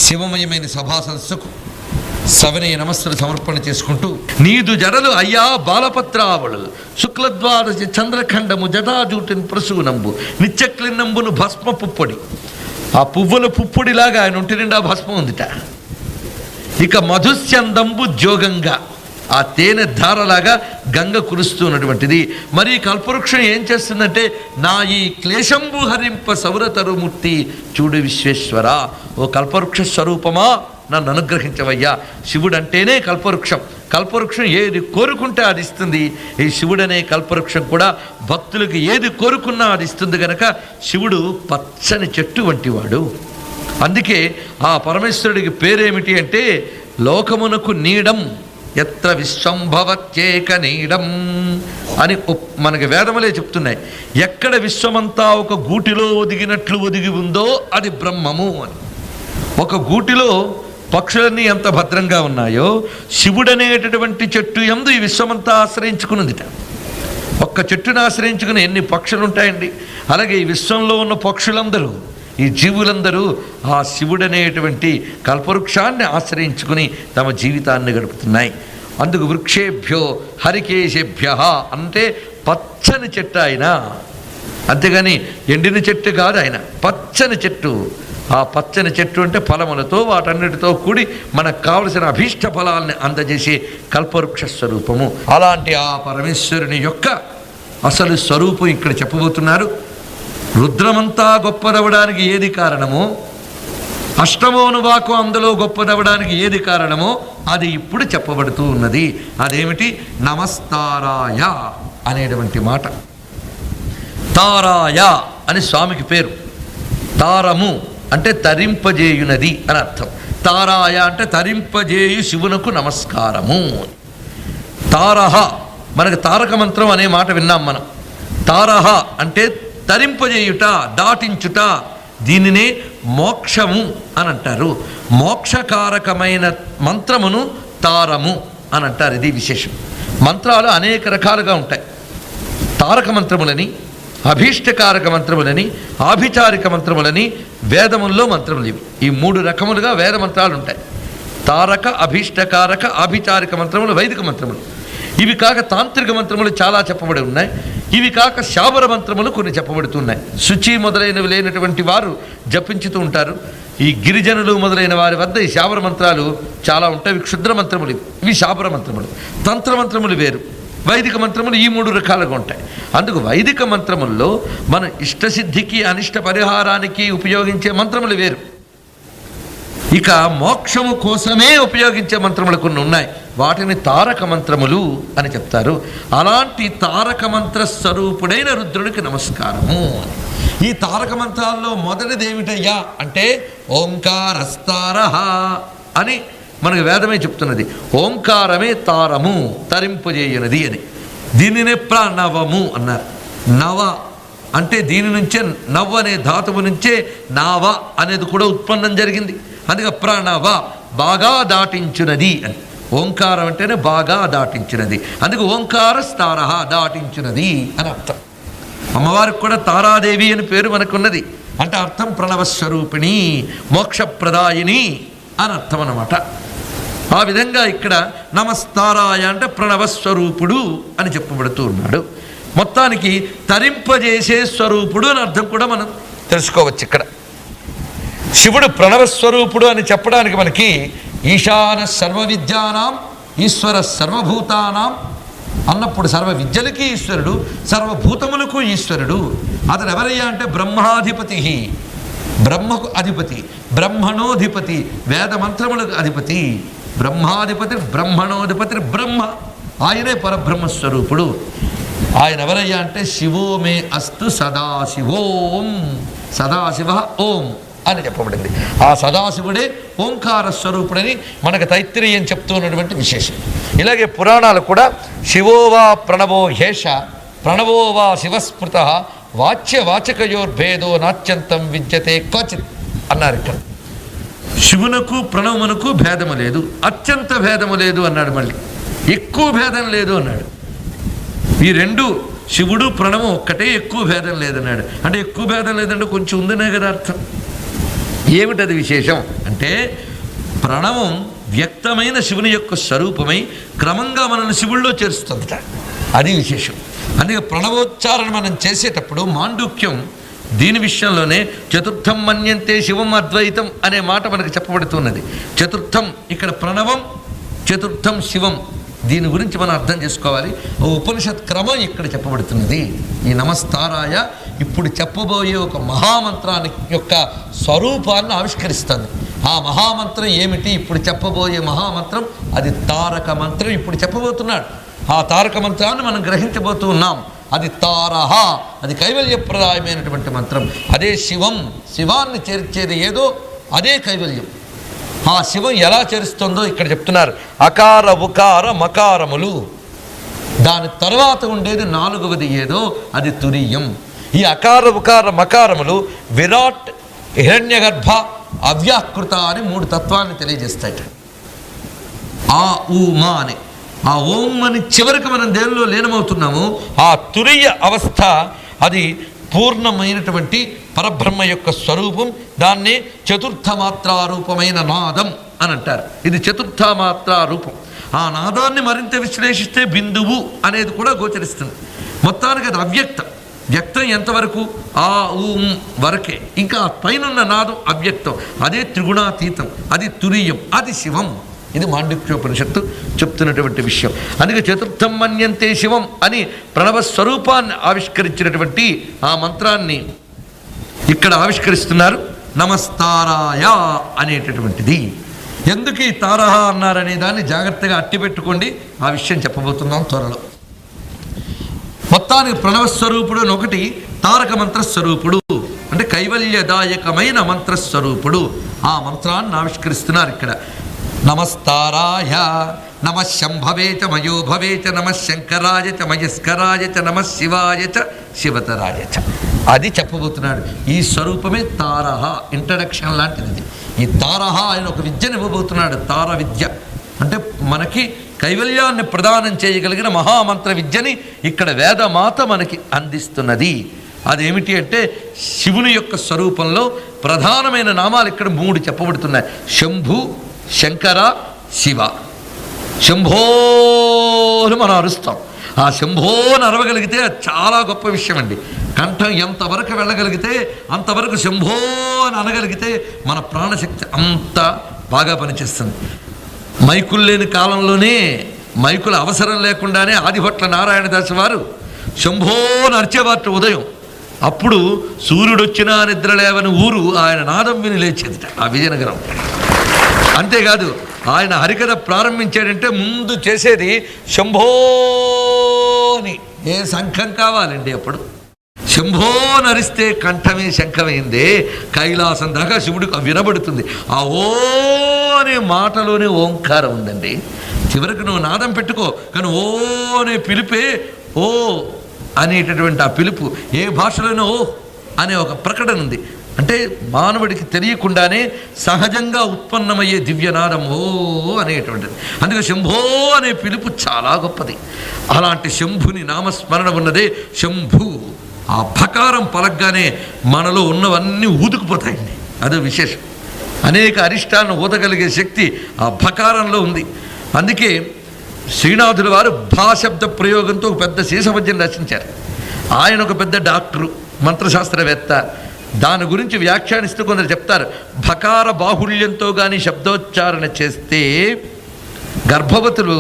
శివమయమైన సభా సదస్సుకు సవినయ నమస్సులు సమర్పణ చేసుకుంటూ, నీదు జడలు అయ్యా బాలపత్రావళు శుక్లద్వాదశి చంద్రఖండము జటాజూటిని ప్రసూనంబు నిత్యక్లిన్నంబును భస్మ పుప్పొడి. ఆ పువ్వుల పుప్పొడిలాగా ఆయన ఒంటి నిండా భస్మం ఉందిట. ఇక మధుస్యందంబు జోగంగా, ఆ తేనె ధారలాగా గంగ కురుస్తున్నటువంటిది. మరి కల్పవృక్షం ఏం చేస్తుందంటే, నా ఈ క్లేశంబు హరింప సౌరతరుమూర్తి చూడు విశ్వేశ్వర, ఓ కల్పవృక్ష స్వరూపమా నన్ను అనుగ్రహించవయ్యా. శివుడు అంటేనే కల్పవృక్షం. కల్పవృక్షం ఏది కోరుకుంటే అది ఇస్తుంది. ఈ శివుడనే కల్పవృక్షం కూడా భక్తులకు ఏది కోరుకున్నా అది ఇస్తుంది కనుక శివుడు పచ్చని చెట్టు వంటివాడు. అందుకే ఆ పరమేశ్వరుడికి పేరేమిటి అంటే లోకమునకు నీడం ఎత్ర విశ్వంభవత్యేక నీడం అని మనకి వేదములే చెప్తున్నాయి. ఎక్కడ విశ్వమంతా ఒక గూటిలో ఒదిగినట్లు ఒదిగి ఉందో అది బ్రహ్మము అని. ఒక గూటిలో పక్షులన్నీ ఎంత భద్రంగా ఉన్నాయో శివుడనేటటువంటి చెట్టు యందు ఈ విశ్వమంతా ఆశ్రయించుకున్నదిట. ఒక్క చెట్టును ఆశ్రయించుకుని ఎన్ని పక్షులు ఉంటాయండి. అలాగే ఈ విశ్వంలో ఉన్న పక్షులందరూ, ఈ జీవులందరూ ఆ శివుడనేటువంటి కల్పవృక్షాన్ని ఆశ్రయించుకుని తమ జీవితాన్ని గడుపుతున్నాయి. అందుకు వృక్షేభ్యో హరికేశేభ్య అంటే పచ్చని చెట్టు ఆయన, అంతేగాని ఎండిన చెట్టు కాదు ఆయన, పచ్చని చెట్టు. ఆ పచ్చని చెట్టు అంటే ఫలములతో వాటన్నిటితో కూడి మనకు కావలసిన అభీష్ట ఫలాల్ని అందజేసే కల్పవృక్ష స్వరూపము. అలాంటి ఆ పరమేశ్వరుని యొక్క అసలు స్వరూపం ఇక్కడ చెప్పబోతున్నారు. రుద్రమంతా గొప్పదవడానికి ఏది కారణమో, అష్టమోనువాకు అందులో గొప్పదవడానికి ఏది కారణమో అది ఇప్పుడు చెప్పబడుతూ ఉన్నది. అదేమిటి? నమస్తారాయ అనేటువంటి మాట. తారాయ అని స్వామికి పేరు. తారము అంటే తరింపజేయునది అని అర్థం. తారాయ అంటే తరింపజేయు శివునకు నమస్కారము. తారహ, మనకు తారక మంత్రం అనే మాట విన్నాం మనం. తారహ అంటే తరింపజేయుట, దాటించుట. దీనినే మోక్షము అని అంటారు. మోక్షకారకమైన మంత్రమును తారము అని అంటారు. ఇది విశేషం. మంత్రాలు అనేక రకాలుగా ఉంటాయి. తారక మంత్రములని, అభీష్టకారక మంత్రములని, ఆభిచారిక మంత్రములని వేదముల్లో మంత్రములు ఇవి. ఈ 3 రకములుగా వేద మంత్రాలు ఉంటాయి. తారక, అభీష్టకారక, ఆభిచారిక మంత్రములు వైదిక మంత్రములు. ఇవి కాక తాంత్రిక మంత్రములు చాలా చెప్పబడి ఉన్నాయి. ఇవి కాక శాబర మంత్రములు కొన్ని చెప్పబడుతున్నాయి. శుచి మొదలైనవి లేనటువంటి వారు జపించుతూ ఉంటారు. ఈ గిరిజనులు మొదలైన వారి వద్ద ఈ శాబర మంత్రాలు చాలా ఉంటాయి. ఇవి క్షుద్ర మంత్రములు, ఇవి శాబర మంత్రములు. తంత్ర మంత్రములు వేరు, వైదిక మంత్రములు ఈ 3 రకాలుగా ఉంటాయి. అందుకు వైదిక మంత్రముల్లో మన ఇష్టసిద్ధికి అనిష్ట పరిహారానికి ఉపయోగించే మంత్రములు వేరు. ఇక మోక్షము కోసమే ఉపయోగించే మంత్రములు కొన్ని ఉన్నాయి. వాటిని తారక మంత్రములు అని చెప్తారు. అలాంటి తారక మంత్ర స్వరూపుడైన రుద్రుడికి నమస్కారము. ఈ తారక మంత్రాల్లో మొదటిది ఏమిటయ్యా అంటే ఓంకారస్తారః అని మనకు వేదమే చెప్తున్నది. ఓంకారమే తారము, తరింపజేయనది అని. దీనినే ప్రణవము అన్నారు. నవ అంటే దీని నుంచే, నవ్వ అనే ధాతువు నుంచే నావ అనేది కూడా ఉత్పన్నం జరిగింది. అందుకే ప్రణవ, బాగా దాటించునది అని. ఓంకారం అంటేనే బాగా దాటించినది. అందుకే ఓంకార స్తారః, దాటించునది అని అర్థం. అమ్మవారికి కూడా తారాదేవి అని పేరు మనకున్నది. అంటే అర్థం ప్రణవస్వరూపిణి, మోక్షప్రదాయిని అని అర్థం అన్నమాట. ఆ విధంగా ఇక్కడ నమస్తారాయ అంటే ప్రణవస్వరూపుడు అని చెప్పబడుతూ ఉన్నాడు. మొత్తానికి తరింపజేసే స్వరూపుడు అని అర్థం కూడా మనం తెలుసుకోవచ్చు. ఇక్కడ శివుడు ప్రణవస్వరూపుడు అని చెప్పడానికి మనకి ఈశాన సర్వ విద్యానాం ఈశ్వర సర్వభూతానాం అన్నప్పుడు సర్వ విద్యలకి ఈశ్వరుడు, సర్వభూతములకు ఈశ్వరుడు. అతను ఎవరయ్యా అంటే బ్రహ్మాధిపతి, బ్రహ్మకు అధిపతి, బ్రహ్మణోధిపతి, వేద మంత్రములకు అధిపతి. బ్రహ్మాధిపతి, బ్రహ్మణోధిపతి బ్రహ్మ, ఆయనే పరబ్రహ్మస్వరూపుడు. ఆయన ఎవరయ్యా అంటే శివో మే అస్తు సదాశివోం, సదాశివ ఓం అని చెప్పబడింది. ఆ సదాశివుడే ఓంకార స్వరూపుడని మనకు తైత్తిరీయం చెప్తూ ఉన్నటువంటి విశేషం. ఇలాగే పురాణాలు కూడా శివోవా ప్రణవో హేష, ప్రణవోవా శివస్మృత, వాచ్యవాచకయోర్భేదో నాత్యంతం విద్యతే క్వచిత్ అన్నారు. ఇక్కడ శివునకు ప్రణవమునకు భేదము లేదు, అత్యంత భేదము లేదు అన్నాడు. మళ్ళీ ఎక్కువ భేదం లేదు అన్నాడు. ఈ 2 శివుడు ప్రణవం ఒక్కటే, ఎక్కువ భేదం లేదన్నాడు. అంటే ఎక్కువ భేదం లేదంటే కొంచెం ఉందనే కదా అర్థం. ఏమిటది విశేషం అంటే, ప్రణవం వ్యక్తమైన శివుని యొక్క స్వరూపమై క్రమంగా మనల్ని శివుల్లో చేరుస్తుందట. అది విశేషం. అందుకే ప్రణవోచ్చారణ మనం చేసేటప్పుడు మాండూక్యం దీని విషయంలోనే చతుర్థం మన్యంతే శివం అద్వైతం అనే మాట మనకు చెప్పబడుతున్నది. చతుర్థం ఇక్కడ ప్రణవం, చతుర్థం శివం. దీని గురించి మనం అర్థం చేసుకోవాలి. ఓ ఉపనిషత్ క్రమం ఇక్కడ చెప్పబడుతున్నది. ఈ నమస్తారాయ ఇప్పుడు చెప్పబోయే ఒక మహామంత్రాన్ని యొక్క స్వరూపాన్ని ఆవిష్కరిస్తుంది. ఆ మహామంత్రం ఏమిటి? ఇప్పుడు చెప్పబోయే మహామంత్రం అది తారక మంత్రం. ఇప్పుడు చెప్పబోతున్నాడు. ఆ తారక మంత్రాన్ని మనం గ్రహించబోతూ ఉన్నాం. అది తారహ, అది కైవల్యప్రదాయమైనటువంటి మంత్రం. అదే శివం. శివాన్ని చేర్చేది ఏదో అదే కైవల్యం. ఆ శివం ఎలా చేరుస్తుందో ఇక్కడ చెప్తున్నారు. అకార ఉకార మకారములు, దాని తర్వాత ఉండేది నాలుగవది ఏదో అది తురీయం. ఈ అకార ఉకార మకారములు విరాట్, హిరణ్యగర్భ, అవ్యాకృత అని 3 తత్వాన్ని తెలియజేస్తాయి. ఆ ఊ మా అని ఆ ఓం అని చివరికి మనం దేనిలో లీనమవుతున్నాము. ఆ తురీయ అవస్థ అది పూర్ణమైనటువంటి పరబ్రహ్మ యొక్క స్వరూపం. దాన్ని చతుర్థమాత్రారూపమైన నాదం అని అంటారు. ఇది చతుర్థమాత్రారూపం. ఆ నాదాన్ని మరింత విశ్లేషిస్తే బిందువు అనేది కూడా గోచరిస్తుంది. మొత్తానికి అది అవ్యక్తం. వ్యక్తం ఎంతవరకు? ఆ ఊం వరకే. ఇంకా పైనున్న నాదం అవ్యక్తం. అదే త్రిగుణాతీతం, అది తురీయం, అది శివం. ఇది మాండూక్యోపనిషత్తు చెప్తున్నటువంటి విషయం. అందుకే చతుర్థం మన్యంతే శివం అని ప్రణవ స్వరూపాన్ని ఆవిష్కరించినటువంటి ఆ మంత్రాన్ని ఇక్కడ ఆవిష్కరిస్తున్నారు. నమస్తారాయ అనేటటువంటిది. ఎందుకు ఈ తారహ అన్నారనే దాన్ని జాగ్రత్తగా అట్టిపెట్టుకోండి. ఆ విషయం చెప్పబోతున్నాం త్వరలో. మొత్తానికి ప్రణవస్వరూపుడు అని ఒకటి, తారక మంత్రస్వరూపుడు అంటే కైవల్యదాయకమైన మంత్రస్వరూపుడు. ఆ మంత్రాన్ని ఆవిష్కరిస్తున్నారు ఇక్కడ. నమస్తారాయ నమ శంభవే చ మయో భవే చ నమ శంకరాయ చ మయస్కరాయ చ నమ శివాయ చ శివతరాయ చ. అది చెప్పబోతున్నాడు. ఈ స్వరూపమే తారహ. ఇంట్రడక్షన్ లాంటిది. ఈ తారహ ఆయన ఒక విద్యను ఇవ్వబోతున్నాడు. తార విద్య అంటే మనకి కైవల్యాన్ని ప్రదానం చేయగలిగిన మహామంత్ర విద్యని ఇక్కడ వేదమాత మనకి అందిస్తున్నది. అదేమిటి అంటే శివుని యొక్క స్వరూపంలో ప్రధానమైన నామాలు ఇక్కడ 3 చెప్పబడుతున్నాయి. శంభు, శంకర, శివ. శంభోని మనం అరుస్తాం. ఆ శంభోని అరవగలిగితే అది చాలా గొప్ప విషయం అండి. కంఠం ఎంతవరకు వెళ్ళగలిగితే అంతవరకు శంభో అని అనగలిగితే మన ప్రాణశక్తి అంత బాగా పనిచేస్తుంది. మైకులు లేని కాలంలోనే, మైకుల అవసరం లేకుండానే ఆదిభట్ల నారాయణదాసు వారు శంభో నరిచేవారు ఉదయం. అప్పుడు సూర్యుడు వచ్చినా నిద్రలేవని ఊరు ఆయన నాదం విని లేచేదిట ఆ విజయనగరం. అంతేకాదు ఆయన హరికథ ప్రారంభించాడంటే ముందు చేసేది శంభోని. ఏ శంఖం కావాలండి అప్పుడు? శంభో నరిస్తే కంఠమే శంఖమైందే. కైలాసం దాకా శివుడికి వినబడుతుంది. ఆ ఓ అనే మాటలోనే ఓంకారం ఉందండి. చివరికి నువ్వు నాదం పెట్టుకో, కానీ ఓ అనే పిలిపే ఓ అనేటటువంటి ఆ పిలుపు ఏ భాషలోనో ఓ అనే ఒక ప్రకటన ఉంది. అంటే మానవుడికి తెలియకుండానే సహజంగా ఉత్పన్నమయ్యే దివ్యనాదం ఓ అనేటువంటిది. అందుకే శంభో అనే పిలుపు చాలా గొప్పది. అలాంటి శంభుని నామస్మరణ ఉన్నదే శంభు. ఆ భకారం పలగ్గానే మనలో ఉన్నవన్నీ ఊదుకుపోతాయండి. అదో విశేషం. అనేక అరిష్టాలను ఊదగలిగే శక్తి ఆ భకారంలో ఉంది. అందుకే శ్రీనాథుల వారు భాశబ్ద ప్రయోగంతో ఒక పెద్ద శీర్షపద్యం రచించారు. ఆయన ఒక పెద్ద డాక్టరు, మంత్రశాస్త్రవేత్త. దాని గురించి వ్యాఖ్యానిస్తూ కొందరు చెప్తారు, భకార బాహుళ్యంతో కానీ శబ్దోచ్చారణ చేస్తే గర్భవతులు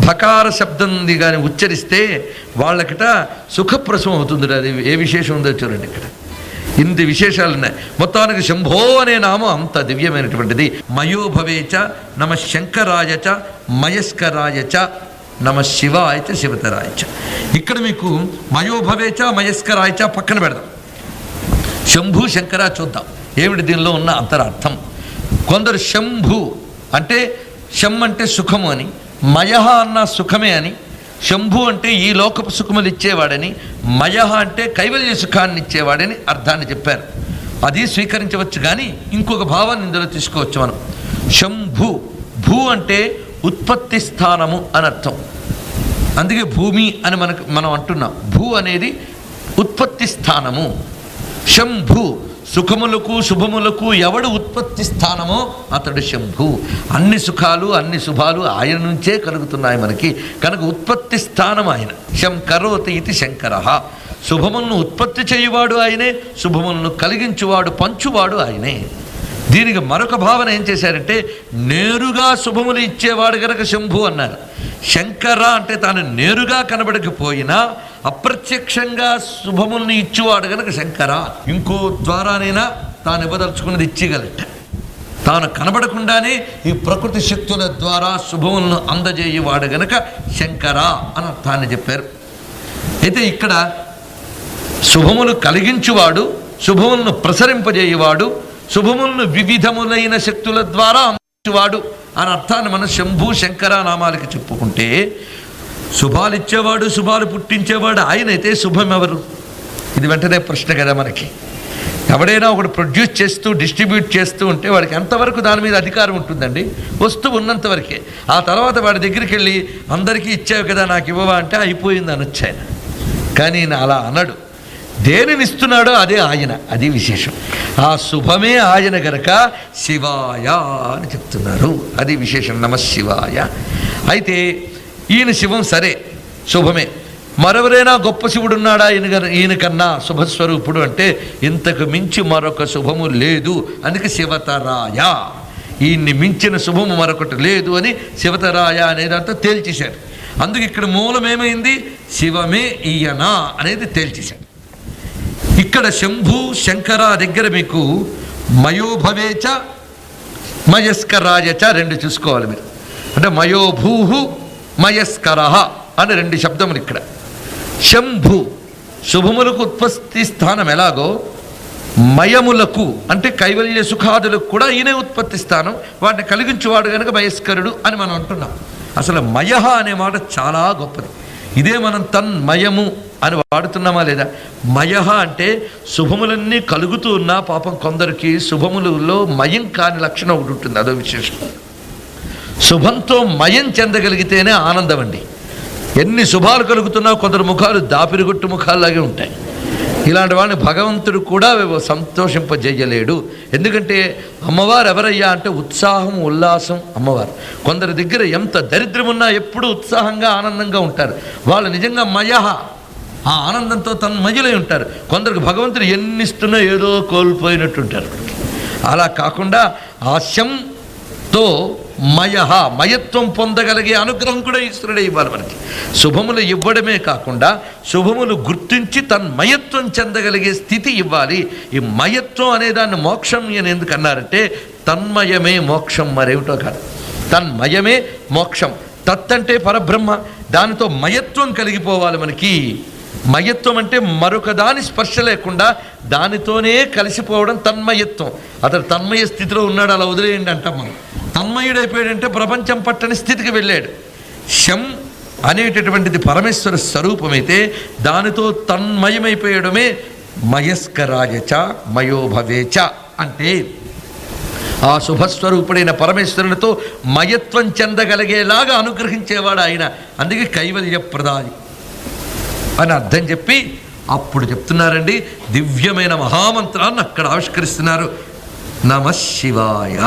భకార శబ్దంది కానీ ఉచ్చరిస్తే వాళ్ళకిట సుఖప్రసవం అవుతుంది. అది ఏ విశేషం ఉందో చూడండి ఇక్కడ. ఇన్ని విశేషాలు ఉన్నాయి. మొత్తానికి శంభో అనే నామం అంత దివ్యమైనటువంటిది. మయోభవేచ నమ శంకరాయచ మయస్కరాయచ నమ శివాయచ శివతరాయచ. ఇక్కడ మీకు మయోభవేచ మయస్కరాయచ పక్కన పెడదాం. శంభు శంకర చూద్దాం ఏమిటి దీనిలో ఉన్న అంతరార్థం. కొందరు శంభు అంటే శం అంటే సుఖము అని, మయహ అన్న సుఖమే అని, శంభు అంటే ఈ లోకపు సుఖములు ఇచ్చేవాడని, మయహ అంటే కైవల్య సుఖాన్ని ఇచ్చేవాడని అర్థాన్ని చెప్పారు. అది స్వీకరించవచ్చు. కానీ ఇంకొక భావాన్ని ఇందులో తీసుకోవచ్చు మనం. శంభు, భూ అంటే ఉత్పత్తి స్థానము అని అర్థం. అందుకే భూమి అని మనం అంటున్నాం. భూ అనేది ఉత్పత్తి స్థానము. శంభు సుఖములకు శుభములకు ఎవడు ఉత్పత్తి స్థానమో అతడు శంభు. అన్ని సుఖాలు అన్ని శుభాలు ఆయన నుంచే కలుగుతున్నాయి మనకి కనుక ఉత్పత్తి స్థానం ఆయన. శంకరోతి ఇది శంకర. శుభములను ఉత్పత్తి చేయువాడు ఆయనే, శుభములను కలిగించువాడు పంచువాడు ఆయనే. దీనికి మరొక భావన ఏం చేశారంటే నేరుగా శుభములు ఇచ్చేవాడు గనక శంభు అన్నారు. శంకర అంటే తాను నేరుగా కనబడకపోయినా అప్రత్యక్షంగా శుభముల్ని ఇచ్చేవాడు గనక శంకర. ఇంకో ద్వారానైనా తాను ఇవ్వదలుచుకున్నది ఇచ్చిగలట. తాను కనబడకుండానే ఈ ప్రకృతి శక్తుల ద్వారా శుభములను అందజేయవాడు గనక శంకర అని అర్థాన్ని చెప్పారు. అయితే ఇక్కడ శుభములు కలిగించువాడు, శుభములను ప్రసరింపజేయవాడు, శుభములను వివిధములైన శక్తుల ద్వారా అందించేవాడు అని అర్థాన్ని మనం శంభు శంకర నామాలకి చెప్పుకుంటే, శుభాలు ఇచ్చేవాడు శుభాలు పుట్టించేవాడు ఆయనైతే శుభం ఎవరు? ఇది వెంటనే ప్రశ్న కదా మనకి. ఎవడైనా ఒకడు ప్రొడ్యూస్ చేస్తూ డిస్ట్రిబ్యూట్ చేస్తూ ఉంటే వాడికి ఎంతవరకు దాని మీద అధికారం ఉంటుందండి? వస్తువు ఉన్నంత వరకే. ఆ తర్వాత వాడి దగ్గరికి వెళ్ళి అందరికీ ఇచ్చావు కదా నాకు ఇవ్వవా అంటే అయిపోయింది అనొచ్చు ఆయన. కానీ అలా అనడు. దేనిని ఇస్తున్నాడో అదే ఆయన, అది విశేషం. ఆ శుభమే ఆయన గనక శివాయ అని చెప్తున్నారు, అది విశేషం. నమ శివాయ. అయితే ఈయన శివం సరే శుభమే. మరెవరైనా గొప్ప శివుడు ఉన్నాడా ఈయన కన్నా శుభస్వరూపుడు అంటే ఇంతకు మించి మరొక శుభము లేదు. అందుకే శివతరాయ, ఈయన్ని మించిన శుభము మరొకటి లేదు అని శివతరాయ అనేదంతా తేల్చేశాడు. అందుకు ఇక్కడ మూలమేమైంది? శివమే ఈయన అనేది తేల్చేశాడు. ఇక్కడ శంభు శంకర దగ్గర మీకు మయోభవేచ మయస్కరాయచ రెండు చూసుకోవాలి మీరు. అంటే మయోభూహు మయస్కర అని రెండు శబ్దములు ఇక్కడ. శంభు శుభములకు ఉత్పత్తి స్థానం ఎలాగో, మయములకు అంటే కైవల్య సుఖాదులకు కూడా ఈయనే ఉత్పత్తి స్థానం. వాటిని కలిగించువాడు కనుక మయస్కరుడు అని మనం అంటున్నాం. అసలు మయః అనే మాట చాలా గొప్పది. ఇదే మనం తన్మయము అని వాడుతున్నామా లేదా? మయః అంటే శుభములన్నీ కలుగుతూ ఉన్నా పాపం కొందరికి శుభములలో మయం కాని లక్షణం ఒకటి ఉంటుంది, అదో విశేషం. శుభంతో మయం చెందగలిగితేనే ఆనందం అండి. ఎన్ని శుభాలు కలుగుతున్నా కొందరు ముఖాలు దాపిరిగొట్టు ముఖాల్లాగే ఉంటాయి. ఇలాంటి వాడిని భగవంతుడు కూడా సంతోషింపజేయలేడు. ఎందుకంటే అమ్మవారు ఎవరయ్యా అంటే ఉత్సాహం ఉల్లాసం అమ్మవారు. కొందరి దగ్గర ఎంత దరిద్రమున్నా ఎప్పుడూ ఉత్సాహంగా ఆనందంగా ఉంటారు. వాళ్ళు నిజంగా మయః, ఆ ఆనందంతో తన్మయులై ఉంటారు. కొందరికి భగవంతుడు ఎన్నిస్తున్నా ఏదో కోల్పోయినట్టుంటారు. అలా కాకుండా ఆశంతో మయః, మయత్వం పొందగలిగే అనుగ్రహం కూడా ఈశ్వరుడే ఇవ్వాలి మనకి. శుభములు ఇవ్వడమే కాకుండా శుభములు గుర్తించి తన్మయత్వం చెందగలిగే స్థితి ఇవ్వాలి. ఈ మయత్వం అనేదాన్ని మోక్షం అని ఎందుకు అన్నారంటే తన్మయమే మోక్షం, మరేమిటో కాదు. తన్మయమే మోక్షం. తత్ అంటే పరబ్రహ్మ, దానితో మయత్వం కలిగిపోవాలి మనకి. మయత్వం అంటే మరొక దాని స్పర్శ లేకుండా దానితోనే కలిసిపోవడం తన్మయత్వం. అతడు తన్మయ స్థితిలో ఉన్నాడు, అలా వదిలేయండి అంటాం మనం. తన్మయుడైపోయాడంటే ప్రపంచం పట్టని స్థితికి వెళ్ళాడు. శం అనేటటువంటిది పరమేశ్వర స్వరూపమైతే దానితో తన్మయమైపోయడమే మయస్కరాయచ మయోభవేచ. అంటే ఆ శుభస్వరూపుడైన పరమేశ్వరునితో మయత్వం చెందగలిగేలాగా అనుగ్రహించేవాడు ఆయన. అందుకే కైవల్యప్రదాయి అని అర్థం చెప్పి అప్పుడు చెప్తున్నారండి దివ్యమైన మహామంత్రాన్ని అక్కడ ఆవిష్కరిస్తున్నారు. నమ శివాయ.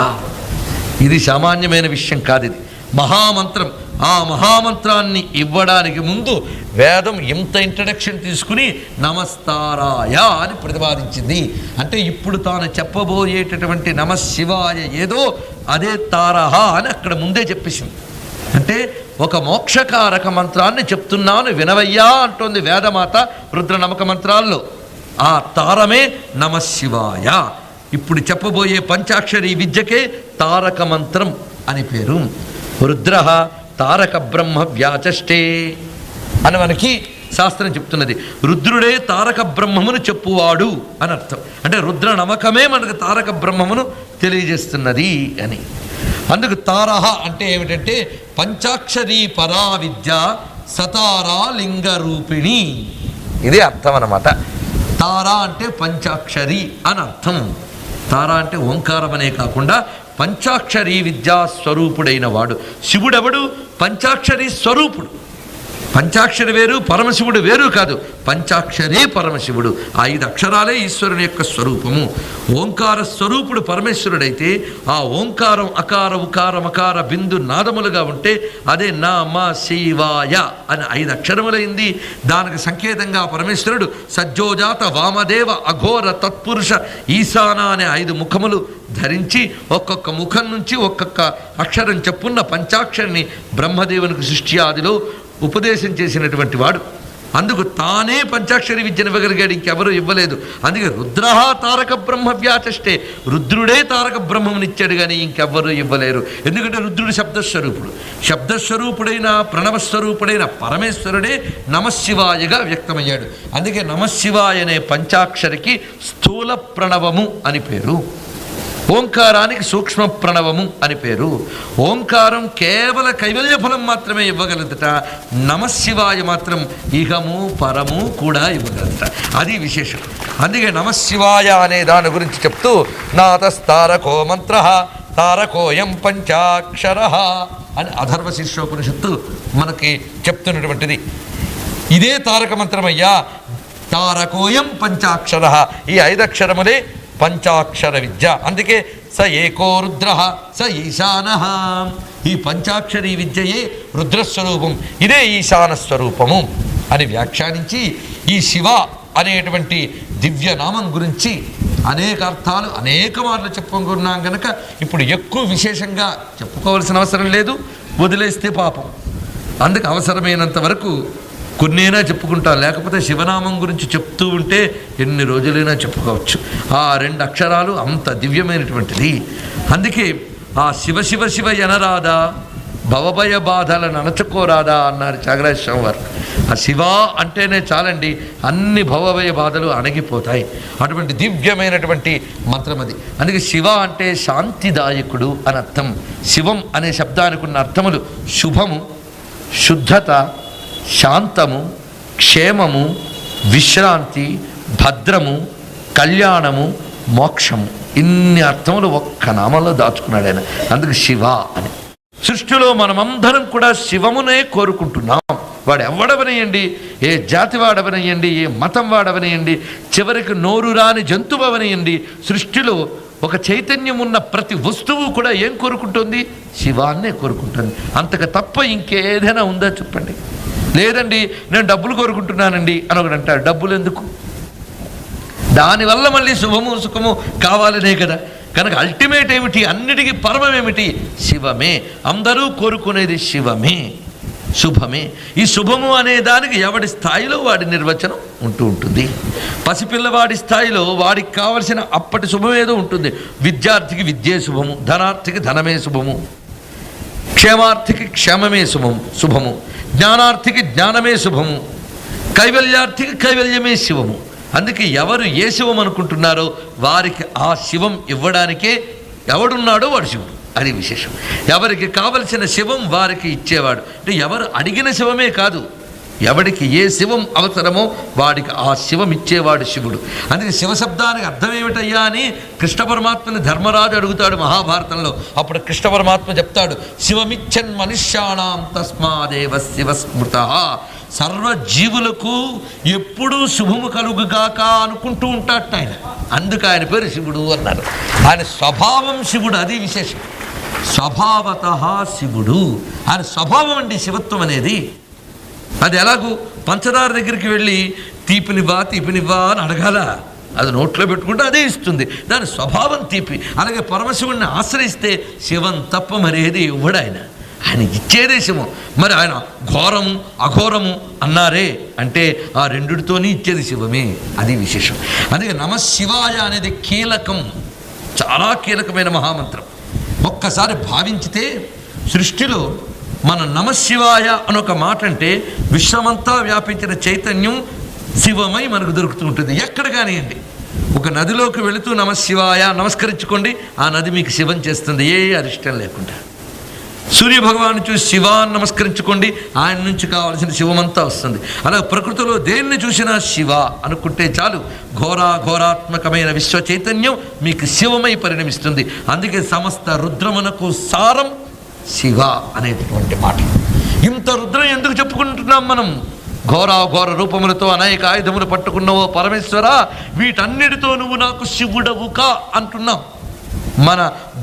ఇది సామాన్యమైన విషయం కాదు, ఇది మహామంత్రం. ఆ మహామంత్రాన్ని ఇవ్వడానికి ముందు వేదం ఇంత ఇంట్రడక్షన్ తీసుకుని నమస్తారాయ అని ప్రతిపాదించింది. అంటే ఇప్పుడు తాను చెప్పబోయేటటువంటి నమ శివాయ ఏదో అదే తారహ అని అక్కడ ముందే చెప్పేసింది. అంటే ఒక మోక్షకారక మంత్రాన్ని చెప్తున్నాను వినవయ్యా అంటోంది వేదమాత రుద్ర నమక మంత్రాల్లో. ఆ తారమే నమ శివాయ. ఇప్పుడు చెప్పబోయే పంచాక్షరి విద్యకే తారక మంత్రం అని పేరు. రుద్ర తారక బ్రహ్మ వ్యాచష్టే అని మనకి శాస్త్రం చెప్తున్నది. రుద్రుడే తారక బ్రహ్మమును చెప్పువాడు అని అర్థం. అంటే రుద్ర నమకమే మనకు తారక బ్రహ్మమును తెలియజేస్తున్నది అని. అందుకు తారహ అంటే ఏమిటంటే పంచాక్షరీ పరా విద్య సతారా లింగ రూపిణి, ఇదే అర్థం అన్నమాట. తారా అంటే పంచాక్షరి అని అర్థం. తారా అంటే ఓంకారం అనే కాకుండా పంచాక్షరీ విద్యా స్వరూపుడైన వాడు. శివుడెవడు? పంచాక్షరీ స్వరూపుడు. పంచాక్షరి వేరు, పరమశివుడు వేరు కాదు. పంచాక్షరే పరమశివుడు. 5 అక్షరాలే ఈశ్వరుని యొక్క స్వరూపము. ఓంకార స్వరూపుడు పరమేశ్వరుడైతే ఆ ఓంకారం అకార ఉకార మకార బిందు నాదములుగా ఉంటే అదే నమ శివాయ అని 5 అక్షరములైంది. దానికి సంకేతంగా పరమేశ్వరుడు సజ్జోజాత వామదేవ అఘోర తత్పురుష ఈశాన అనే 5 ముఖములు ధరించి ఒక్కొక్క ముఖం నుంచి ఒక్కొక్క అక్షరం చెప్పున్న పంచాక్షరిని బ్రహ్మదేవునికి సృష్టి ఆదిలో ఉపదేశం చేసినటువంటి వాడు. అందుకు తానే పంచాక్షరి విద్యను ఇవ్వగలిగాడు, ఇంకెవరూ ఇవ్వలేదు. అందుకే రుద్రహ తారక బ్రహ్మ వ్యాచష్టే, రుద్రుడే తారక బ్రహ్మమునిచ్చాడు కానీ ఇంకెవ్వరూ ఇవ్వలేరు. ఎందుకంటే రుద్రుడు శబ్దస్వరూపుడు. శబ్దస్వరూపుడైన ప్రణవస్వరూపుడైన పరమేశ్వరుడే నమశివాయగా వ్యక్తమయ్యాడు. అందుకే నమశివాయ అనే పంచాక్షరికి స్థూల ప్రణవము అని పేరు. ఓంకారానికి సూక్ష్మ ప్రణవము అని పేరు. ఓంకారం కేవల కైవల్య ఫలం మాత్రమే ఇవ్వగలదట. నమశివాయ మాత్రం ఇహము పరము కూడా ఇవ్వగలదట. అది విశేషం. అందుకే నమశివాయ అనే దాని గురించి చెప్తూ నాతస్తారకో మంత్ర తారకోయం పంచాక్షర అని అథర్వ శీర్షోపనిషత్తు మనకి చెప్తున్నటువంటిది. ఇదే తారక మంత్రమయ్యా. తారకోయం పంచాక్షర, ఈ 5 అక్షరములే పంచాక్షర విద్య. అందుకే స ఏకో రుద్ర స ఈశాన. ఈ పంచాక్షరి విద్యయే రుద్రస్వరూపం, ఇదే ఈశాన స్వరూపము అని వ్యాఖ్యానించి ఈ శివ అనేటువంటి దివ్య నామం గురించి అనేక అర్థాలు అనేక మార్లు చెప్పుకున్నాం కనుక ఇప్పుడు ఎక్కువ విశేషంగా చెప్పుకోవాల్సిన అవసరం లేదు, వదిలేస్తే పాపం. అందుకు అవసరమైనంత వరకు కొన్నైనా చెప్పుకుంటాం. లేకపోతే శివనామం గురించి చెప్తూ ఉంటే ఎన్ని రోజులైనా చెప్పుకోవచ్చు. ఆ 2 అక్షరాలు అంత దివ్యమైనటువంటిది. అందుకే ఆ శివ శివ శివ ఎనరాదా, భవభయ బాధలను అణచుకోరాదా అన్నారు త్యాగరాజ స్వామి వారు. ఆ శివ అంటేనే చాలండి, అన్ని భవభయ బాధలు అణగిపోతాయి. అటువంటి దివ్యమైనటువంటి మంత్రం అది. అందుకే శివ అంటే శాంతిదాయకుడు అని అర్థం. శివం అనే శబ్దానికి ఉన్న అర్థములు శుభము, శుద్ధత, శాంతము, క్షేమము, విశ్రాంతి, భద్రము, కళ్యాణము, మోక్షము. ఇన్ని అర్థములు ఒక్క నామంలో దాచుకున్నాడు ఆయన. అందుకు శివ అని. సృష్టిలో మనమందరం కూడా శివమునే కోరుకుంటున్నాం. వాడు ఎవడవనేయండి, ఏ జాతి వాడవనేయండి, ఏ మతం వాడవనేయండి, చివరికి నోరు రాని జంతువు అవనేయండి, సృష్టిలో ఒక చైతన్యం ఉన్న ప్రతి వస్తువు కూడా ఏం కోరుకుంటుంది? శివాన్నే కోరుకుంటుంది. అంతకు తప్ప ఇంకేదైనా ఉందా చెప్పండి? లేదండి నేను డబ్బులు కోరుకుంటున్నానండి అని ఒకడు అంటాడు. డబ్బులు ఎందుకు? దానివల్ల మళ్ళీ శుభము సుఖము కావాలనే కదా. కనుక అల్టిమేట్ ఏమిటి? అన్నిటికీ పరమం ఏమిటి? శివమే. అందరూ కోరుకునేది శివమే, శుభమే. ఈ శుభము అనే దానికి ఎవడి స్థాయిలో వాడి నిర్వచనం ఉంటూ ఉంటుంది. పసిపిల్లవాడి స్థాయిలో వాడికి కావలసిన అప్పటి శుభం ఏదో ఉంటుంది. విద్యార్థికి విద్యే శుభము, ధనార్థికి ధనమే శుభము, క్షేమార్థికి క్షేమమే శుభము, జ్ఞానార్థికి జ్ఞానమే శుభము, కైవల్యార్థికి కైవల్యమే శివము. అందుకే ఎవరు ఏ శివం అనుకుంటున్నారో వారికి ఆ శివం ఇవ్వడానికే ఎవడున్నాడో వాడు శివుడు. అది విశేషం. ఎవరికి కావలసిన శివం వారికి ఇచ్చేవాడు. అంటే ఎవరు అడిగిన శివమే కాదు, ఎవడికి ఏ శివం అవసరమో వాడికి ఆ శివం ఇచ్చేవాడు శివుడు. అందుకే శివశబ్దానికి అర్థం ఏమిటయ్యా అని కృష్ణ పరమాత్మని ధర్మరాజు అడుగుతాడు మహాభారతంలో. అప్పుడు కృష్ణ పరమాత్మ చెప్తాడు, శివమిచ్చన్ మనుష్యాణం తస్మాదేవ శివస్మృత. సర్వజీవులకు ఎప్పుడూ శుభము కలుగుగాక అనుకుంటూ ఉంటాడు ఆయన. అందుకు ఆయన పేరు శివుడు అన్నారు. ఆయన స్వభావం శివుడు, అది విశేషం. స్వభావత శివుడు. ఆయన స్వభావం అండి శివత్వం అనేది. అది ఎలాగూ పంచదార దగ్గరికి వెళ్ళి తీపినివ్వా అని అడగాల, అది నోట్లో పెట్టుకుంటే అదే ఇస్తుంది. దాని స్వభావం తీపి. అలాగే పరమశివుడిని ఆశ్రయిస్తే శివం తప్ప మరేది ఇవ్వడు ఆయన. ఆయన ఇచ్చేదే శివం. మరి ఆయన ఘోరము అఘోరము అన్నారే అంటే ఆ రెండిటితోనే ఇచ్చేది శివమే. అది విశేషం. అందుకే నమశివాయ అనేది కీలకం, చాలా కీలకమైన మహామంత్రం. ఒక్కసారి భావించితే సృష్టిలో మన నమశివాయ అని ఒక మాట అంటే విశ్వమంతా వ్యాపించిన చైతన్యం శివమై మనకు దొరుకుతూ ఉంటుంది. ఎక్కడ కానివ్వండి, ఒక నదిలోకి వెళుతూ నమశివాయ నమస్కరించుకోండి, ఆ నది మీకు శివం చేస్తుంది, ఏ అరిష్టం లేకుండా. సూర్యభగవాను చూసి శివాన్ని నమస్కరించుకోండి, ఆయన నుంచి కావాల్సిన శివమంతా వస్తుంది. అలా ప్రకృతిలో దేన్ని చూసినా శివ అనుకుంటే చాలు, ఘోరాత్మకమైన విశ్వ చైతన్యం మీకు శివమై పరిణమిస్తుంది. అందుకే సమస్త రుద్రమునకు సారం శివ అనేటటువంటి మాట. ఇంత రుద్రం ఎందుకు చెప్పుకుంటున్నాం మనం? ఘోర రూపములతో అనేక ఆయుధములు పట్టుకున్నవో పరమేశ్వర, వీటన్నిటితో నువ్వు నాకు శివుడవు కా అంటున్నాం. మన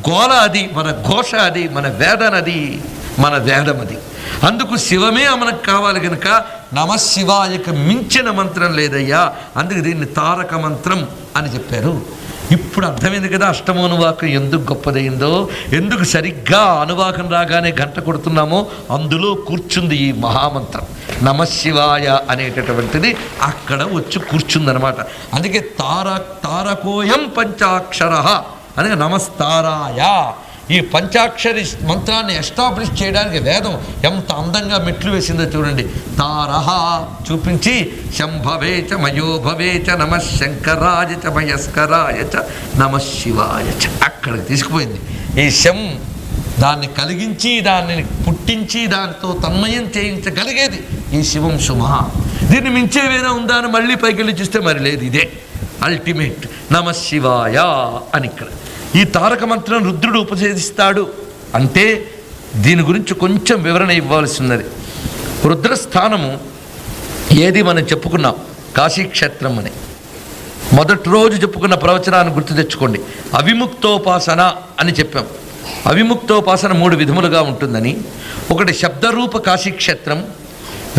గోల అది, మన ఘోష అది, మన వేదనది, మన వేదం అది. అందుకు శివమే మనకు కావాలి కనుక నమశివాయకు మించిన మంత్రం లేదయ్యా. అందుకు దీన్ని తారక మంత్రం అని చెప్పారు. ఇప్పుడు అర్థమైంది కదా అష్టమోనువాకం ఎందుకు గొప్పదైందో, ఎందుకు సరిగ్గా అనువాకం రాగానే గంట కొడుతున్నామో అందులో కూర్చుంది ఈ మహామంత్రం. నమశివాయ అనేటటువంటిది అక్కడ వచ్చి కూర్చుందనమాట. అందుకే తారకోయం పంచాక్షర అనగా నమస్తారాయ. ఈ పంచాక్షరి మంత్రాన్ని ఎస్టాబ్లిష్ చేయడానికి వేదం ఎంత అందంగా మెట్లు వేసిందో చూడండి. తారహ చూపించి శంభవేచ మయోభవేచ నమ శంకరాయ చ మయస్కరాయ చ నమ శివాయ చ అక్కడికి తీసుకుపోయింది. ఈ శం దాన్ని కలిగించి, దాన్ని పుట్టించి, దానితో తన్మయం చేయించగలిగేది ఈ శివం సుమ. దీన్ని మించేవేనా ఉందా అని మళ్ళీ పైకి వెళ్ళి చూస్తే మరి లేదు, ఇదే అల్టిమేట్ నమ శివాయ అని. ఇక్కడ ఈ తారక మంత్రం రుద్రుడు ఉపదేశిస్తాడు అంటే దీని గురించి కొంచెం వివరణ ఇవ్వాల్సి ఉన్నది. రుద్రస్థానము ఏది మనం చెప్పుకున్నాం, కాశీక్షేత్రం అని. మొదటి రోజు చెప్పుకున్న ప్రవచనాన్ని గుర్తు తెచ్చుకోండి. అవిముక్తోపాసన అని చెప్పాం. అవిముక్తోపాసన 3 విధములుగా ఉంటుందని. ఒకటి శబ్దరూప కాశీక్షేత్రం,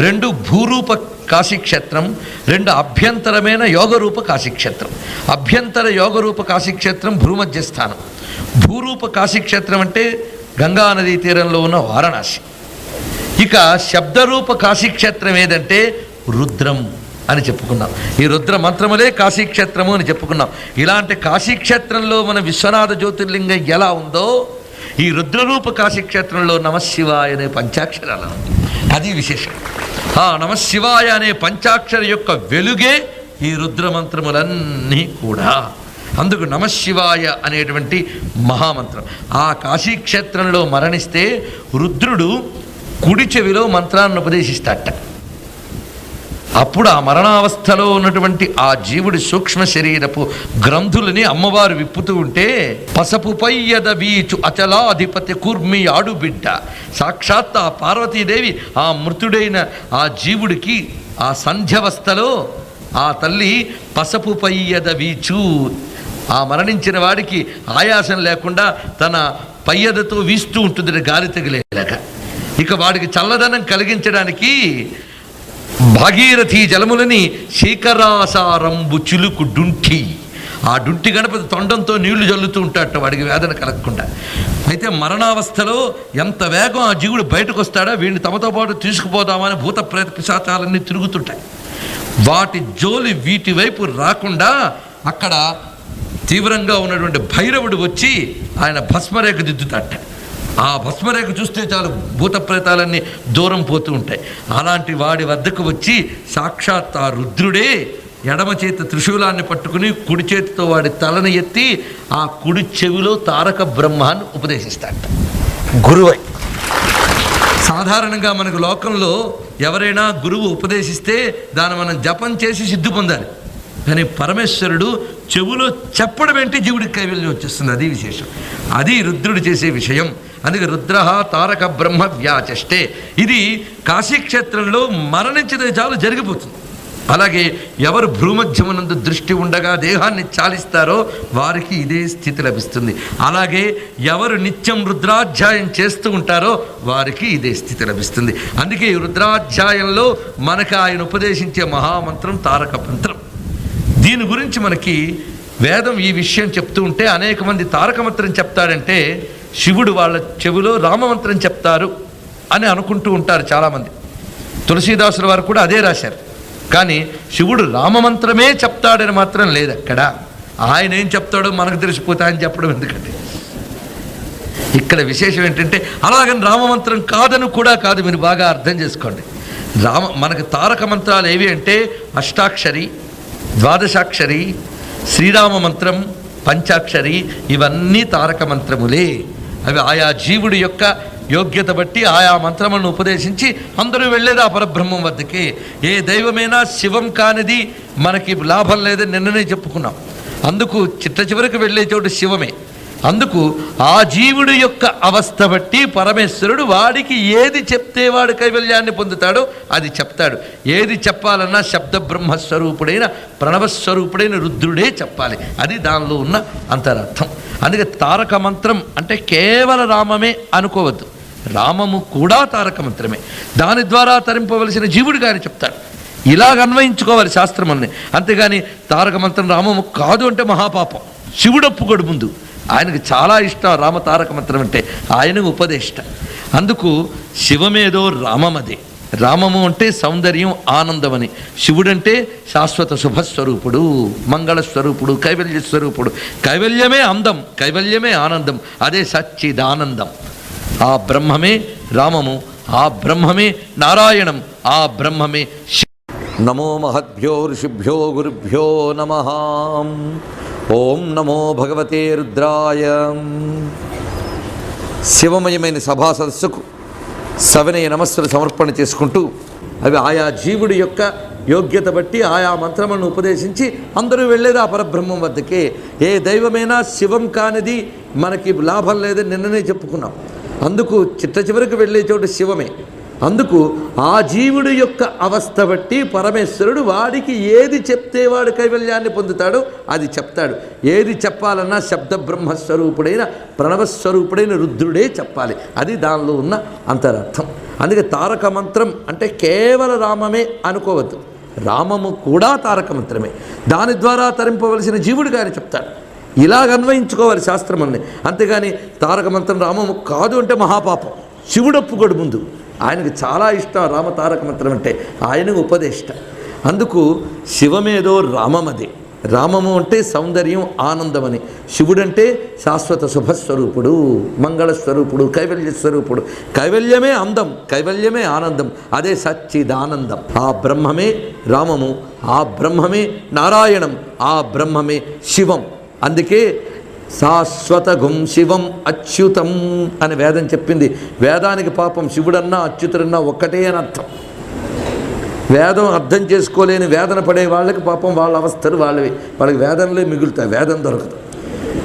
2 భూరూప కాశీక్షేత్రం, 2 అభ్యంతరమైన యోగరూప కాశీక్షేత్రం. అభ్యంతర యోగరూప కాశీక్షేత్రం భూమధ్యస్థానం. భూరూప కాశీక్షేత్రం అంటే గంగా నదీ తీరంలో ఉన్న వారణాసి. ఇక శబ్దరూప కాశీక్షేత్రం ఏదంటే రుద్రం అని చెప్పుకున్నాం. ఈ రుద్ర మంత్రములే కాశీక్షేత్రము అని చెప్పుకున్నాం. ఇలాంటి కాశీక్షేత్రంలో మన విశ్వనాథ జ్యోతిర్లింగం ఎలా ఉందో ఈ రుద్రరూప కాశీక్షేత్రంలో నమశివాయ అనే పంచాక్షరాలు ఉంది. అది విశేషం. ఆ నమశివాయ అనే పంచాక్షర యొక్క వెలుగే ఈ రుద్రమంత్రములన్నీ కూడా. అందుకు నమశివాయ అనేటువంటి మహామంత్రం. ఆ కాశీక్షేత్రంలో మరణిస్తే రుద్రుడు కుడి చెవిలో మంత్రాన్ని ఉపదేశిస్తాట. అప్పుడు ఆ మరణావస్థలో ఉన్నటువంటి ఆ జీవుడి సూక్ష్మ శరీరపు గ్రంథులని అమ్మవారు విప్పుతూ ఉంటే పసపు పయ్యద వీచు అచలాధిపతి కూర్మి ఆడుబిడ్డ. సాక్షాత్ ఆ పార్వతీదేవి ఆ మృతుడైన ఆ జీవుడికి ఆ సంధ్యవస్థలో ఆ తల్లి పసపు పయ్యద వీచు, ఆ మరణించిన వాడికి ఆయాసం లేకుండా తన పయ్యదతో వీస్తూ ఉంటుంది గాలి తగిలేలాక. ఇక వాడికి చల్లదనం కలిగించడానికి భాగీరథి జలములని శీకరాసారంబు చిలుకు డుంఠి, ఆ డుంటి గణపతి తొండంతో నీళ్లు జల్లుతూ ఉంటాడట వాడికి వేదన కలగకుండా. అయితే మరణావస్థలో ఎంత వేగం ఆ జీవుడు బయటకు వస్తాడో వీడిని తమతో పాటు తీసుకుపోదామని భూత ప్రేత పిశాచాలన్నీ తిరుగుతుంటాయి. వాటి జోలి వీటి వైపు రాకుండా అక్కడ తీవ్రంగా ఉన్నటువంటి భైరవుడు వచ్చి ఆయన భస్మరేఖ దిద్దుతాట. ఆ భస్మరేఖ చూస్తే చాలు భూత ప్రేతాలన్నీ దూరం పోతూ ఉంటాయి. అలాంటి వాడి వద్దకు వచ్చి సాక్షాత్ ఆ రుద్రుడే ఎడమ చేతి త్రిశూలాన్ని పట్టుకుని కుడి చేతితో వాడి తలను ఎత్తి ఆ కుడి చెవిలో తారక బ్రహ్మాన్ని ఉపదేశిస్తాడట గురువై. సాధారణంగా మనకు లోకంలో ఎవరైనా గురువు ఉపదేశిస్తే దాన్ని మనం జపం చేసి సిద్ధి పొందాలి. కానీ పరమేశ్వరుడు చెవులో చెప్పడం ఏంటి జీవుడికి కైవల్యం వచ్చేస్తుంది. అది విశేషం, అది రుద్రుడు చేసే విషయం. అందుకే రుద్ర తారక బ్రహ్మ వ్యాచష్టే. ఇది కాశీక్షేత్రంలో మరణించితే చాలు జరిగిపోతుంది. అలాగే ఎవరు భ్రూమధ్యమునందు దృష్టి ఉండగా దేహాన్ని చాలిస్తారో వారికి ఇదే స్థితి లభిస్తుంది. అలాగే ఎవరు నిత్యం రుద్రాధ్యాయం చేస్తూ ఉంటారో వారికి ఇదే స్థితి లభిస్తుంది. అందుకే ఈ రుద్రాధ్యాయంలో మనకు ఆయన ఉపదేశించే మహామంత్రం తారక మంత్రం. దీని గురించి మనకి వేదం ఈ విషయం చెప్తూ ఉంటే అనేక మంది తారక మంత్రం చెప్తారంటే శివుడు వాళ్ళ చెవిలో రామమంత్రం చెప్తారు అని అనుకుంటూ ఉంటారు చాలామంది. తులసీదాసుల వారు కూడా అదే రాశారు. కానీ శివుడు రామమంత్రమే చెప్తాడని మాత్రం లేదు అక్కడ. ఆయన ఏం చెప్తాడో మనకు తెలిసిపోతా అని చెప్పడం ఎందుకంటే ఇక్కడ విశేషం ఏంటంటే అలాగని రామమంత్రం కాదని కూడా కాదు. మీరు బాగా అర్థం చేసుకోండి. మనకు తారక మంత్రాలు ఏవి అంటే అష్టాక్షరి, ద్వాదశాక్షరి, శ్రీరామ మంత్రం, పంచాక్షరి, ఇవన్నీ తారక మంత్రములే. అవి ఆయా జీవుడి యొక్క యోగ్యత బట్టి ఆయా మంత్రములను ఉపదేశించి అందరూ వెళ్ళేది ఆ పరబ్రహ్మం వద్దకే. ఏ దైవమైనా శివం కానిది మనకి లాభం లేదని నిన్ననే చెప్పుకున్నాం. అందుకు చిట్ట చివరికి వెళ్ళే చోటు శివమే. అందుకు ఆ జీవుడి యొక్క అవస్థ బట్టి పరమేశ్వరుడు వాడికి ఏది చెప్తే వాడు కైవల్యాన్ని పొందుతాడో అది చెప్తాడు. ఏది చెప్పాలన్నా శబ్ద బ్రహ్మస్వరూపుడైన ప్రణవస్వరూపుడైన రుద్రుడే చెప్పాలి. అది దానిలో ఉన్న అంతరార్థం. అందుకే తారక మంత్రం అంటే కేవల రామమే అనుకోవద్దు. రామము కూడా తారక మంత్రమే. దాని ద్వారా తరింపవలసిన జీవుడు కానీ చెప్తాడు. ఇలాగ అన్వయించుకోవాలి శాస్త్రం అన్ని. అంతేగాని తారక మంత్రం రామము కాదు అంటే మహాపాపం. శివుడు ఒప్పుకోడు ముందు. ఆయనకు చాలా ఇష్టం రామ తారక మంత్రం అంటే, ఆయనకు ఉపదేష్ట. అందుకు శివమేదో రామమదే. రామము అంటే సౌందర్యం, ఆనందమని. శివుడంటే శాశ్వత శుభస్వరూపుడు, మంగళస్వరూపుడు, కైవల్య స్వరూపుడు. కైవల్యమే అందం, కైవల్యమే ఆనందం. అదే సచ్చిదానందం. ఆ బ్రహ్మమే రామము, ఆ బ్రహ్మమే నారాయణం, ఆ బ్రహ్మమే నమో మహద్భ్యో ఋషిభ్యో గురుభ్యో నమః. ఓం నమో భగవతే రుద్రాయ. శివమయమైన సభా సదస్సుకు సవినయ నమస్సులు సమర్పణ చేసుకుంటూ, అవి ఆయా జీవుడి యొక్క యోగ్యత బట్టి ఆయా మంత్రములను ఉపదేశించి అందరూ వెళ్ళేది ఆ పరబ్రహ్మం వద్దకే. ఏ దైవమైనా శివం కానిది మనకి లాభం లేదని నిన్ననే చెప్పుకున్నాం. అందుకు చిట్ట చివరికి వెళ్ళే చోటు శివమే. అందుకు ఆ జీవుడి యొక్క అవస్థ బట్టి పరమేశ్వరుడు వాడికి ఏది చెప్తే వాడు కైవల్యాన్ని పొందుతాడో అది చెప్తాడు. ఏది చెప్పాలన్నా శబ్ద బ్రహ్మస్వరూపుడైన ప్రణవస్వరూపుడైన రుద్రుడే చెప్పాలి. అది దానిలో ఉన్న అంతరార్థం. అందుకే తారక మంత్రం అంటే కేవల రామమే అనుకోవద్దు. రామము కూడా తారక మంత్రమే. దాని ద్వారా తరింపవలసిన జీవుడు కానీ చెప్తాడు. ఇలాగ అన్వయించుకోవాలి శాస్త్రం అన్ని. అంతేగాని తారక మంత్రం రామము కాదు అంటే మహాపాపం. శివుడు ఒప్పుకోడు ముందు. ఆయనకు చాలా ఇష్టం రామ తారక మంత్రం అంటే, ఆయనకు ఉపదేష్ట. అందుకు శివమేదో రామమదే. రామము అంటే సౌందర్యం, ఆనందమని. శివుడంటే శాశ్వత శుభస్వరూపుడు, మంగళస్వరూపుడు, కైవల్య స్వరూపుడు. కైవల్యమే అందం, కైవల్యమే ఆనందం. అదే సచ్చిదానందం. ఆ బ్రహ్మమే రామము, ఆ బ్రహ్మమే నారాయణం, ఆ బ్రహ్మమే శివం. అందుకే శాశ్వతగుం శివం అచ్యుతం అని వేదం చెప్పింది. వేదానికి పాపం శివుడన్నా అచ్యుతుడన్నా ఒక్కటే అని అర్థం. వేదం అర్థం చేసుకోలేని వేదన పడే వాళ్ళకి పాపం వాళ్ళ అవస్థలు వాళ్ళవి. వాళ్ళకి వేదంలో మిగులుతాయి, వేదం దొరకదు.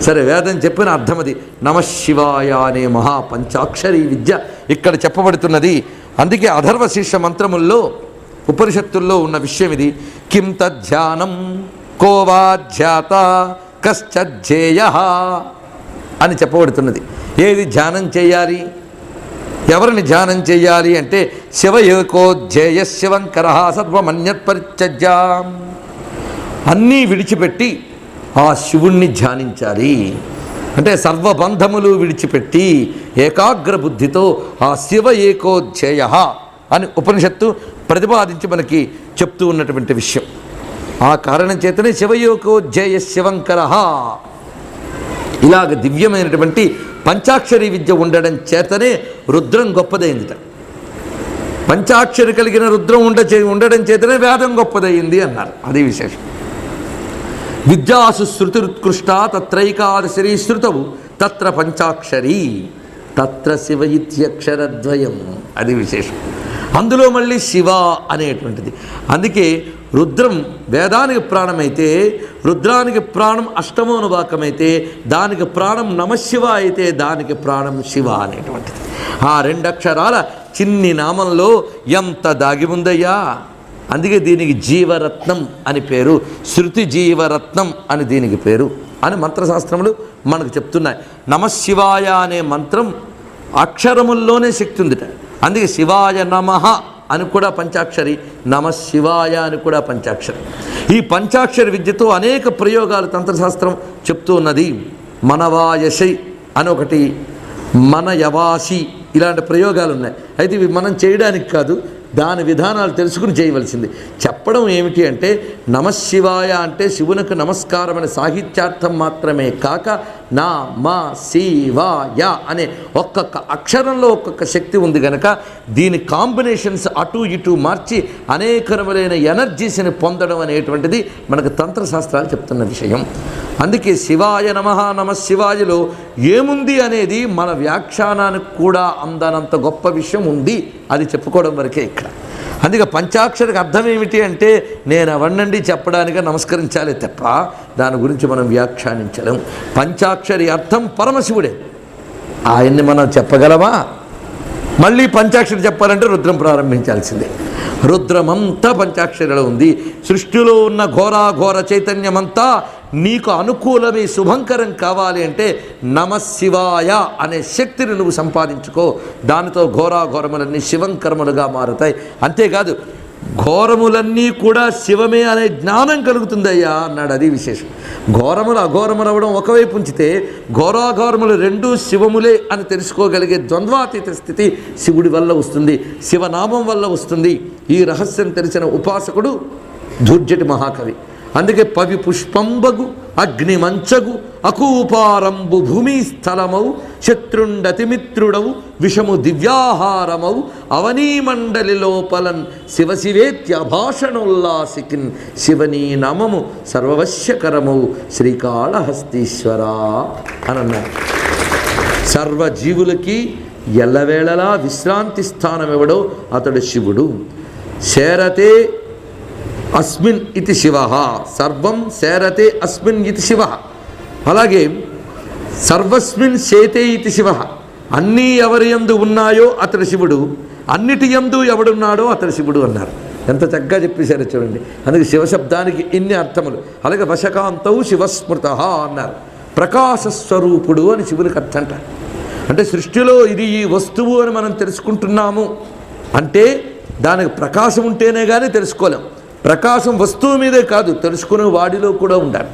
సరే, వేదం చెప్పిన అర్థం అది. నమశివాయ అనే మహాపంచాక్షరీ విద్య ఇక్కడ చెప్పబడుతున్నది. అందుకే అథర్వ శీర్ష మంత్రముల్లో ఉపనిషత్తుల్లో ఉన్న విషయం ఇది. కిం తధ్యానం కోవాధ్యాత కశ్చేయ అని చెప్పబడుతున్నది. ఏది ధ్యానం చేయాలి, ఎవరిని ధ్యానం చేయాలి అంటే శివ ఏకోధ్యేయ శివంకర సర్వమన్యత్పరిత్యజ్య. అన్నీ విడిచిపెట్టి ఆ శివుణ్ణి ధ్యానించాలి. అంటే సర్వబంధములు విడిచిపెట్టి ఏకాగ్ర బుద్ధితో ఆ శివ ఏకోధ్యేయ అని ఉపనిషత్తు ప్రతిపాదించి మనకి చెప్తూ ఉన్నటువంటి విషయం. ఆ కారణం చేతనే శివయోకోధ్యేయ శివంకర. ఇలాగ దివ్యమైనటువంటి పంచాక్షరి విద్య ఉండడం చేతనే రుద్రం గొప్పదైందిట. పంచాక్షరి కలిగిన రుద్రం ఉండడం చేతనే వేదం గొప్పదయింది అన్నారు. అది విశేషం. విద్యాసు శృతిరుత్కృష్ట తత్రైకాదశరీ శృతవు తత్ర పంచాక్షరీ తత్ర శివ ఇత్యక్షరద్వయం. అది విశేషం. అందులో మళ్ళీ శివ అనేటువంటిది. అందుకే రుద్రం వేదానికి ప్రాణమైతే, రుద్రానికి ప్రాణం అష్టమోనువాకమైతే, దానికి ప్రాణం నమశివ అయితే దానికి ప్రాణం శివ అనేటువంటిది. ఆ రెండక్షరాల చిన్ని నామంలో ఎంత దాగి ఉందయ్యా. అందుకే దీనికి జీవరత్నం అని పేరు, శృతి జీవరత్నం అని దీనికి పేరు అని మంత్రశాస్త్రములు మనకు చెప్తున్నాయి. నమశివాయ అనే మంత్రం అక్షరముల్లోనే శక్తి ఉందిట. అందుకే శివాయ నమః అని కూడా పంచాక్షరి, నమశివాయ అని కూడా పంచాక్షరి. ఈ పంచాక్షరి విద్యతో అనేక ప్రయోగాలు తంత్రశాస్త్రం చెప్తూ ఉన్నది. మనవాయశై అని ఒకటి, మనయవాసి, ఇలాంటి ప్రయోగాలు ఉన్నాయి. అయితే ఇవి మనం చేయడానికి కాదు, దాని విధానాలు తెలుసుకుని చేయవలసింది. చెప్పడం ఏమిటి అంటే నమశివాయ అంటే శివునికి నమస్కారం అనే సాహిత్యార్థం మాత్రమే కాక నా మా శివాయ అనే ఒక్కొక్క అక్షరంలో ఒక్కొక్క శక్తి ఉంది కనుక దీని కాంబినేషన్స్ అటు ఇటు మార్చి అనేక రకములైన ఎనర్జీస్ని పొందడం అనేటువంటిది మనకు తంత్రశాస్త్రాలు చెప్తున్న విషయం. అందుకే శివాయ నమః నమశివాయలో ఏముంది అనేది మన వ్యాఖ్యానానికి కూడా అందనంత గొప్ప విషయం ఉంది. అది చెప్పుకోవడం వరకే ఇక్కడ. అందుకే పంచాక్షరికి అర్థం ఏమిటి అంటే నేను ఎవరినండి చెప్పడానికి నమస్కరించాలి తప్ప దాని గురించి మనం వ్యాఖ్యానించలేం. పంచాక్షరి అర్థం పరమశివుడే, ఆయన్ని మనం చెప్పగలమా? మళ్ళీ పంచాక్షరి చెప్పాలంటే రుద్రం ప్రారంభించాల్సిందే. రుద్రమంతా పంచాక్షరిలో ఉంది. సృష్టిలో ఉన్న ఘోరాఘోర చైతన్యమంతా నీకు అనుకూలమే శుభంకరం కావాలి అంటే నమశివాయ అనే శక్తిని నువ్వు సంపాదించుకో. దానితో ఘోరాఘోరములన్నీ శివంకరములుగా మారుతాయి. అంతేకాదు ఘోరములన్నీ కూడా శివమే అనే జ్ఞానం కలుగుతుందయ్యా అన్నాడు. అది విశేషం. ఘోరములు అఘోరములు అవ్వడం ఒకవైపు ఉంచితే ఘోరాఘోరములు రెండూ శివములే అని తెలుసుకోగలిగే ద్వంద్వాతీత స్థితి శివుడి వల్ల వస్తుంది, శివనామం వల్ల వస్తుంది. ఈ రహస్యం తెలిసిన ఉపాసకుడు ధూర్జటి మహాకవి. అందుకే పవి పుష్పంబగు అగ్నిమంచగు అకూపారంబు భూమి స్థలమౌ శత్రుండతిమిత్రుడవు విషము దివ్యాహారమౌ అవనీమండలి లోపలన్ శివశివేత్యభాషణోల్లాసికిన్ శివనీ నామము సర్వవశ్యకరమౌ శ్రీకాళహస్తీశ్వరా అని అన్నారు. సర్వజీవులకి ఎల్లవేళలా విశ్రాంతి స్థానం ఎవడో అతడు శివుడు. శేరతే అస్మిన్ ఇది శివ, సర్వం శేరతే అస్మిన్ ఇది శివ. అలాగే సర్వస్మిన్ శేతే ఇది శివ, అన్నీ ఎవరి యందు ఉన్నాయో అతడు శివుడు, అన్నిటి యందు ఎవడున్నాడో అతడు శివుడు అన్నారు. ఎంత చక్కగా చెప్పేశారో చూడండి. అందుకే శివశబ్దానికి ఇన్ని అర్థములు. అలాగే వశకాంతౌ శివస్మృత అన్నారు. ప్రకాశస్వరూపుడు అని శివునికి అర్థం అంట. అంటే సృష్టిలో ఇది ఈ వస్తువు అని మనం తెలుసుకుంటున్నాము అంటే దానికి ప్రకాశం ఉంటేనే కానీ తెలుసుకోలేం. ప్రకాశం వస్తువు మీదే కాదు, తెలుసుకునే వాడిలో కూడా ఉండాలి.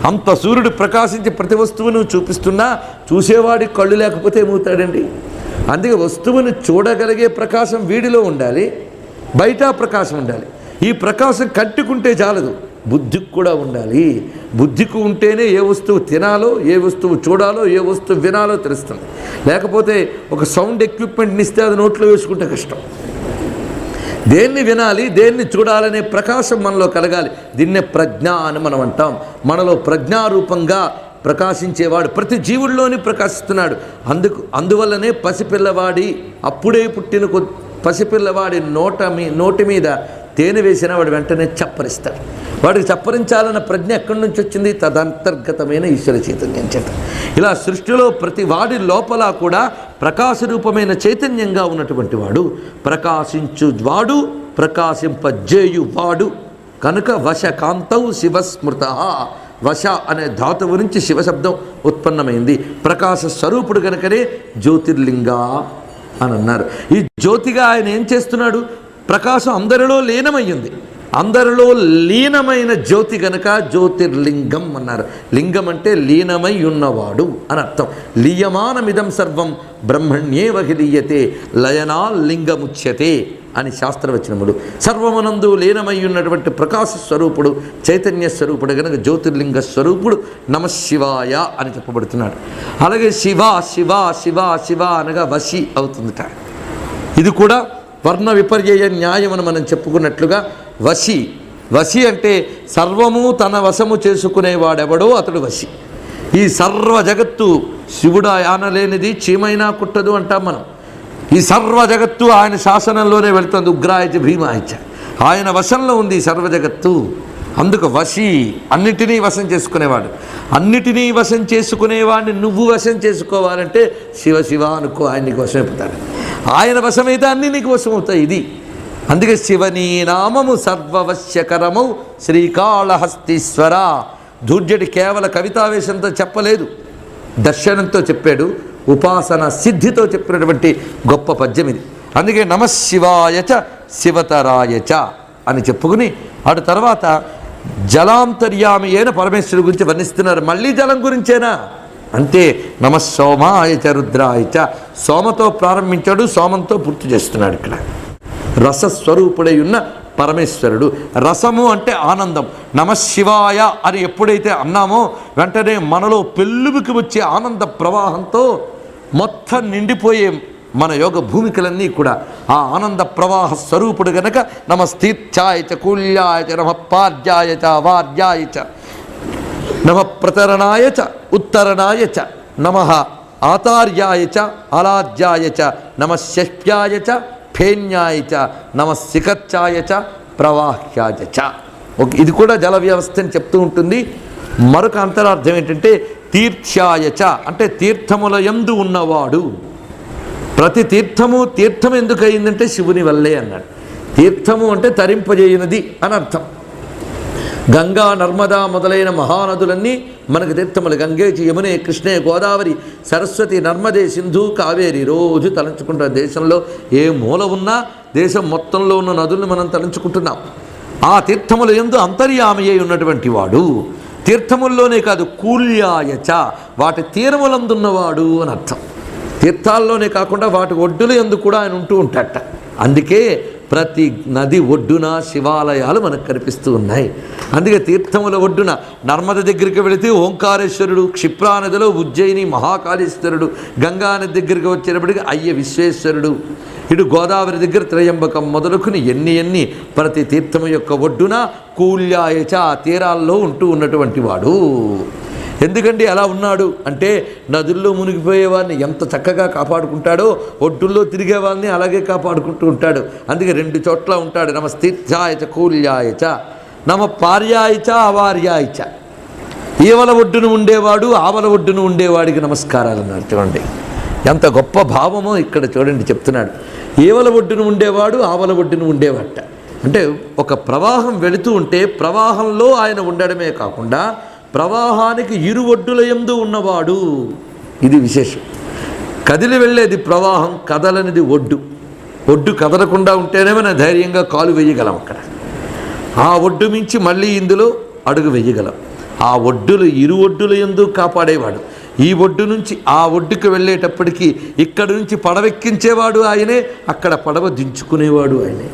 అంత సూర్యుడు ప్రకాశించి ప్రతి వస్తువును చూపిస్తున్నా చూసేవాడి కళ్ళు లేకపోతే ఏమవుతాడండి? అందుకే వస్తువుని చూడగలిగే ప్రకాశం వీడిలో ఉండాలి, బయట ప్రకాశం ఉండాలి. ఈ ప్రకాశం కట్టుకుంటే చాలదు, బుద్ధికి కూడా ఉండాలి. బుద్ధికి ఉంటేనే ఏ వస్తువు తినాలో, ఏ వస్తువు చూడాలో, ఏ వస్తువు వినాలో తెలుస్తుంది. లేకపోతే ఒక సౌండ్ ఎక్విప్మెంట్ని ఇస్తే అది నోట్లో వేసుకుంటే కష్టం. దేన్ని వినాలి, దేన్ని చూడాలనే ప్రకాశం మనలో కలగాలి. దీన్నే ప్రజ్ఞ అని మనం అంటాం. మనలో ప్రజ్ఞారూపంగా ప్రకాశించేవాడు ప్రతి జీవుల్లోని ప్రకాశిస్తున్నాడు. అందువల్లనే పసిపిల్లవాడి అప్పుడే పుట్టిన పసిపిల్లవాడి నోటి మీద తేనె వేసినా వాడు వెంటనే చప్పరిస్తాడు. వాడికి చప్పరించాలన్న ప్రజ్ఞ ఎక్కడి నుంచి వచ్చింది? తదంతర్గతమైన ఈశ్వర చైతన్యం చేత. ఇలా సృష్టిలో ప్రతి వాడి లోపల కూడా ప్రకాశరూపమైన చైతన్యంగా ఉన్నటువంటి వాడు, ప్రకాశించువాడు, ప్రకాశింపజేయువాడు. కనుక వశకాంతౌ శివస్మృత. వశ అనే ధాతువు నుంచి శివశబ్దం ఉత్పన్నమైంది. ప్రకాశ స్వరూపుడు కనుకనే జ్యోతిర్లింగ అని అన్నారు. ఈ జ్యోతిగా ఆయన ఏం చేస్తున్నాడు? ప్రకాశం అందరిలో లీనమయ్యింది. అందరిలో లీనమైన జ్యోతి గనక జ్యోతిర్లింగం అన్నారు. లింగం అంటే లీనమై ఉన్నవాడు అని అర్థం. లీయమానమిదం సర్వం బ్రహ్మణ్యేవహి లీయతే లయనా లింగముచ్యతే అని శాస్త్రవచనములు. సర్వమునందు లీనమై ఉన్నటువంటి ప్రకాశ స్వరూపుడు, చైతన్య స్వరూపుడు గనక జ్యోతిర్లింగ స్వరూపుడు నమశివాయ అని చెప్పబడుతున్నాడు. అలాగే శివ శివ శివ శివ అనగా వశి అవుతుందిట. ఇది కూడా వర్ణ విపర్యయ న్యాయం అని మనం చెప్పుకున్నట్లుగా వశి. వశి అంటే సర్వము తన వశము చేసుకునేవాడెవడో అతడు వశి. ఈ సర్వ జగత్తు శివుడు ఆనలేనిది చీమైనా కుట్టదు అంటాం మనం. ఈ సర్వ జగత్తు ఆయన శాసనంలోనే వెళుతుంది. ఉగ్రాయచ భీమాయచ, ఆయన వశంలో ఉంది ఈ సర్వ జగత్తు. అందుకు వశి, అన్నిటినీ వశం చేసుకునేవాడు. అన్నిటినీ వశం చేసుకునేవాడిని నువ్వు వశం చేసుకోవాలంటే శివ శివ అనుకో, ఆయన నీకు వశమైపోతాడు. ఆయన వశమైతే అన్నీ నీకు వశమవుతాయి. ఇది అందుకే శివనీ నామము సర్వవశ్యకరము శ్రీకాళహస్తీశ్వర. ధూర్జటి కేవల కవితావేశంతో చెప్పలేదు, దర్శనంతో చెప్పాడు, ఉపాసన సిద్ధితో చెప్పినటువంటి గొప్ప పద్యం ఇది. అందుకే నమశివాయచ శివతరాయచ అని చెప్పుకుని అటు తర్వాత జలాంతర్యామి అయిన పరమేశ్వరుడు గురించి వర్ణిస్తున్నారు. మళ్ళీ జలం గురించేనా అంటే నమస్సోమాయచ రుద్రాయచ. సోమతో ప్రారంభించాడు, సోమంతో పూర్తి చేస్తున్నాడు. ఇక్కడ రసస్వరూపుడై ఉన్న పరమేశ్వరుడు. రసము అంటే ఆనందం. నమశివాయ అని ఎప్పుడైతే అన్నామో వెంటనే మనలో పెళ్ళుబికి వచ్చే ఆనంద ప్రవాహంతో మొత్తం నిండిపోయే మన యోగ భూమికలన్నీ కూడా ఆ ఆనంద ప్రవాహ స్వరూపుడు గనక నమస్తీర్థ్యాయచ కూల్యాయచ నమ పార్యాయచ వార్యాయచ నమ ప్రతరణాయచ ఉత్తరణాయచ నమ ఆతార్యాయచ అలార్యాయచ నమ శష్ప్యాయచ ఫేన్యాయ చ నమఃశిఖచ్ఛాయ చ ప్రవాహ్యాయ చ. ఇది కూడా జల వ్యవస్థని చెప్తూ ఉంటుంది. మరొక అంతరార్థం ఏంటంటే తీర్థ్యాయ చ అంటే తీర్థముల యందు ఉన్నవాడు. ప్రతి తీర్థం ఎందుకు అయిందంటే శివుని వల్లే అన్నాడు. తీర్థము అంటే తరింపజేయునది అని అర్థం. గంగా నర్మదా మొదలైన మహానదులన్నీ మనకు తీర్థములు. గంగే యమునే కృష్ణే గోదావరి సరస్వతి నర్మదే సింధు కావేరి రోజు తలంచుకుంటాం. దేశంలో ఏ మూల ఉన్నా దేశం మొత్తంలో ఉన్న నదులను మనం తలంచుకుంటున్నాం. ఆ తీర్థముల యందు అంతర్యామి అయి ఉన్నటువంటి వాడు. తీర్థముల్లోనే కాదు కూల్యాయచ వాటి తీరములందున్నవాడు అని అర్థం. తీర్థాల్లోనే కాకుండా వాటి ఒడ్డుల యందు కూడా ఆయన ఉంటూ ఉంటాడట. అందుకే ప్రతి నది ఒడ్డున శివాలయాలు మనకు కనిపిస్తూ ఉన్నాయి. అందుకే తీర్థముల ఒడ్డున నర్మద దగ్గరికి వెళితే ఓంకారేశ్వరుడు, క్షిప్రా నదిలో ఉజ్జయిని మహాకాళేశ్వరుడు, గంగా నది దగ్గరికి వచ్చేటప్పటికి అయ్య విశ్వేశ్వరుడు, ఇటు గోదావరి దగ్గర త్రయంబకం మొదలుకుని ఎన్ని ప్రతి తీర్థము యొక్క ఒడ్డున కూల్యాయచ తీరాల్లో ఉంటూ ఉన్నటువంటి వాడు. ఎందుకండి అలా ఉన్నాడు అంటే నదుల్లో మునిగిపోయే వారిని ఎంత చక్కగా కాపాడుకుంటాడో ఒడ్డుల్లో తిరిగే వాళ్ళని అలాగే కాపాడుకుంటూ ఉంటాడు. అందుకే 2 చోట్ల ఉంటాడు. నమస్తీర్థాయ చ కూల్యాయ చ నమ పార్యాయ చ అవార్యాయ చ. ఈవల ఒడ్డును ఉండేవాడు ఆవల ఒడ్డును ఉండేవాడికి నమస్కారాలు అన్నారు. చూడండి ఎంత గొప్ప భావమో ఇక్కడ చూడండి చెప్తున్నాడు. ఈవల ఒడ్డును ఉండేవాడు ఆవల ఒడ్డును ఉండేవాట. అంటే ఒక ప్రవాహం వెళుతూ ఉంటే ప్రవాహంలో ఆయన ఉండడమే కాకుండా ప్రవాహానికి ఇరు ఒడ్డుల యందు ఉన్నవాడు. ఇది విశేషం. కదిలి వెళ్ళేది ప్రవాహం, కదలనిది ఒడ్డు. ఒడ్డు కదలకుండా ఉంటేనే మనం ధైర్యంగా కాలు వేయగలం. అక్కడ ఆ ఒడ్డు మించి మళ్ళీ ఇందులో అడుగు వేయగలం. ఆ ఒడ్డులు ఇరు ఒడ్డుల యందు కాపాడేవాడు. ఈ ఒడ్డు నుంచి ఆ ఒడ్డుకు వెళ్ళేటప్పటికీ ఇక్కడి నుంచి పడవెక్కించేవాడు ఆయనే, అక్కడ పడవ దించుకునేవాడు ఆయనే.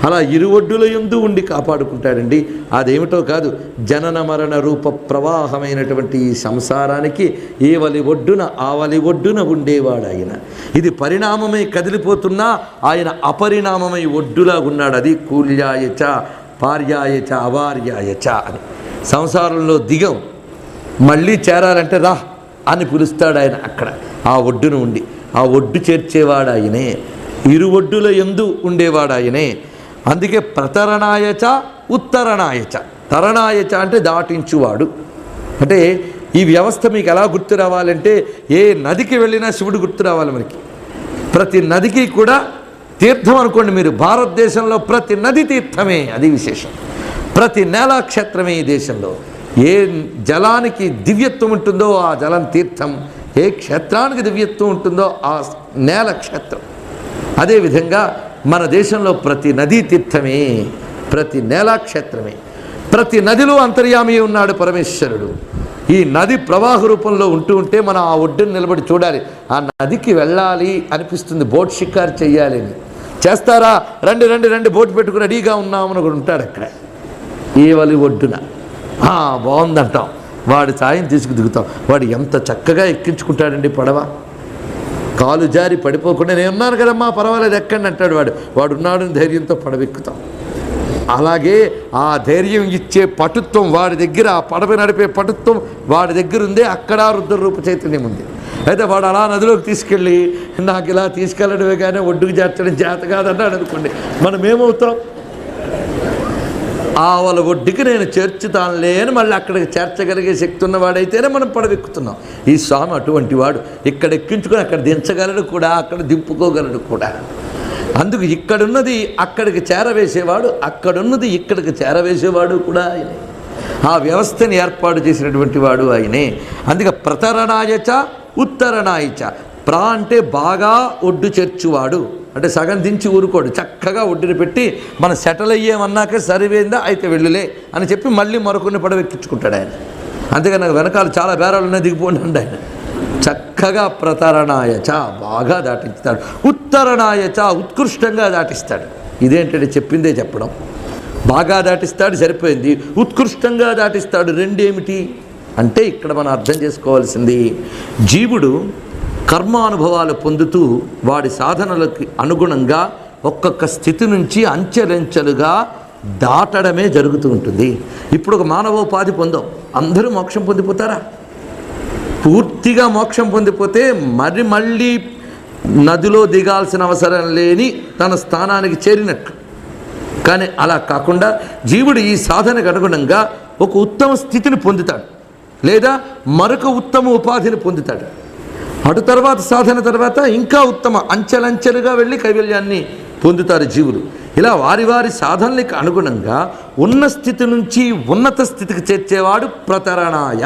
అలా ఇరు ఒడ్డుల యందు ఉండి కాపాడుకుంటాడండి. అదేమిటో కాదు, జనన మరణ రూప ప్రవాహమైనటువంటి ఈ సంసారానికి ఏవలి ఒడ్డున ఆవలి ఒడ్డున ఉండేవాడు ఆయన. ఇది పరిణామమై కదిలిపోతున్నా ఆయన అపరిణామమై ఒడ్డులా ఉన్నాడు. అది కూల్యాయచ పార్యాయచ అవార్యాయచ అని. సంసారంలో దిగం మళ్ళీ చేరాలంటే రా అని పిలుస్తాడు ఆయన. అక్కడ ఆ ఒడ్డును ఉండి ఆ ఒడ్డు చేర్చేవాడు ఆయనే, ఇరు ఒడ్డుల యందు ఉండేవాడు ఆయనే. అందుకే ప్రతరణాయచ ఉత్తరణాయచ. తరణాయచ అంటే దాటించువాడు. అంటే ఈ వ్యవస్థ మీకు ఎలా గుర్తు రావాలంటే ఏ నదికి వెళ్ళినా శివుడు గుర్తు రావాలి మనకి. ప్రతి నదికి కూడా తీర్థం అనుకోండి మీరు, భారతదేశంలో ప్రతి నది తీర్థమే, అది విశేషం. ప్రతి నేలాక్షేత్రమే ఈ దేశంలో. ఏ జలానికి దివ్యత్వం ఉంటుందో ఆ జలం తీర్థం, ఏ క్షేత్రానికి దివ్యత్వం ఉంటుందో ఆ నేల క్షేత్రం. అదేవిధంగా మన దేశంలో ప్రతి నదీ తీర్థమే, ప్రతి నేలాక్షేత్రమే. ప్రతి నదిలో అంతర్యామి ఉన్నాడు పరమేశ్వరుడు. ఈ నది ప్రవాహ రూపంలో ఉంటూ ఉంటే మనం ఆ ఒడ్డును నిలబడి చూడాలి. ఆ నదికి వెళ్ళాలి అనిపిస్తుంది, బోట్ షికారు చెయ్యాలి అని. చేస్తారా? రండి రండి రండి బోట్ పెట్టుకుని రెడీగా ఉన్నామని ఒకడు ఉంటాడు అక్కడ ఏవలి ఒడ్డున. బాగుందంటాం, వాడి సాయం తీసుకు దిగుతాం. వాడు ఎంత చక్కగా ఎక్కించుకుంటాడండి పడవ. కాలు జారి పడిపోకుండా నేను ఉన్నాను కదమ్మా పర్వాలేదు ఎక్కండి అంటాడు వాడు. వాడు ఉన్నాడని ధైర్యంతో పడవెక్కుతాం. అలాగే ఆ ధైర్యం ఇచ్చే పటుత్వం వాడి దగ్గర, ఆ పడవ నడిపే పటుత్వం వాడి దగ్గర ఉందే. అక్కడ రుద్రరూప చైతన్యం ఉంది. అయితే వాడు అలా నదిలోకి తీసుకెళ్ళి నాకు ఇలా తీసుకెళ్ళడమే కానీ ఒడ్డుకు చేర్చడం చేత కాదన్నాడు అనుకోండి, మనం ఏమవుతాం? ఆవల ఒడ్డుకి నేను చేర్చుతానులే అని మళ్ళీ అక్కడికి చేర్చగలిగే శక్తి ఉన్నవాడైతేనే మనం పడవెక్కుతున్నాం. ఈ స్వామి అటువంటి వాడు. ఇక్కడ ఎక్కించుకొని అక్కడ దించగలడు కూడా, అక్కడ దింపుకోగలడు కూడా. అందుకు ఇక్కడున్నది అక్కడికి చేరవేసేవాడు, అక్కడున్నది ఇక్కడికి చేరవేసేవాడు కూడా ఆయనే. ఆ వ్యవస్థని ఏర్పాటు చేసినటువంటి వాడు ఆయనే. అందుకే ప్రతరణాయచ ఉత్తరణాయచ. ప్రా అంటే బాగా ఒడ్డు చేర్చువాడు, అంటే సగం దించి ఊరుకోడు, చక్కగా ఒడ్డుని పెట్టి మనం సెటిల్ అయ్యేమన్నాక సరిపోయిందా అయితే వెళ్ళులే అని చెప్పి మళ్ళీ మరొకరిని పడవెక్కించుకుంటాడు ఆయన. అంతేగాని నాకు వెనకాల చాలా బేరాలు ఉన్నాయి దిగిపోండి ఆయన. చక్కగా ప్రతరణాయచ బాగా దాటిస్తాడు, ఉత్తరణాయచ ఉత్కృష్టంగా దాటిస్తాడు. ఇదేంటంటే చెప్పిందే చెప్పడం. బాగా దాటిస్తాడు సరిపోయింది, ఉత్కృష్టంగా దాటిస్తాడు. రెండేమిటి అంటే ఇక్కడ మనం అర్థం చేసుకోవాల్సింది, జీవుడు కర్మానుభవాలు పొందుతూ వాడి సాధనలకు అనుగుణంగా ఒక్కొక్క స్థితి నుంచి అంచెలంచెలుగా దాటడమే జరుగుతూ ఉంటుంది. ఇప్పుడు ఒక మానవోపాధి పొందాం, అందరూ మోక్షం పొందిపోతారా? పూర్తిగా మోక్షం పొందిపోతే మళ్ళీ నదిలో దిగాల్సిన అవసరం లేని తన స్థానానికి చేరినట్లు. కానీ అలా కాకుండా జీవుడు ఈ సాధనకు అనుగుణంగా ఒక ఉత్తమ స్థితిని పొందుతాడు, లేదా మరొక ఉత్తమ ఉపాధిని పొందుతాడు. అటు తర్వాత సాధన తర్వాత ఇంకా ఉత్తమ అంచెలంచెలుగా వెళ్ళి కైవల్యాన్ని పొందుతారు జీవులు. ఇలా వారి వారి సాధనలకు అనుగుణంగా ఉన్న స్థితి నుంచి ఉన్నత స్థితికి చేర్చేవాడు ప్రతరణాయ,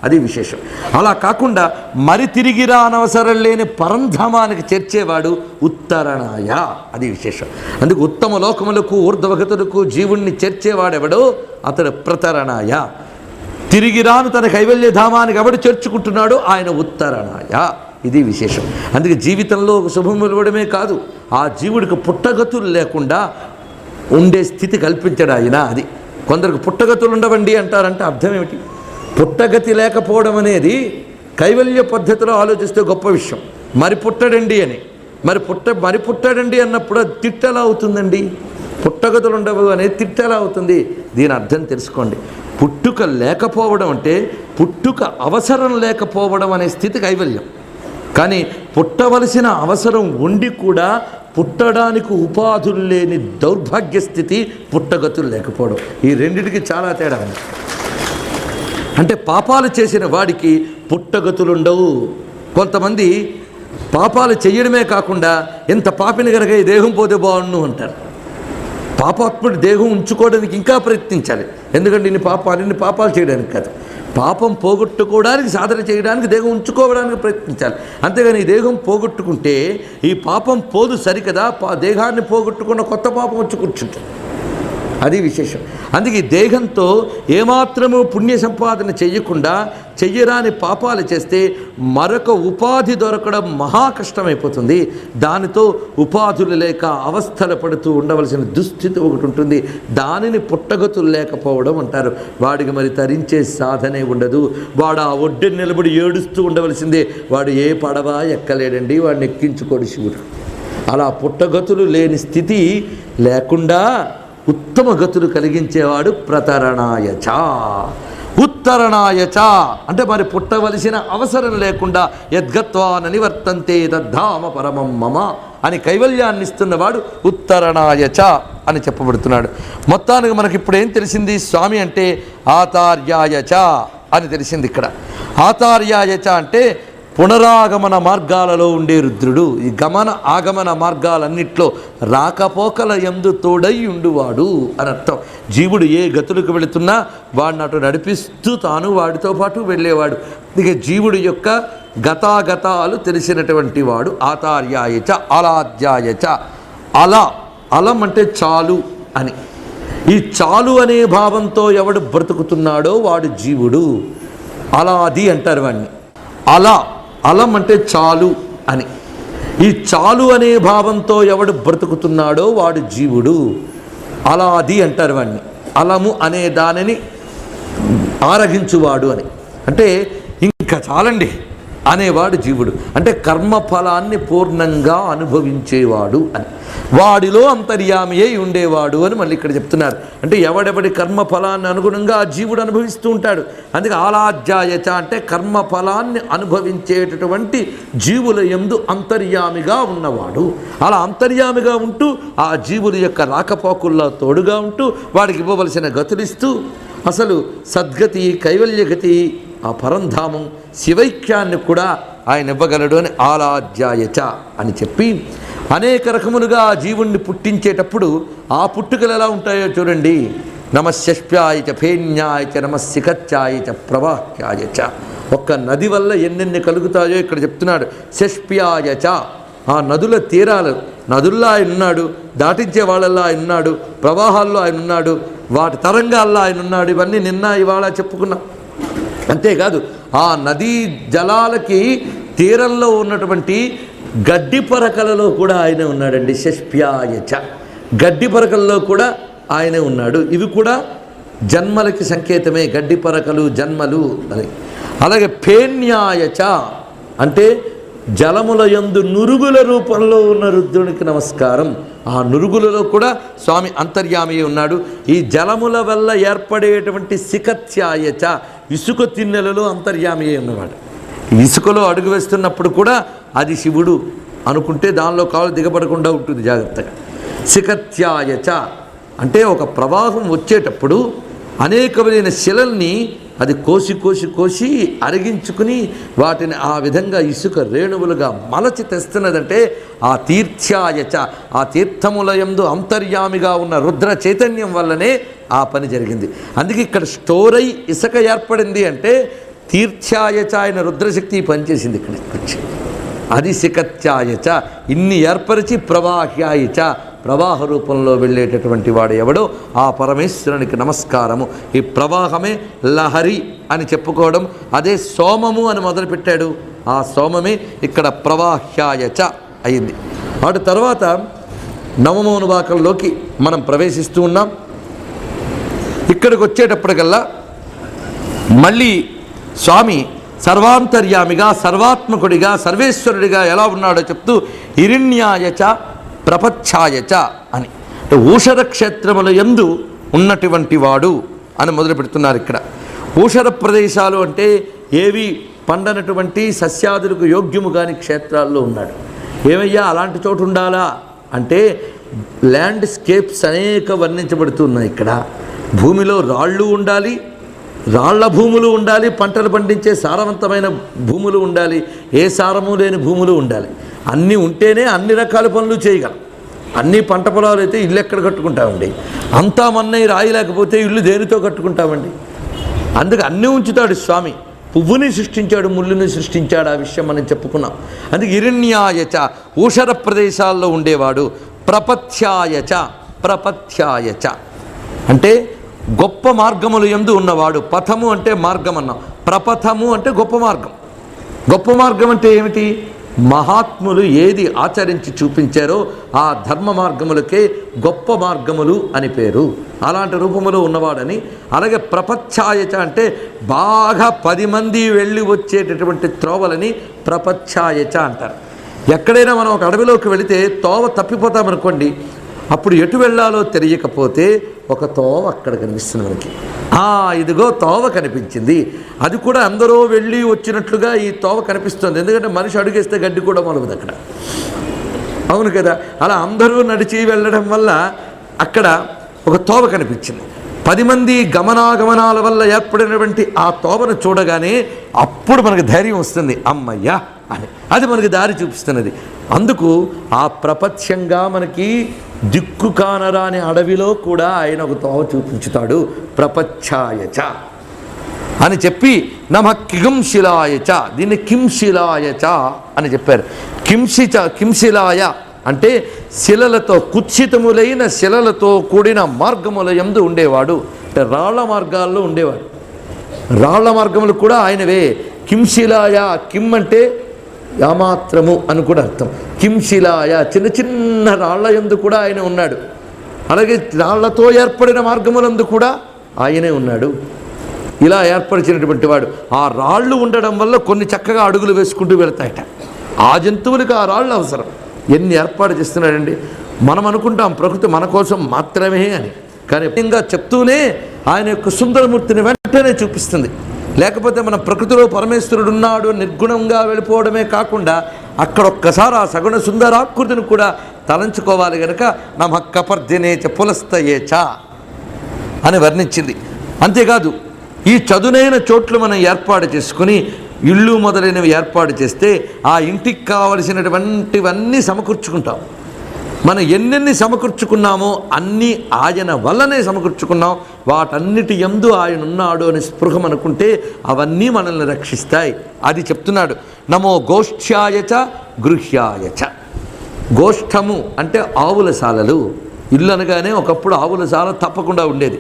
అది విశేషం. అలా కాకుండా మరి తిరిగి రానవసరం లేని పరంధామానికి చేర్చేవాడు ఉత్తరణాయ, అది విశేషం. అందుకు ఉత్తమ లోకములకు ఊర్ధ్వగతులకు జీవుణ్ణి చేర్చేవాడెవడో అతడు ప్రతరణాయ. తిరిగి రాను తన కైవల్యధామానికి ఎవడు చేర్చుకుంటున్నాడో ఆయన ఉత్తరణాయ, ఇది విశేషం. అందుకే జీవితంలో శుభములు ఇవ్వడమే కాదు, ఆ జీవుడికి పుట్టగతులు లేకుండా ఉండే స్థితి కల్పించడు ఆయన. అది కొందరికి పుట్టగతులు ఉండవండి అంటారంటే అర్థం ఏమిటి? పుట్టగతి లేకపోవడం అనేది కైవల్య పద్ధతిలో ఆలోచిస్తే గొప్ప విషయం. మరి పుట్టడండి అని, మరి పుట్టాడండి అన్నప్పుడు అది తిట్టెలా అవుతుందండి? పుట్టగతులు ఉండవు అనేది తిట్టెలా అవుతుంది? దీని అర్థం తెలుసుకోండి. పుట్టుక లేకపోవడం అంటే పుట్టుక అవసరం లేకపోవడం అనే స్థితి కైవల్యం. కానీ పుట్టవలసిన అవసరం ఉండి కూడా పుట్టడానికి ఉపాధులు లేని దౌర్భాగ్య స్థితి పుట్టగతులు లేకపోవడం. ఈ రెండిటికి చాలా తేడా ఉంది. అంటే పాపాలు చేసిన వాడికి పుట్టగతులుండవు. కొంతమంది పాపాలు చేయడమే కాకుండా ఎంత పాపిని కనుక ఈ దేహం పోతే బాగుండు అంటారు. పాపాత్ముడి దేహం ఉంచుకోవడానికి ఇంకా ప్రయత్నించాలి. ఎందుకంటే ఇన్ని పాపాలు చేయడానికి కాదు, పాపం పోగొట్టుకోవడానికి సాధన చేయడానికి దేహం ఉంచుకోవడానికి ప్రయత్నించాలి. అంతేగాని ఈ దేహం పోగొట్టుకుంటే ఈ పాపం పోదు సరికదా, దేహాన్ని పోగొట్టుకున్న కొత్త పాపం వచ్చి కూర్చుంటుంది. అది విశేషం. అందుకే ఈ దేహంతో ఏమాత్రము పుణ్య సంపాదన చెయ్యకుండా చెయ్యరాని పాపాలు చేస్తే మరొక ఉపాధి దొరకడం మహా కష్టమైపోతుంది. దానితో ఉపాధులు లేక అవస్థలు పడుతూ ఉండవలసిన దుస్థితి ఒకటి ఉంటుంది. దానిని పుట్టగతులు లేకపోవడం అంటారు. వాడికి మరి తరించే సాధనే ఉండదు. వాడు ఆ ఒడ్డుని నిలబడి ఏడుస్తూ ఉండవలసిందే. వాడు ఏ పడవ ఎక్కలేడండి, వాడిని ఎక్కించుకోడు శివుడు. అలా పుట్టగతులు లేని స్థితి లేకుండా ఉత్తమ గతులు కలిగించేవాడు ప్రతరణాయచ. ఉత్తరణాయచ అంటే మరి పుట్టవలసిన అవసరం లేకుండా యద్గత్వాన నివర్తంతే తద్ధామ పరమం మమ అని కైవల్యాన్ని ఇస్తున్నవాడు ఉత్తరణాయచ అని చెప్పబడుతున్నాడు. మొత్తానికి మనకి ఇప్పుడు ఏం తెలిసింది? స్వామి అంటే ఆతార్యాయచ అని తెలిసింది. ఇక్కడ ఆతార్యాయచ అంటే పునరాగమన మార్గాలలో ఉండే రుద్రుడు. ఈ గమన ఆగమన మార్గాలన్నిట్లో రాకపోకల యందు తోడై ఉండువాడు అని అర్థం. జీవుడు ఏ గతులకు వెళుతున్నా వాడిని అటు నడిపిస్తూ తాను వాడితో పాటు వెళ్ళేవాడు. ఇక జీవుడి యొక్క గతాగతాలు తెలిసినటువంటి వాడు ఆతార్యాయచ అలాధ్యాయచ. అలం అంటే చాలు అని. ఈ చాలు అనే భావంతో ఎవడు బ్రతుకుతున్నాడో వాడు జీవుడు. అలాది అంటారు వాడిని. అలం అంటే చాలు అని. ఈ చాలు అనే భావంతో ఎవడు బ్రతుకుతున్నాడో వాడు జీవుడు. అలాది అంటారు వాడిని. అలము అనే దానిని ఆరగించువాడు అని. అంటే ఇంకా చాలండి అనేవాడు జీవుడు. అంటే కర్మఫలాన్ని పూర్ణంగా అనుభవించేవాడు అని. వాడిలో అంతర్యామి అయి ఉండేవాడు అని మళ్ళీ ఇక్కడ చెప్తున్నారు. అంటే ఎవడెవడి కర్మఫలాన్ని అనుగుణంగా ఆ జీవుడు అనుభవిస్తూ ఉంటాడు. అందుకే ఆలాధ్యాయచ అంటే కర్మఫలాన్ని అనుభవించేటటువంటి జీవుల యందు అంతర్యామిగా ఉన్నవాడు. అలా అంతర్యామిగా ఉంటూ ఆ జీవుల యొక్క రాకపోకుల్లో తోడుగా ఉంటూ వాడికి ఇవ్వవలసిన గతులిస్తూ అసలు సద్గతి కైవల్యగతి ఆ పరంధామం శివైక్యాన్ని కూడా ఆయన ఇవ్వగలడు అని ఆలాధ్యాయచ అని చెప్పి అనేక రకములుగా జీవుణ్ణి పుట్టించేటప్పుడు ఆ పుట్టుకలు ఎలా ఉంటాయో చూడండి. నమశష్ప్యాయచ ఫేన్యాయచ నమశిఖత్యాయచ ప్రవాహ్యాయచ. ఒక్క నది వల్ల ఎన్నెన్ని కలుగుతాయో ఇక్కడ చెప్తున్నాడు. శష్ప్యాయచ ఆ నదుల తీరాలు, నదుల్లో ఆయన ఉన్నాడు, దాటించే వాళ్ళల్లో ఆయన ఉన్నాడు, ప్రవాహాల్లో ఆయన ఉన్నాడు, వాటి తరంగాల్లో ఆయన ఉన్నాడు. ఇవన్నీ నిన్న ఇవాళ చెప్పుకున్నాం. అంతేకాదు ఆ నదీ జలాలకి తీరంలో ఉన్నటువంటి గడ్డి పరకలలో కూడా ఆయనే ఉన్నాడండి. షష్ప్యాయచ గడ్డి పరకల్లో కూడా ఆయనే ఉన్నాడు. ఇవి కూడా జన్మలకి సంకేతమే, గడ్డి పరకలు జన్మలు అని. అలాగే ఫేన్యాయచ అంటే జలముల యందు నురుగుల రూపంలో ఉన్న రుద్రునికి నమస్కారం. ఆ నురుగులలో కూడా స్వామి అంతర్యామి ఉన్నాడు. ఈ జలముల వల్ల ఏర్పడేటువంటి శిఖత్యాయచ ఇసుక తిన్నెలలో అంతర్యామి ఉన్నవాడు. ఇసుకలో అడుగు వేస్తున్నప్పుడు కూడా అది శివుడు అనుకుంటే దానిలో కాలు దిగబడకుండా ఉంటుంది జాగ్రత్తగా. సికత్యాయచ అంటే ఒక ప్రవాహం వచ్చేటప్పుడు అనేకమైన శిలల్ని అది కోసి కోసి కోసి అరిగించుకుని వాటిని ఆ విధంగా ఇసుక రేణువులుగా మలచి తెస్తున్నదంటే ఆ తీర్థ్యాయచ ఆ తీర్థములయందు అంతర్యామిగా ఉన్న రుద్ర చైతన్యం వల్లనే ఆ పని జరిగింది. అందుకే ఇక్కడ స్టోర్ అయి ఇసుక ఏర్పడింది అంటే తీర్థ్యాయచ ఆయన రుద్రశక్తి పనిచేసింది ఇక్కడ వచ్చి. అది సికత్యాయచ ఇన్ని ఏర్పరిచి ప్రవాహ్యాయచ ప్రవాహ రూపంలో వెళ్ళేటటువంటి వాడు ఎవడో ఆ పరమేశ్వరునికి నమస్కారము. ఈ ప్రవాహమే లహరి అని చెప్పుకోవడం, అదే సోమము అని మొదలుపెట్టాడు. ఆ సోమమే ఇక్కడ ప్రవాహ్యాయచ అయింది. వాటి తర్వాత నవమోనువాకంలోకి మనం ప్రవేశిస్తూ ఉన్నాం. ఇక్కడికి వచ్చేటప్పటికల్లా మళ్ళీ స్వామి సర్వాంతర్యామిగా సర్వాత్మకుడిగా సర్వేశ్వరుడిగా ఎలా ఉన్నాడో చెప్తూ హిరణ్యాయచ ప్రపచ్ఛాయచ అని ఊషర క్షేత్రముల యందు ఉన్నటువంటి వాడు అని మొదలు పెడుతున్నారు. ఇక్కడ ఊషర ప్రదేశాలు అంటే ఏవి పండనటువంటి సస్యాదులకు యోగ్యము కాని క్షేత్రాల్లో ఉన్నాడు. ఏమయ్యా అలాంటి చోటు ఉండాలా అంటే ల్యాండ్స్కేప్స్ అనేక వర్ణించబడుతున్నాయి. ఇక్కడ భూమిలో రాళ్ళు ఉండాలి, రాళ్ల భూములు ఉండాలి, పంటలు పండించే సారవంతమైన భూములు ఉండాలి, ఏ సారము లేని భూములు ఉండాలి. అన్నీ ఉంటేనే అన్ని రకాల పనులు చేయగలం. అన్ని పంట పొలాలు అయితే ఇల్లు ఎక్కడ కట్టుకుంటామండి? అంతా మన్నయ్య రాయి లేకపోతే ఇల్లు దేనితో కట్టుకుంటామండి? అందుకే అన్నీ ఉంచుతాడు స్వామి. పువ్వుని సృష్టించాడు, ముళ్ళుని సృష్టించాడు. ఆ విషయం మనం చెప్పుకున్నాం. అందుకే హిరణ్యాయచ ఊషర ప్రదేశాల్లో ఉండేవాడు. ప్రపథ్యాయచ ప్రపథ్యాయచ అంటే గొప్ప మార్గములు యందు ఉన్నవాడు. పథము అంటే మార్గం అన్నాం, ప్రపథము అంటే గొప్ప మార్గం. గొప్ప మార్గం అంటే ఏమిటి? మహాత్ములు ఏది ఆచరించి చూపించారో ఆ ధర్మ మార్గములకే గొప్ప మార్గములు అని పేరు. అలాంటి రూపములో ఉన్నవాడని. అలాగే ప్రపచ్ఛాయచ అంటే బాగా 10 మంది వెళ్ళి వచ్చేటటువంటి త్రోవలని ప్రపచ్ఛాయచ అంటారు. ఎక్కడైనా మనం ఒక అడవిలోకి వెళితే తోవ తప్పిపోతామనుకోండి, అప్పుడు ఎటు వెళ్ళాలో తెలియకపోతే ఒక తోవ అక్కడ కనిపిస్తుంది మనకి. ఇదిగో తోవ కనిపించింది. అది కూడా అందరూ వెళ్ళి వచ్చినట్లుగా ఈ తోవ కనిపిస్తుంది. ఎందుకంటే మనిషి అడుగేస్తే గడ్డి కూడా మొలవదు అక్కడ, అవును కదా? అలా అందరూ నడిచి వెళ్ళడం వల్ల అక్కడ ఒక తోవ కనిపించింది. 10 మంది గమనాగమనాల వల్ల ఏర్పడినటువంటి ఆ తోవను చూడగానే అప్పుడు మనకు ధైర్యం వస్తుంది, అమ్మయ్యా అని. అది మనకి దారి చూపిస్తున్నది. అందుకు ఆ ప్రపంచంగా మనకి దిక్కు కానరాని అడవిలో కూడా ఆయన ఒక తోవ చూపించుతాడు. ప్రపచ్ఛాయచ అని చెప్పి నమ కింశిలాయచ, దీన్ని కింశిలాయచ అని చెప్పారు. కింశిలాయ అంటే శిలలతో కుత్సితములైన శిలలతో కూడిన మార్గముల యందు ఉండేవాడు. అంటే రాళ్ల మార్గాల్లో ఉండేవాడు. రాళ్ల మార్గములు కూడా ఆయనవే. కింశిలాయ, కిం అంటే యామాత్రము అని కూడా అర్థం. కింశిలాయ చిన్న చిన్న రాళ్ల యందు కూడా ఆయన ఉన్నాడు. అలాగే రాళ్లతో ఏర్పడిన మార్గములందు కూడా ఆయనే ఉన్నాడు. ఇలా ఏర్పరిచినటువంటి వాడు. ఆ రాళ్ళు ఉండడం వల్ల కొన్ని చక్కగా అడుగులు వేసుకుంటూ వెళతాయట. ఆ జంతువులకు ఆ రాళ్ళు అవసరం. ఎన్ని ఏర్పాటు చేస్తున్నాడండి. మనం అనుకుంటాం ప్రకృతి మన కోసం మాత్రమే అని, కానీ ఇంకా చెప్తూనే ఆయన యొక్క సుందరమూర్తిని వెంటనే చూపిస్తుంది. లేకపోతే మన ప్రకృతిలో పరమేశ్వరుడు ఉన్నాడు నిర్గుణంగా వెళ్ళిపోవడమే కాకుండా అక్కడ ఒక్కసారి ఆ సగుణ సుందరాకృతిని కూడా తలంచుకోవాలి గనక నమ కపర్దినేచ పులస్తయేచ అని వర్ణించింది. అంతేకాదు ఈ చదునైన చోట్లు మనం ఏర్పాటు చేసుకుని ఇళ్ళు మొదలైనవి ఏర్పాటు చేస్తే ఆ ఇంటికి కావలసినటువంటివన్నీ సమకూర్చుకుంటాం. మనం ఎన్నెన్ని సమకూర్చుకున్నామో అన్నీ ఆయన వల్లనే సమకూర్చుకున్నాం. వాటన్నిటి యందు ఆయన ఉన్నాడు అని స్పృహ అనుకుంటే అవన్నీ మనల్ని రక్షిస్తాయి. అది చెప్తున్నాడు. నమో గోష్ఠ్యాయచ గృహ్యాయచ. గోష్ఠము అంటే ఆవుల శాలలు. ఇల్లు అనగానే ఒకప్పుడు ఆవుల శాల తప్పకుండా ఉండేది.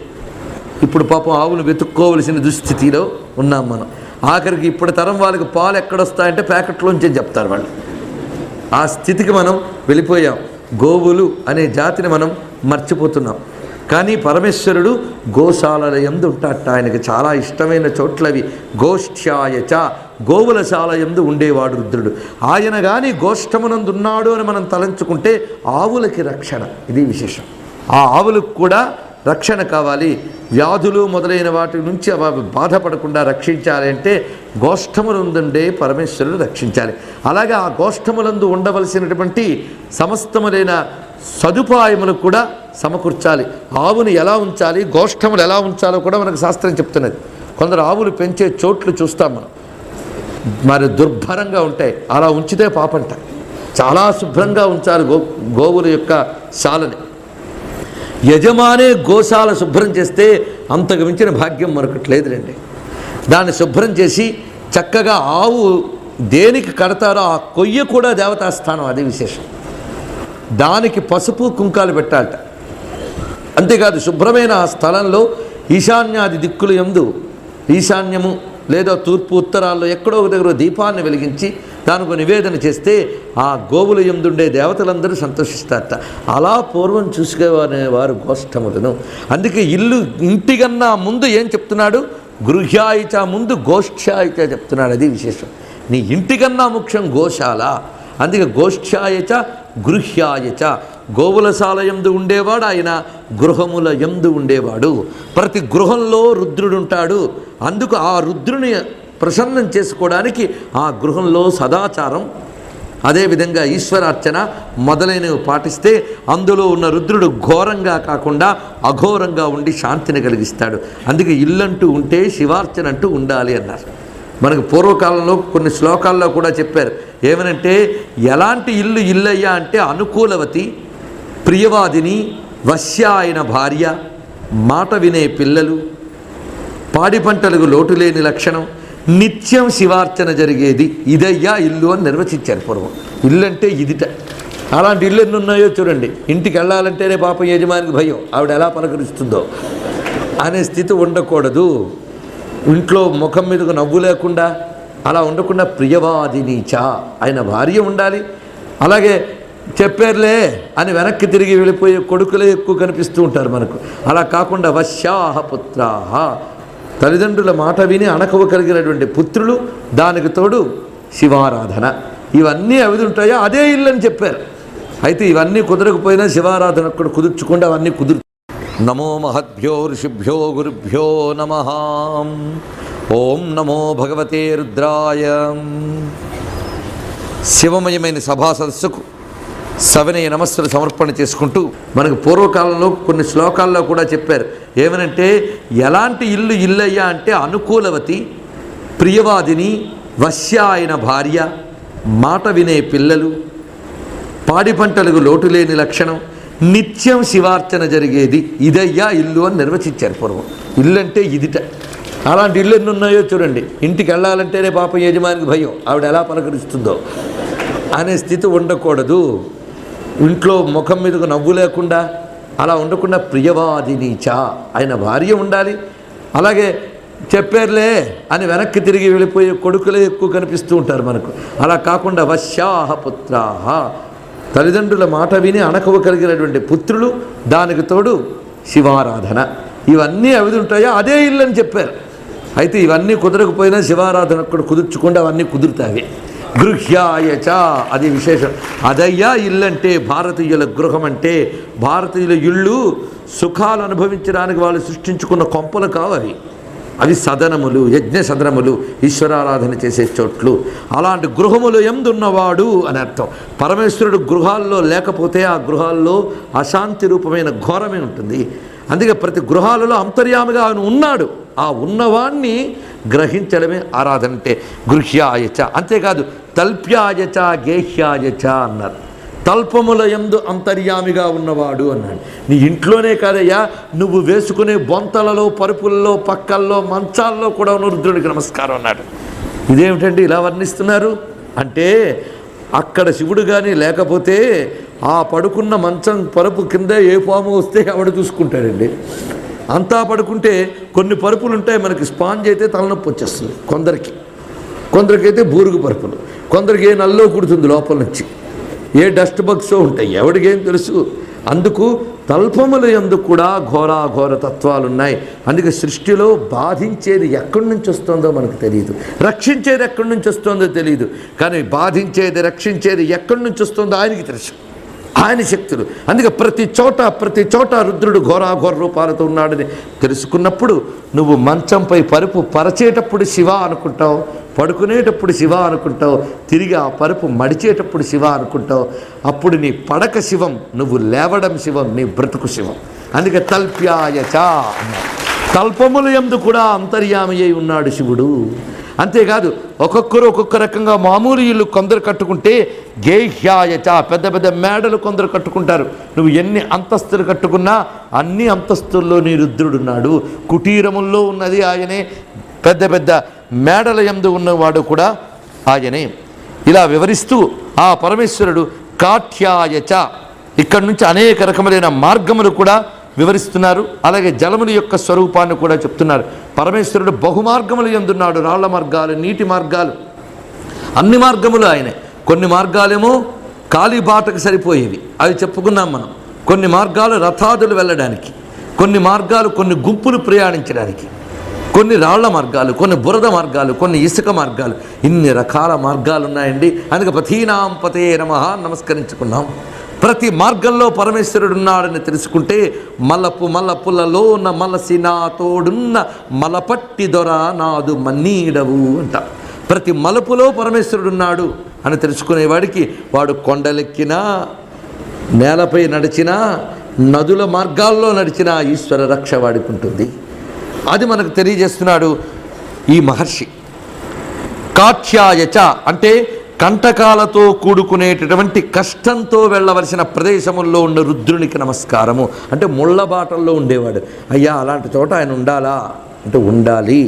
ఇప్పుడు పాపం ఆవులు వెతుక్కోవలసిన దుస్థితిలో ఉన్నాం మనం. ఆఖరికి ఇప్పుడు తరం వాళ్ళకి పాలు ఎక్కడొస్తాయంటే ప్యాకెట్లోంచే చెప్తారు వాళ్ళు. ఆ స్థితికి మనం వెళ్ళిపోయాం. గోవులు అనే జాతిని మనం మర్చిపోతున్నాం. కానీ పరమేశ్వరుడు గోశాలల యందు ఉంటాట. ఆయనకి చాలా ఇష్టమైన చోట్లవి. గోష్ఠ్యాయచ గోవుల శాల యందు ఉండేవాడు రుద్రుడు. ఆయన కానీ గోష్ఠమునందు ఉన్నాడు అని మనం తలంచుకుంటే ఆవులకి రక్షణ. ఇది విశేషం. ఆ ఆవులకు కూడా రక్షణ కావాలి, వ్యాధులు మొదలైన వాటి నుంచి అవి బాధపడకుండా రక్షించాలి అంటే గోష్ఠములందుండే పరమేశ్వరుడు రక్షించాలి. అలాగే ఆ గోష్ఠములందు ఉండవలసినటువంటి సమస్తములైన సదుపాయములు కూడా సమకూర్చాలి. ఆవుని ఎలా ఉంచాలి, గోష్ఠములు ఎలా ఉంచాలో కూడా మనకు శాస్త్రం చెప్తున్నది. కొందరు ఆవులు పెంచే చోట్లు చూస్తాం మనం, మరి దుర్భరంగా ఉంటాయి. అలా ఉంచితే పాపంట. చాలా శుభ్రంగా ఉంచాలి గోవుల యొక్క శాలని. యజమానే గోశాల శుభ్రం చేస్తే అంతకు మించిన భాగ్యం మరొకటి లేదులేండి. దాన్ని శుభ్రం చేసి చక్కగా ఆవు దేనికి కడతారో ఆ కొయ్య కూడా దేవతాస్థానం, అది విశేషం. దానికి పసుపు కుంకాలు పెట్టాలట. అంతేకాదు శుభ్రమైన ఆ స్థలంలో ఈశాన్యాది దిక్కులు యందు, ఈశాన్యము లేదా తూర్పు ఉత్తరాల్లో ఎక్కడో ఒక దగ్గర దీపాన్ని వెలిగించి దానికి నివేదన చేస్తే ఆ గోవుల యందుండే దేవతలందరూ సంతోషిస్తారట. అలా పూర్వం చూసుకునేవారు గోష్ఠములను. అందుకే ఇంటికన్నా ముందు ఏం చెప్తున్నాడు, గృహ్యాయిచ ముందు గోష్ఠ్యాయిచ చెప్తున్నాడు. అది విశేషం. నీ ఇంటికన్నా ముఖ్యం గోశాల. అందుకే గోష్ఠ్యాయచ గృహ్యాయచ. గోవులశాల యందు ఉండేవాడు ఆయన, గృహముల యందు ఉండేవాడు. ప్రతి గృహంలో రుద్రుడుంటాడు. అందుకు ఆ రుద్రుని ప్రసన్నం చేసుకోవడానికి ఆ గృహంలో సదాచారం, అదేవిధంగా ఈశ్వరార్చన మొదలైనవి పాటిస్తే అందులో ఉన్న రుద్రుడు ఘోరంగా కాకుండా అఘోరంగా ఉండి శాంతిని కలిగిస్తాడు. అందుకే ఇల్లంటూ ఉంటే శివార్చన అంటూ ఉండాలి అన్నారు. మనకు పూర్వకాలంలో కొన్ని శ్లోకాల్లో కూడా చెప్పారు. ఏమనంటే ఎలాంటి ఇల్లయ్యా అంటే అనుకూలవతి, ప్రియవాదిని, వశ్య అయిన భార్య, మాట వినే పిల్లలు, పాడి పంటలకు లోటు లేని లక్షణం, నిత్యం శివార్చన జరిగేది, ఇదయ్యా ఇల్లు అని నిర్వచించారు పూర్వం. ఇల్లు అంటే ఇదిట. అలాంటి ఇల్లు ఎన్ని ఉన్నాయో చూడండి. ఇంటికి వెళ్ళాలంటేనే పాపం యజమానికి భయం, ఆవిడ ఎలా పలకరిస్తుందో అనే స్థితి ఉండకూడదు. ఇంట్లో ముఖం మీదకు నవ్వు లేకుండా అలా ఉండకుండా ప్రియవాదినీచ, ఆయన భార్య ఉండాలి. అలాగే చెప్పారులే అని వెనక్కి తిరిగి వెళ్ళిపోయే కొడుకులే ఎక్కువ కనిపిస్తూ ఉంటారు మనకు. అలా కాకుండా వశ్యాహ పుత్రాహ, తల్లిదండ్రుల మాట విని అణకువ కలిగినటువంటి పుత్రులు, దానికి తోడు శివారాధన. ఇవన్నీ అవి ఉంటాయో అదే ఇల్లు అని చెప్పారు. అయితే ఇవన్నీ కుదరకపోయినా శివారాధన కూడా కుదుర్చుకుంటే అవన్నీ కుదురు. నమో మహద్భ్యో ఋషిభ్యో గురుభ్యో నమః. ఓం నమో భగవతే రుద్రాయ. శివమయమైన సభా సదస్సుకు సవినయ నమస్సులు సమర్పణ చేసుకుంటూ మనకు పూర్వకాలంలో కొన్ని శ్లోకాల్లో కూడా చెప్పారు. ఏమనంటే ఎలాంటి ఇల్లయ్యా అంటే అనుకూలవతి, ప్రియవాదిని, వశ్య అయిన భార్య, మాట వినే పిల్లలు, పాడి పంటలకు లోటు లేని లక్షణం, నిత్యం శివార్చన జరిగేది, ఇదయ్యా ఇల్లు అని నిర్వచించారు పూర్వం. ఇల్లు అంటే ఇదిట. అలాంటి ఇల్లు ఎన్ని ఉన్నాయో చూడండి. ఇంటికి వెళ్ళాలంటేనే పాపం యజమానికి భయం, ఆవిడ ఎలా పలకరిస్తుందో అనే స్థితి ఉండకూడదు. ఇంట్లో ముఖం మీదకు నవ్వు లేకుండా అలా ఉండకుండా ప్రియవాదినీచ, ఆయన భార్య ఉండాలి. అలాగే చెప్పారులే అని వెనక్కి తిరిగి వెళ్ళిపోయే కొడుకులే ఎక్కువ కనిపిస్తూ ఉంటారు మనకు. అలా కాకుండా వశ్యాహ పుత్రాహ, తల్లిదండ్రుల మాట విని అణకువ కలిగినటువంటి పుత్రులు, దానికి తోడు శివారాధన. ఇవన్నీ అవి ఉంటాయో అదే ఇల్లు అని చెప్పారు. అయితే ఇవన్నీ కుదరకపోయినా శివారాధన కూడా కుదుర్చుకుంటే అవన్నీ కుదురుతాయి. గృహ్యాయచ, అది విశేషం. అదయ్యా ఇల్లంటే, భారతీయుల గృహం అంటే. భారతీయుల ఇళ్ళు సుఖాలు అనుభవించడానికి వాళ్ళు సృష్టించుకున్న కొంపలు కావాలి. అవి సదనములు, యజ్ఞ సదనములు, ఈశ్వరారాధన చేసే చోట్లు. అలాంటి గృహములు ఎందున్నవాడు అని అర్థం. పరమేశ్వరుడు గృహాల్లో లేకపోతే ఆ గృహాల్లో అశాంతి రూపమైన ఘోరమే ఉంటుంది. అందుకే ప్రతి గృహాలలో అంతర్యామిగా ఆయన ఉన్నాడు. ఆ ఉన్నవాణ్ణి గ్రహించడమే ఆరాధన అంటే. గృహ్యాయచ, అంతేకాదు తల్ప్యాయచ గేహ్యాయచ అన్నారు. తల్పముల యందు అంతర్యామిగా ఉన్నవాడు అన్నాడు. నీ ఇంట్లోనే కాదయ్యా, నువ్వు వేసుకునే బొంతలలో, పరుపుల్లో, పక్కల్లో, మంచాల్లో కూడా ఉన్న రుద్రుడికి నమస్కారం అన్నాడు. ఇదేమిటండి ఇలా వర్ణిస్తున్నారు అంటే, అక్కడ శివుడు కానీ లేకపోతే ఆ పడుకున్న మంచం పరుపు కింద ఏ పాము వస్తే ఎవడు చూసుకుంటాడండి. అంతా పడుకుంటే కొన్ని పరుపులు ఉంటాయి మనకి, స్పాంజ్ అయితే తలనొప్పి వచ్చేస్తుంది కొందరికైతే బూరుగు పరుపులు, కొందరికి ఏ నల్లో కుడుతుంది లోపల నుంచి, ఏ డస్ట్ బగ్స్ ఉంటాయి, ఎవడికేం తెలుసు. అందుకు తల్పముల యందు కూడా ఘోరాఘోర తత్వాలున్నాయి. అందుకే సృష్టిలో బాధించేది ఎక్కడి నుంచి వస్తుందో మనకు తెలియదు, రక్షించేది ఎక్కడి నుంచి వస్తుందో తెలియదు. కానీ బాధించేది, రక్షించేది ఎక్కడి నుంచి వస్తుందో ఆయనకి తెలుసు. ఆయన శక్తులు. అందుకే ప్రతి చోట రుద్రుడు ఘోరాఘోర రూపాలతో ఉన్నాడని తెలుసుకున్నప్పుడు నువ్వు మంచంపై పరుపు పరచేటప్పుడు శివ అనుకుంటావు, పడుకునేటప్పుడు శివ అనుకుంటావు, తిరిగి ఆ పరుపు మడిచేటప్పుడు శివ అనుకుంటావు. అప్పుడు నీ పడక శివం, నువ్వు లేవడం శివం, నీ బ్రతుకు శివం. అందుకే తల్ప్యాయచ అన్నారు. తల్పముల యందు కూడా అంతర్యామి అయి ఉన్నాడు శివుడు. అంతేకాదు ఒక్కొక్కరు ఒక్కొక్క రకంగా మామూలు ఇల్లు కొందరు కట్టుకుంటే గేహ్యాయచ పెద్ద పెద్ద మేడలు కొందరు కట్టుకుంటారు. నువ్వు ఎన్ని అంతస్తులు కట్టుకున్నా అన్ని అంతస్తుల్లో నీ రుద్రుడున్నాడు. కుటీరముల్లో ఉన్నది ఆయనే, పెద్ద పెద్ద మేడల యందు ఉన్నవాడు కూడా ఆయనే. ఇలా వివరిస్తూ ఆ పరమేశ్వరుడు కాఠ్యాయచ, ఇక్కడి నుంచి అనేక రకములైన మార్గములు కూడా వివరిస్తున్నారు. అలాగే జలముల యొక్క స్వరూపాన్ని కూడా చెప్తున్నారు. పరమేశ్వరుడు బహుమార్గములు యందున్నాడు. రాళ్ల మార్గాలు, నీటి మార్గాలు, అన్ని మార్గములు ఆయనే. కొన్ని మార్గాలేమో కాలిబాటకు సరిపోయేవి, అవి చెప్పుకున్నాం మనం. కొన్ని మార్గాలు రథాదులు వెళ్ళడానికి, కొన్ని మార్గాలు కొన్ని గుంపులు ప్రయాణించడానికి, కొన్ని రాళ్ల మార్గాలు, కొన్ని బురద మార్గాలు, కొన్ని ఇసుక మార్గాలు, ఇన్ని రకాల మార్గాలు ఉన్నాయండి. అందుకే పథీనాం పతే నమః నమస్కరించుకున్నాం. ప్రతి మార్గంలో పరమేశ్వరుడు ఉన్నాడని తెలుసుకుంటే మల్లపులలో ఉన్న మలసి నా తోడున్న మలపట్టి దొర నాదు మన్నీడవు అంట. ప్రతి మలుపులో పరమేశ్వరుడు ఉన్నాడు అని తెలుసుకునేవాడికి వాడు కొండలెక్కినా, నేలపై నడిచినా, నదుల మార్గాల్లో నడిచినా ఈశ్వర రక్ష వాడికి ఉంటుంది. అది మనకు తెలియజేస్తున్నాడు ఈ మహర్షి. కాఠ్యాయచ అంటే కంటకాలతో కూడుకునేటటువంటి కష్టంతో వెళ్ళవలసిన ప్రదేశముల్లో ఉన్న రుద్రునికి నమస్కారము. అంటే ముళ్ళ బాటల్లో ఉండేవాడు. అయ్యా అలాంటి చోట ఆయన ఉండాలా అంటే ఉండాలి.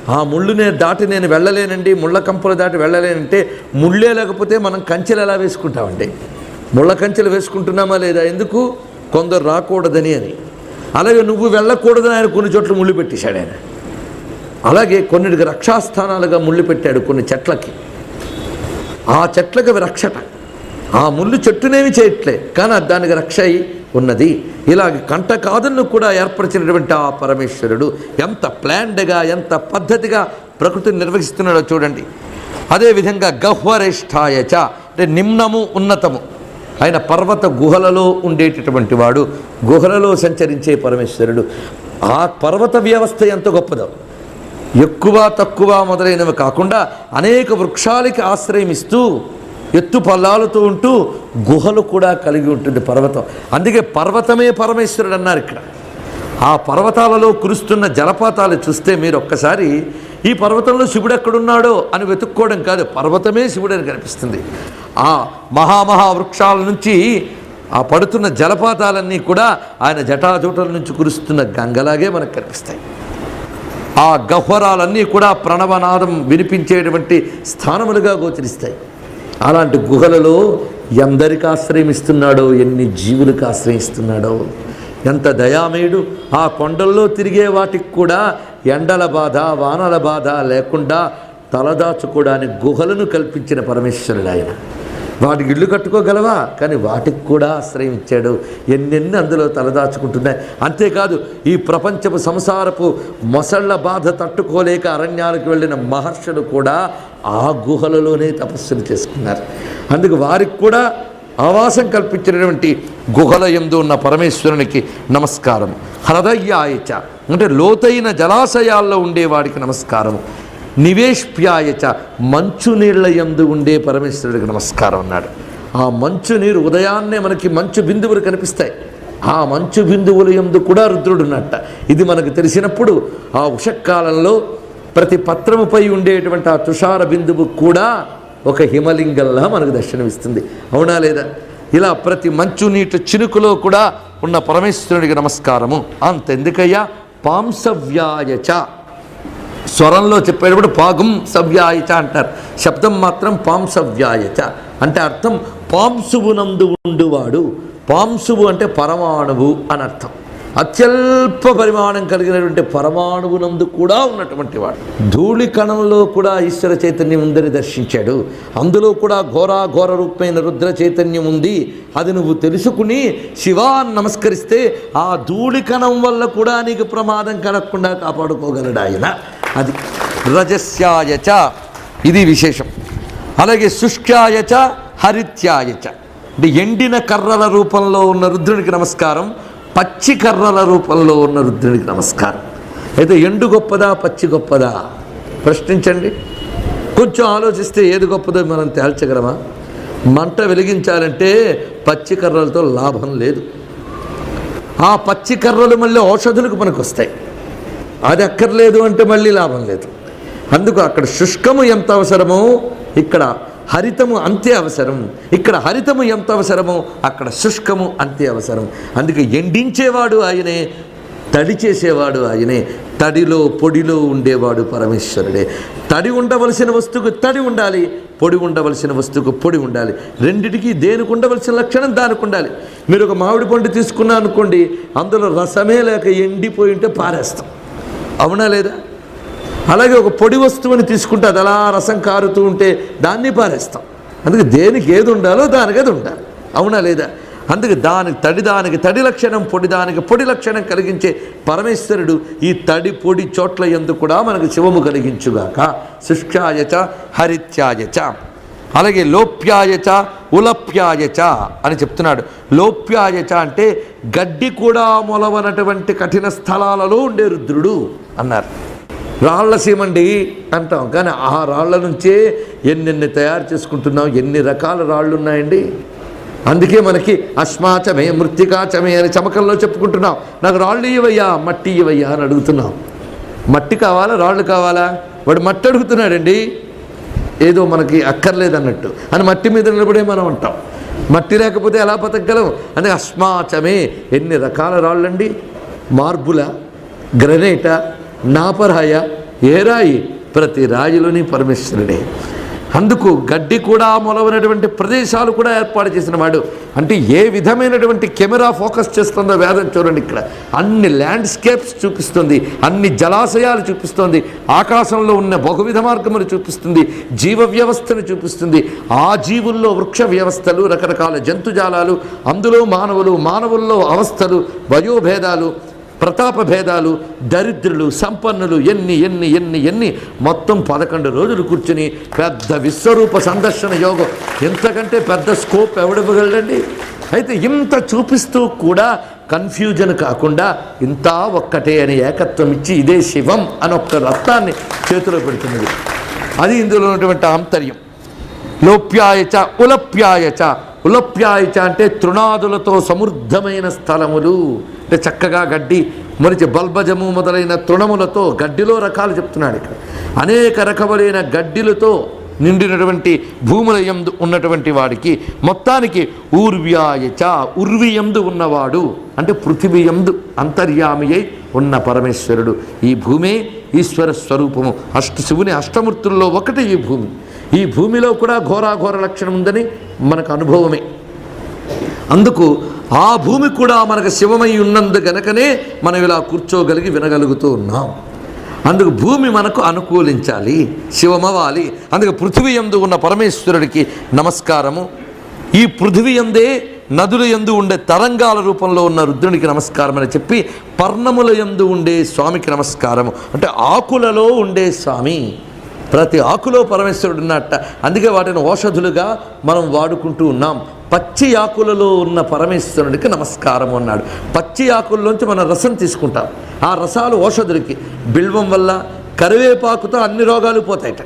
ఆ ముళ్ళునే దాటి నేను వెళ్ళలేనండి, ముళ్ళ కంపలు దాటి వెళ్ళలేనంటే ముళ్ళే లేకపోతే మనం కంచెలు ఎలా వేసుకుంటామండి? ముళ్ళ కంచెలు వేసుకుంటున్నామా లేదా? ఎందుకు? కొందరు రాకూడదని అని. అలాగే నువ్వు వెళ్ళకూడదని ఆయన కొన్ని చోట్ల ముళ్ళు పెట్టేశాడు ఆయన. అలాగే కొన్నిటికి రక్షాస్థానాలుగా ముళ్ళు పెట్టాడు కొన్ని చెట్లకి. ఆ చెట్లకు అవి రక్షట. ఆ ముళ్ళు చెట్టునేమి చేయట్లే, కానీ దానికి రక్ష అయి ఉన్నది. ఇలాగ కంటకాదులను కూడా ఏర్పరిచినటువంటి ఆ పరమేశ్వరుడు ఎంత ప్లాన్డ్గా, ఎంత పద్ధతిగా ప్రకృతిని నిర్వహిస్తున్నాడో చూడండి. అదేవిధంగా గహ్వరేష్ఠాయచ అంటే నిమ్నము ఉన్నతము. ఆయన పర్వత గుహలలో ఉండేటటువంటి వాడు, గుహలలో సంచరించే పరమేశ్వరుడు. ఆ పర్వత వ్యవస్థ ఎంత గొప్పదో, ఎక్కువ తక్కువ మొదలైనవి కాకుండా అనేక వృక్షాలకి ఆశ్రయం ఇస్తూ ఎత్తు పల్లాలతో ఉంటూ గుహలు కూడా కలిగి ఉంటుంది పర్వతం. అందుకే పర్వతమే పరమేశ్వరుడు అన్నారు ఇక్కడ. ఆ పర్వతాలలో కురుస్తున్న జలపాతాలు చూస్తే మీరు ఒక్కసారి ఈ పర్వతంలో శివుడు ఎక్కడున్నాడో అని వెతుక్కోవడం కాదు, పర్వతమే శివుడు అని కనిపిస్తుంది. ఆ మహామహా వృక్షాల నుంచి ఆ పడుతున్న జలపాతాలన్నీ కూడా ఆయన జటాజూటల నుంచి కురుస్తున్న గంగలాగే మనకు కనిపిస్తాయి. ఆ గహ్వరాలన్నీ కూడా ప్రణవనాదం వినిపించేటువంటి స్థానములుగా గోచరిస్తాయి. అలాంటి గుహలలో ఎందరికి ఆశ్రయమిస్తున్నాడో, ఎన్ని జీవులకు ఆశ్రయిస్తున్నాడో, ఎంత దయామయుడు. ఆ కొండల్లో తిరిగే వాటికి కూడా ఎండల బాధ, వానల బాధ లేకుండా తలదాచుకోవడానికి గుహలను కల్పించిన పరమేశ్వరుడు ఆయన. వాటికి ఇళ్ళు కట్టుకోగలవా? కానీ వాటికి కూడా ఆశ్రయం ఇచ్చాడు. ఎన్నెన్ని అందులో తలదాచుకుంటున్నాయి. అంతేకాదు ఈ ప్రపంచపు సంసారపు మొసళ్ల బాధ తట్టుకోలేక అరణ్యాలకు వెళ్ళిన మహర్షులు కూడా ఆ గుహలలోనే తపస్సులు చేసుకున్నారు. అందుకు వారికి కూడా ఆవాసం కల్పించినటువంటి గుహల యందు ఉన్న పరమేశ్వరునికి నమస్కారం. హృదయాయచ అంటే లోతైన జలాశయాల్లో ఉండేవాడికి నమస్కారము. నివేష్ప్యాయచ మంచు నీళ్ల యందు ఉండే పరమేశ్వరుడికి నమస్కారం అన్నాడు. ఆ మంచు నీరు ఉదయాన్నే మనకి మంచు బిందువులు కనిపిస్తాయి. ఆ మంచు బిందువుల యందు కూడా రుద్రుడు ఉన్నట్ట. ఇది మనకు తెలిసినప్పుడు ఆ ఉషకాలంలో ప్రతి పత్రముపై ఉండేటువంటి ఆ తుషార బిందువు కూడా ఒక హిమలింగంలా మనకు దర్శనమిస్తుంది. అవునా లేదా? ఇలా ప్రతి మంచు నీటి చినుకులో కూడా ఉన్న పరమేశ్వరుడికి నమస్కారము. అంతెందుకయ్యా, పాంసవ్యాయచ స్వరంలో చెప్పేటప్పుడు పాగం సవ్యాయచ అంటారు, శబ్దం మాత్రం పాంసవ్యాయచ అంటే అర్థం పాంసువునందు ఉండువాడు. పాంసువు అంటే పరమాణువు అని అర్థం. అత్యల్ప పరిమాణం కలిగినటువంటి పరమాణువునందు కూడా ఉన్నటువంటి వాడు. ధూళి కణంలో కూడా ఈశ్వర చైతన్యం ఉందని దర్శించాడు. అందులో కూడా ఘోరాఘోర రూపమైన రుద్ర చైతన్యం ఉంది. అది నువ్వు తెలుసుకుని శివాన్ని నమస్కరిస్తే ఆ ధూళి కణం వల్ల కూడా నీకు ప్రమాదం కలగకుండా కాపాడుకోగలడు ఆయన. అది రజస్యాయచ, ఇది విశేషం. అలాగే శుష్క్యాయచ హరిత్యాయచ అంటే ఎండిన కర్రల రూపంలో ఉన్న రుద్రునికి నమస్కారం, పచ్చి కర్రల రూపంలో ఉన్న రుద్రునికి నమస్కారం. అయితే ఎండు గొప్పదా పచ్చి గొప్పదా ప్రశ్నించండి. కొంచెం ఆలోచిస్తే ఏది గొప్పదో మనం తేల్చగలమా? మంట వెలిగించాలంటే పచ్చి కర్రలతో లాభం లేదు. ఆ పచ్చి కర్రలు మళ్ళీ ఔషధులకు మనకు వస్తాయి. అది అక్కర్లేదు అంటే మళ్ళీ లాభం లేదు. అందుకు అక్కడ శుష్కము ఎంత అవసరమో ఇక్కడ హరితము అంతే అవసరం. ఇక్కడ హరితము ఎంత అవసరమో అక్కడ శుష్కము అంతే అవసరం. అందుకే ఎండించేవాడు ఆయనే, తడి చేసేవాడు ఆయనే. తడిలో పొడిలో ఉండేవాడు పరమేశ్వరుడే. తడి ఉండవలసిన వస్తువుకు తడి ఉండాలి, పొడి ఉండవలసిన వస్తువుకు పొడి ఉండాలి. రెండిటికి దేనికి ఉండవలసిన లక్షణం దానికి ఉండాలి. మీరు ఒక మామిడి పండు తీసుకున్నా అనుకోండి, అందులో రసమే లేక ఎండిపోయి ఉంటే పారేస్తాం, అవునా లేదా? అలాగే ఒక పొడి వస్తువుని తీసుకుంటే అది అలా రసం కారుతూ ఉంటే దాన్ని పారేస్తాం. అందుకే దేనికి ఏది ఉండాలో దానికి అది ఉండాలి, అవునా లేదా? అందుకే దానికి తడి లక్షణం, పొడి దానికి పొడి లక్షణం కలిగించే పరమేశ్వరుడు ఈ తడి పొడి చోట్ల యందు కూడా మనకు శివము కలిగించుగాక. శుష్కాయచ హరిత్యాయచ. అలాగే లోప్యాయచ ఉలప్యాయచ అని చెప్తున్నాడు. లోప్యాయచ అంటే గడ్డి కూడా మొలవనటువంటి కఠిన స్థలాలలో ఉండే రుద్రుడు అన్నారు. రాళ్ల సీమండి అంటాం, కానీ ఆ రాళ్ల నుంచే ఎన్నెన్ని తయారు చేసుకుంటున్నాం. ఎన్ని రకాల రాళ్ళు ఉన్నాయండి. అందుకే మనకి అశ్మాచమే మృత్తికాచమే అని చమకంలో చెప్పుకుంటున్నాం. నాకు రాళ్ళు ఇవ్వయ్యా, మట్టి ఇవ్వయ్యా అని అడుగుతున్నాం. మట్టి కావాలా రాళ్ళు కావాలా? వాడు మట్టి అడుగుతున్నాడండి, ఏదో మనకి అక్కర్లేదన్నట్టు అని మట్టి మీద నిలబడే మనం ఉంటాం. మట్టి లేకపోతే ఎలా బతకగలం? అంటే అశ్మాచమే ఎన్ని రకాల రాళ్ళండి. మార్బుల, గ్రనైట, నాపరాయ, ఏ రాయి? ప్రతి రాయిలోని పరమేశ్వరుడే. అందుకు గడ్డి కూడా మొలవనటువంటి ప్రదేశాలు కూడా ఏర్పాటు చేసిన వాడు. అంటే ఏ విధమైనటువంటి కెమెరా ఫోకస్ చేస్తుందో వేదం చూడండి. ఇక్కడ అన్ని ల్యాండ్స్కేప్స్ చూపిస్తుంది, అన్ని జలాశయాలు చూపిస్తుంది, ఆకాశంలో ఉన్న బహువిధ మార్గములు చూపిస్తుంది, జీవ వ్యవస్థను చూపిస్తుంది. ఆ జీవుల్లో వృక్ష వ్యవస్థలు, రకరకాల జంతుజాలాలు, అందులో మానవులు, మానవుల్లో అవస్థలు, వయోభేదాలు, ప్రతాప భేదాలు, దరిద్రులు, సంపన్నులు, ఎన్ని ఎన్ని ఎన్ని ఎన్ని మొత్తం 11 రోజులు కూర్చుని పెద్ద విశ్వరూప సందర్శన యోగం. ఎంతకంటే పెద్ద స్కోప్ ఎవడివ్వగలడండి? అయితే ఇంత చూపిస్తూ కూడా కన్ఫ్యూజన్ కాకుండా ఇంత ఒక్కటే అని ఏకత్వం ఇచ్చి ఇదే శివం అని ఒక్క రత్నాన్ని చేతిలో పెడుతున్నది. అది ఇందులో ఉన్నటువంటి ఆంతర్యం. లోప్యాయచ ఉలప్యాయచ. ఉలప్యాయచ అంటే తృణాదులతో సమృద్ధమైన స్థలములు, అంటే చక్కగా గడ్డి మొలిచి బల్బజము మొదలైన తృణములతో, గడ్డిలో రకాలు చెప్తున్నాడు ఇక్కడ. అనేక రకములైన గడ్డిలతో నిండినటువంటి భూముల యందు ఉన్నటువంటి వాడికి మొత్తానికి ఊర్వ్యాయచ, ఉర్వి యందు ఉన్నవాడు అంటే పృథివీ యందు అంతర్యామి అయి ఉన్న పరమేశ్వరుడు. ఈ భూమే ఈశ్వర స్వరూపము. శివుని అష్టమూర్తుల్లో ఒకటి ఈ భూమి. ఈ భూమిలో కూడా ఘోరాఘోర లక్షణం ఉందని మనకు అనుభవమే. అందుకు ఆ భూమి కూడా మనకు శివమై ఉన్నందు గనకనే మనం ఇలా కూర్చోగలిగి వినగలుగుతూ ఉన్నాం. అందుకు భూమి మనకు అనుకూలించాలి, శివమవాలి. అందుకు పృథివీ యందు ఉన్న పరమేశ్వరుడికి నమస్కారము. ఈ పృథివీ యందే నదుల యందు ఉండే తరంగాల రూపంలో ఉన్న రుద్రునికి నమస్కారం అని చెప్పి, పర్ణముల యందు ఉండే స్వామికి నమస్కారము అంటే ఆకులలో ఉండే స్వామి. ప్రతి ఆకులో పరమేశ్వరుడు ఉన్నట్ట. అందుకే వాటిని ఔషధులుగా మనం వాడుకుంటూ ఉన్నాం. పచ్చి ఆకులలో ఉన్న పరమేశ్వరుడికి నమస్కారం అన్నాడు. పచ్చి ఆకుల్లోంచి మనం రసం తీసుకుంటాం. ఆ రసాలు ఔషధులకి. బిల్వం వల్ల, కరివేపాకుతో అన్ని రోగాలు పోతాయట.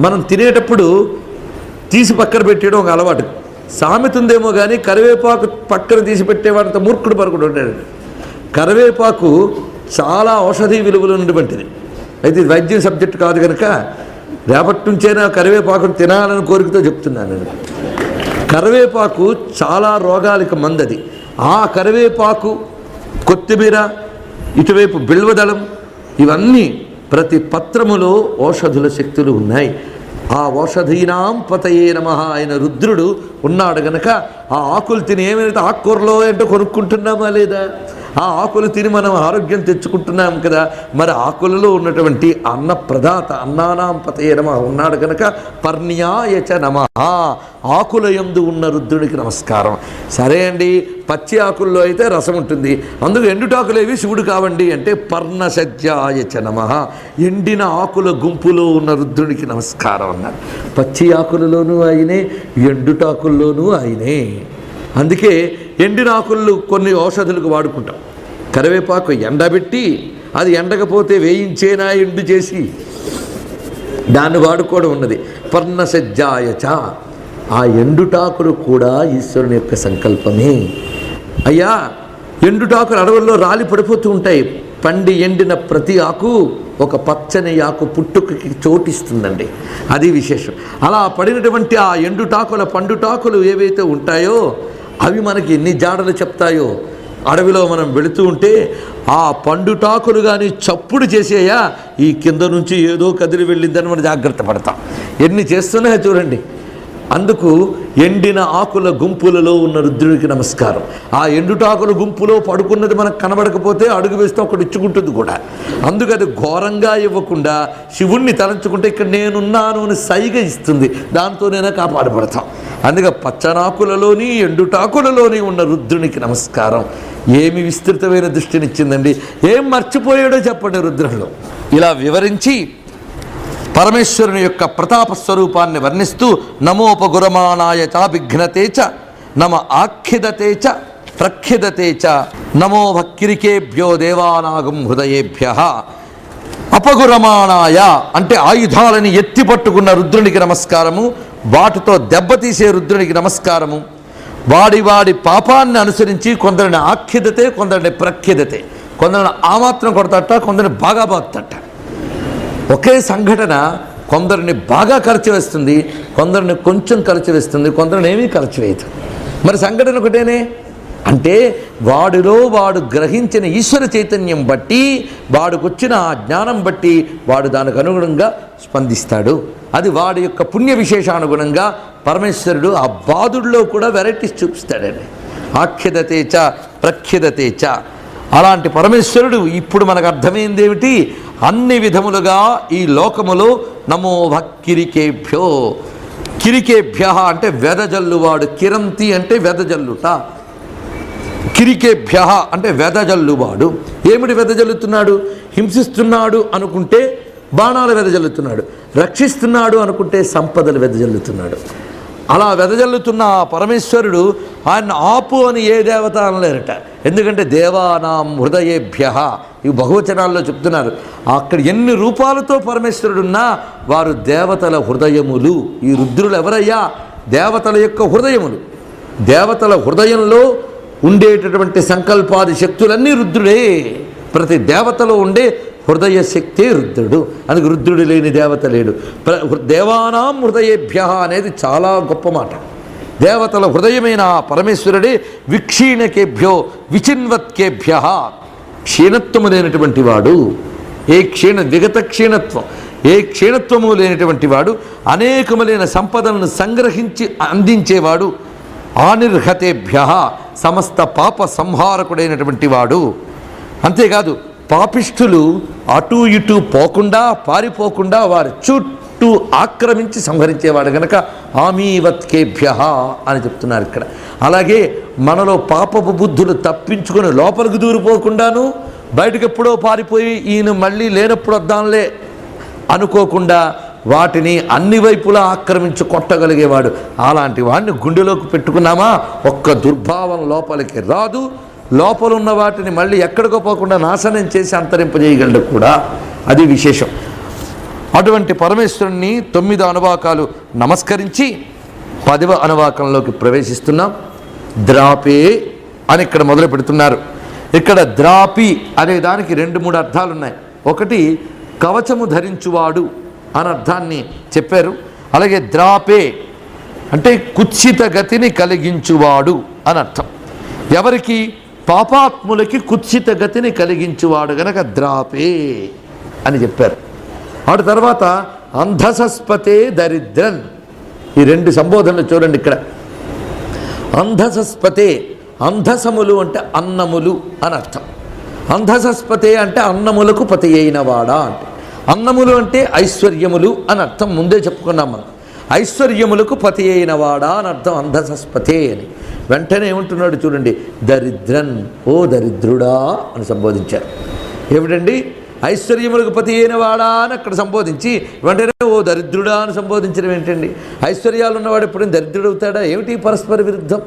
మనం తినేటప్పుడు తీసి పక్కన పెట్టేయడం ఒక అలవాటు. సామెత ఉందేమో కానీ కరివేపాకు పక్కన తీసి పెట్టేవాడంత మూర్ఖుడు పరకుడు ఉంటాడు. కరివేపాకు చాలా ఔషధీ విలువలు ఉన్నటువంటిది. అయితే ఇది వైద్యం సబ్జెక్ట్ కాదు కనుక రేపటి నుంచైనా కరివేపాకును తినాలని కోరికతో చెప్తున్నాను నేను. కరివేపాకు చాలా రోగాలకు మందది. ఆ కరివేపాకు, కొత్తిమీర, ఇటువైపు బిల్వదళం, ఇవన్నీ ప్రతి పత్రములో ఔషధుల శక్తులు ఉన్నాయి. ఆ ఔషధీనాం పతయే నమః ఆయన రుద్రుడు ఉన్నాడు గనక ఆ ఆకులు తిని ఏమైనా ఆకుకూరలో ఏంటో కొనుక్కుంటున్నామా లేదా? ఆ ఆకులు తిని మనం ఆరోగ్యం తెచ్చుకుంటున్నాం కదా. మరి ఆకులలో ఉన్నటువంటి అన్న ప్రదాత అన్నానాం పతయే నమః ఉన్నాడు కనుక పర్ణ్యాయచ నమః, ఆకుల యందు ఉన్న రుద్రుడికి నమస్కారం. సరే అండి, పచ్చి ఆకుల్లో అయితే రసం ఉంటుంది, అందుకు ఎండుటాకులేవి శివుడు కావండి అంటే పర్ణసజ్జాయచ నమః, ఎండిన ఆకుల గుంపులో ఉన్న రుద్రుడికి నమస్కారం అన్నారు. పచ్చి ఆకులలోనూ ఆయనే, ఎండుటాకుల్లోనూ ఆయనే. అందుకే ఎండినాకులు కొన్ని ఔషధులకు వాడుకుంటాం. కరివేపాకు ఎండబెట్టి అది ఎండకపోతే వేయించేనా ఎండు చేసి దాన్ని వాడుకోవడం ఉన్నది. పర్ణసజ్జాయచ, ఆ ఎండుటాకులు కూడా ఈశ్వరుని యొక్క సంకల్పమే. అయ్యా, ఎండుటాకులు అడవుల్లో రాలి పడిపోతూ ఉంటాయి. పండి ఎండిన ప్రతి ఆకు ఒక పచ్చని ఆకు పుట్టుకకి చోటిస్తుందండి. అది విశేషం. అలా పడినటువంటి ఆ ఎండుటాకుల పండుటాకులు ఏవైతే ఉంటాయో అవి మనకి ఎన్ని జాడలు చెప్తాయో. అడవిలో మనం వెళుతూ ఉంటే ఆ పండుటాకులు కానీ చప్పుడు చేసేయా ఈ కింద నుంచి ఏదో కదిలి వెళ్ళిందని మనం జాగ్రత్త పడతాం. ఎన్ని చేస్తున్నాయో చూడండి. అందుకు ఎండిన ఆకుల గుంపులలో ఉన్న రుద్రుడికి నమస్కారం. ఆ ఎండుటాకుల గుంపులో పడుకున్నది మనకు కనబడకపోతే అడుగు వేస్తే ఒకటి ఇచ్చుకుంటుంది కూడా. అందుకు అది ఘోరంగా ఇవ్వకుండా శివుణ్ణి తలంచుకుంటే ఇక్కడ నేనున్నాను అని సైగ ఇస్తుంది. దాంతోనైనా కాపాడబడతాం. అందుకే పచ్చనాకులలోని ఎండుటాకులలోని ఉన్న రుద్రునికి నమస్కారం. ఏమి విస్తృతమైన దృష్టినిచ్చిందండి. ఏం మర్చిపోయాడో చెప్పండి రుద్రుల్లో. ఇలా వివరించి పరమేశ్వరుని యొక్క ప్రతాప స్వరూపాన్ని వర్ణిస్తూ నమోపగురమాణాయ చాభిఘ్నతే చ నమ ఆఖ్యదతే చ ప్రఖ్యదతే చ నమో భక్కిరికేభ్యో దేవానాగం హృదయేభ్యః. అపగురమాణాయ అంటే ఆయుధాలని ఎత్తి పట్టుకున్న రుద్రునికి నమస్కారము, వాటితో దెబ్బతీసే రుద్రునికి నమస్కారము. వాడి వాడి పాపాన్ని అనుసరించి కొందరిని ఆఖ్యదతే, కొందరిని ప్రఖ్యదతే. కొందరిని ఆ మాత్రం కొడతట, కొందరిని బాగా బాగుతట. ఒకే సంఘటన కొందరిని బాగా ఖర్చు వేస్తుంది, కొందరిని కొంచెం ఖర్చు వేస్తుంది, కొందరిని ఏమీ ఖర్చు వేయదు. మరి సంఘటన ఒకటేనే అంటే వాడిలో వాడు గ్రహించిన ఈశ్వర చైతన్యం బట్టి, వాడికొచ్చిన ఆ జ్ఞానం బట్టి వాడు దానికి అనుగుణంగా స్పందిస్తాడు. అది వాడి యొక్క పుణ్య విశేషానుగుణంగా పరమేశ్వరుడు ఆ బాధుడిలో కూడా వెరైటీస్ చూపిస్తాడండి. ఆఖ్యదతే చ ప్రఖ్యదతే చ. అలాంటి పరమేశ్వరుడు ఇప్పుడు మనకు అర్థమైంది ఏమిటి? అన్ని విధములుగా ఈ లోకములో నమో భక్కిరికేభ్యో. కిరికేభ్య అంటే వెదజల్లువాడు. కిరంతి అంటే వెదజల్లుట. కిరికేభ్య అంటే వెదజల్లువాడు. ఏమిటి వెదజల్లుతున్నాడు? హింసిస్తున్నాడు అనుకుంటే బాణాలు వెదజల్లుతున్నాడు, రక్షిస్తున్నాడు అనుకుంటే సంపదలు వెదజల్లుతున్నాడు. అలా వెదజల్లుతున్న పరమేశ్వరుడు ఆయన ఆపు అని ఏ దేవత అనలేరట. ఎందుకంటే దేవానాం హృదయేభ్యః ఇవి బహువచనాల్లో చెప్తున్నారు. అక్కడ ఎన్ని రూపాలతో పరమేశ్వరుడున్నా వారు దేవతల హృదయములు. ఈ రుద్రులు ఎవరయ్యా? దేవతల యొక్క హృదయములు. దేవతల హృదయంలో ఉండేటటువంటి సంకల్పాది శక్తులన్నీ రుద్రుడే. ప్రతి దేవతలో ఉండే హృదయ శక్తే రుద్రుడు. అందుకు రుద్రుడు లేని దేవత లేడు. దేవానాం హృదయేభ్య అనేది చాలా గొప్ప మాట. దేవతల హృదయమైన పరమేశ్వరుడే విక్షీణకేభ్యో విచిన్వత్కేభ్య. క్షీణత్వము లేనటువంటి వాడు, విగత క్షీణత్వం, ఏ క్షీణత్వము లేనటువంటి వాడు, అనేకములైన సంపదలను సంగ్రహించి అందించేవాడు. ఆనిర్హతేభ్య సమస్త పాప సంహారకుడైనటువంటి వాడు. అంతేకాదు పాపిష్ఠులు అటూ ఇటూ పోకుండా, పారిపోకుండా వారి చుట్టూ ఆక్రమించి సంహరించేవాడు గనక ఆమీవత్కేభ్య అని చెప్తున్నారు ఇక్కడ. అలాగే మనలో పాపపు బుద్ధులు తప్పించుకొని లోపలికి దూరిపోకుండాను, బయటకు ఎప్పుడో పారిపోయి ఈయన మళ్ళీ లేనప్పుడు వద్దాంలే అనుకోకుండా వాటిని అన్ని వైపులా ఆక్రమించి కొట్టగలిగేవాడు. అలాంటి వాడిని గుండెలోకి పెట్టుకున్నామా ఒక్క దుర్భావం లోపలికి రాదు. లోపల ఉన్న వాటిని మళ్ళీ ఎక్కడికో పోకుండా నాశనం చేసి అంతరింపజేయగలడు కూడా. అది విశేషం. అటువంటి పరమేశ్వరుణ్ణి 9 అనువాకాలు నమస్కరించి 10వ అనువాకంలోకి ప్రవేశిస్తున్నాం. ద్రాపే అని ఇక్కడ మొదలు పెడుతున్నారు. ఇక్కడ ద్రాపి అనే దానికి 2-3 అర్థాలు ఉన్నాయి. ఒకటి కవచము ధరించువాడు అని అర్థాన్ని చెప్పారు. అలాగే ద్రాపే అంటే కుత్సిత గతిని కలిగించువాడు అని అర్థం. ఎవరికి? పాపాత్ములకి కుత్సిత గతిని కలిగించువాడు గనక ద్రాపే అని చెప్పారు. ఆడు తర్వాత అంధసస్పతే దరిద్రన్. ఈ 2 సంబోధనలు చూడండి ఇక్కడ. అంధసస్పతే, అంధసములు అంటే అన్నములు అని అర్థం. అంధసస్పతే అంటే అన్నములకు పతి అయినవాడా అంటే. అన్నములు అంటే ఐశ్వర్యములు అని అర్థం. ముందే చెప్పుకున్నాం మనం. ఐశ్వర్యములకు పతి అయినవాడా అని అర్థం అంధసస్పతే అని. వెంటనే ఏమంటున్నాడు చూడండి, దరిద్రన్, ఓ దరిద్రుడా అని సంబోధించారు. ఏమిటండి? ఐశ్వర్యములకు పతి అయినవాడా అని అక్కడ సంబోధించి వెంటనే ఓ దరిద్రుడా అని సంబోధించడం ఏంటండి? ఐశ్వర్యాలు ఉన్నవాడు ఎప్పుడైనా దరిద్రుడు అవుతాడా? ఏమిటి పరస్పర విరుద్ధం?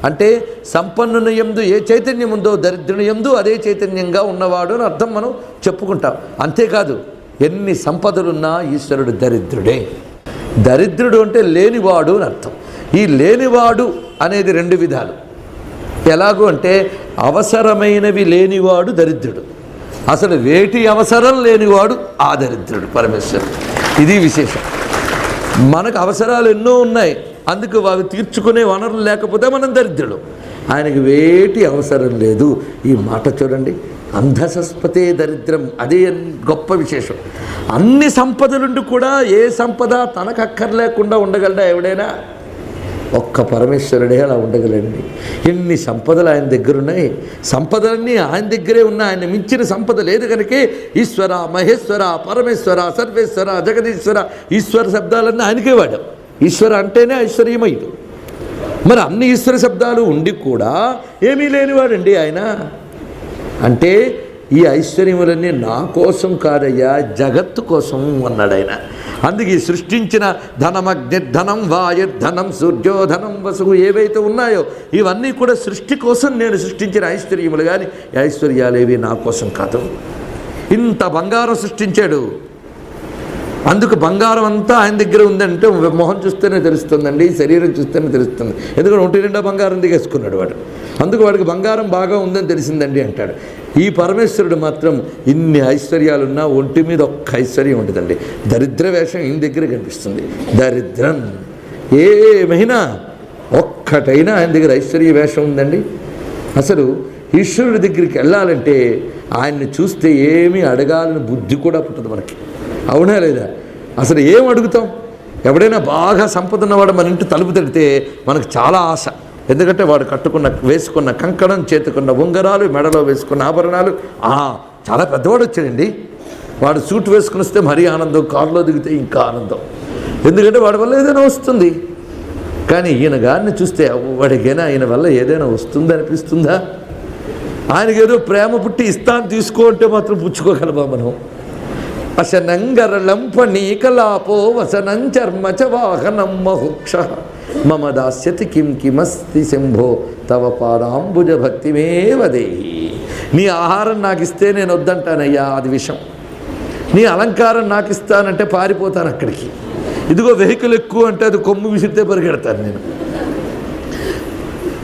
అంటే సంపన్నుని యందు ఏ చైతన్యం ఉందో దరిద్రుని యందు అదే చైతన్యంగా ఉన్నవాడు అని అర్థం మనం చెప్పుకుంటాం. అంతేకాదు ఎన్ని సంపదలున్నా ఈశ్వరుడు దరిద్రుడే. దరిద్రుడు అంటే లేనివాడు అని అర్థం. ఈ లేనివాడు అనేది రెండు విధాలు. ఎలాగూ అంటే అవసరమైనవి లేనివాడు దరిద్రుడు, అసలు వేటి అవసరం లేనివాడు ఆ దరిద్రుడు పరమేశ్వరుడు. ఇది విశేషం. మనకు అవసరాలు ఎన్నో ఉన్నాయి, అందుకు అవి తీర్చుకునే వనరులు లేకపోతే మనం దరిద్రుడు. ఆయనకి వేటి అవసరం లేదు. ఈ మాట చూడండి, అంధసస్పతే దరిద్రం. అదే గొప్ప విశేషం. అన్ని సంపదలుండి కూడా ఏ సంపద తనకు అక్కర్లేకుండా ఉండగలడా ఎవడైనా? ఒక్క పరమేశ్వరుడే అలా ఉండగలండి. ఎన్ని సంపదలు ఆయన దగ్గర ఉన్నాయి. సంపదలన్నీ ఆయన దగ్గరే ఉన్నాయి. ఆయన మించిన సంపద లేదు కనుకే ఈశ్వర, మహేశ్వర, పరమేశ్వర, సర్వేశ్వర, జగదీశ్వర, ఈశ్వర శబ్దాలన్నీ ఆయనకే వాడాం. ఈశ్వర అంటేనే ఐశ్వర్యమయుడు. మరి అన్ని ఈశ్వర శబ్దాలు ఉండి కూడా ఏమీ లేనివాడండి ఆయన. అంటే ఈ ఐశ్వర్యములన్నీ నా కోసం కాదయ్యా, జగత్తు కోసం అన్నాడు ఆయన. అందుకే సృష్టించిన ధనమగ్నిర్ధనం వాయుర్ధనం సూర్యోధనం వసువు ఏవైతే ఉన్నాయో ఇవన్నీ కూడా సృష్టి కోసం నేను సృష్టించిన ఐశ్వర్యములు, కానీ ఈ ఐశ్వర్యాలేవి నా కోసం కాదు. ఇంత బంగారం సృష్టించాడు, అందుకు బంగారం అంతా ఆయన దగ్గర ఉందంటే మొహం చూస్తేనే తెలుస్తుందండి, శరీరం చూస్తేనే తెలుస్తుంది. ఎందుకంటే ఒంటి నిండా బంగారం దిగేసుకున్నాడు వాడు, అందుకు వాడికి బంగారం బాగా ఉందని తెలిసిందండి అంటాడు. ఈ పరమేశ్వరుడు మాత్రం ఇన్ని ఐశ్వర్యాలున్నా ఒంటి మీద ఒక్క ఐశ్వర్యం ఉంటుందండి. దరిద్ర వేషం ఈయన దగ్గర కనిపిస్తుంది. దరిద్రం ఏమైనా ఒక్కటైనా ఆయన దగ్గర ఐశ్వర్య వేషం ఉందండి. అసలు ఈశ్వరుడి దగ్గరికి వెళ్ళాలంటే ఆయన్ని చూస్తే ఏమీ అడగాలని బుద్ధి కూడా పుట్టదు మనకి. అవునా లేదా? అసలు ఏం అడుగుతాం? ఎవడైనా బాగా సంపద ఉన్నవాడు మన ఇంటి తలుపు తడితే మనకు చాలా ఆశ. ఎందుకంటే వాడు వేసుకున్న కంకణం, చేతుకున్న ఉంగరాలు, మెడలో వేసుకున్న ఆభరణాలు, చాలా పెద్దవాడు వచ్చాడండి. వాడు సూట్ వేసుకుని వస్తే మరీ ఆనందం, కారులో దిగితే ఇంకా ఆనందం. ఎందుకంటే వాడి వల్ల ఏదైనా వస్తుంది. కానీ ఈయన గారిని చూస్తే వాడికైనా ఆయన వల్ల ఏదైనా వస్తుంది అనిపిస్తుందా? ఆయనకేదో ప్రేమ పుట్టి ఇస్తాను తీసుకో అంటే మాత్రం పుచ్చుకోగలమా మనం? అశనంగరళంపణీకలాపో వసనం చర్మచ వాహనం మహుక్ష మమ దాస్యతి కిం కిమస్తి శంభో తవ పాదాంబుజ భక్తిమేవ దేహి. నీ ఆహారం నాకు ఇస్తే నేను వద్దంటానయ్యా, అది విషం. నీ అలంకారం నాకు ఇస్తానంటే పారిపోతాను అక్కడికి. ఇదిగో వెహికల్ ఎక్కువ అంటే అది కొమ్ము విసిరితే పరిగెడతాను నేను.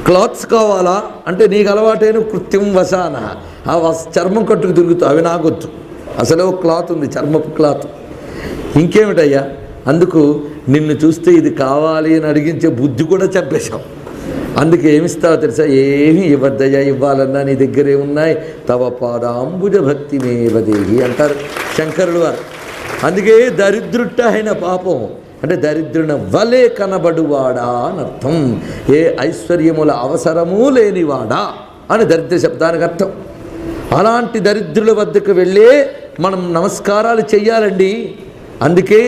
క్లాత్స్ కావాలా అంటే నీకు అలవాటైన కృత్యం వసాన, ఆ చర్మం కట్టుకు తిరుగుతావు, అవి నాకొద్దు. అసలే ఒక క్లాత్ ఉంది, చర్మపు క్లాత్. ఇంకేమిటయ్యా? అందుకు నిన్ను చూస్తే ఇది కావాలి అని అడిగించే బుద్ధి కూడా చంపేశాం. అందుకే ఏమిస్తావో తెలుసా? ఏమీ ఇవ్వద్దయ్యా, ఇవ్వాలన్నా నీ దగ్గరే ఉన్నాయి. తవ పాదాంబుజ భక్తిమేవ దేహి అంటారు శంకరుడు వారు. అందుకే దరిద్రుట్ట అయిన పాపం అంటే దరిద్రుని వలే కనబడువాడా అని అర్థం. ఏ ఐశ్వర్యముల అవసరమూ లేనివాడా అని దరిద్ర శబ్దానికి అర్థం. అలాంటి దరిద్రుల వద్దకు వెళ్ళే మనం నమస్కారాలు చెయ్యాలండి. అందుకే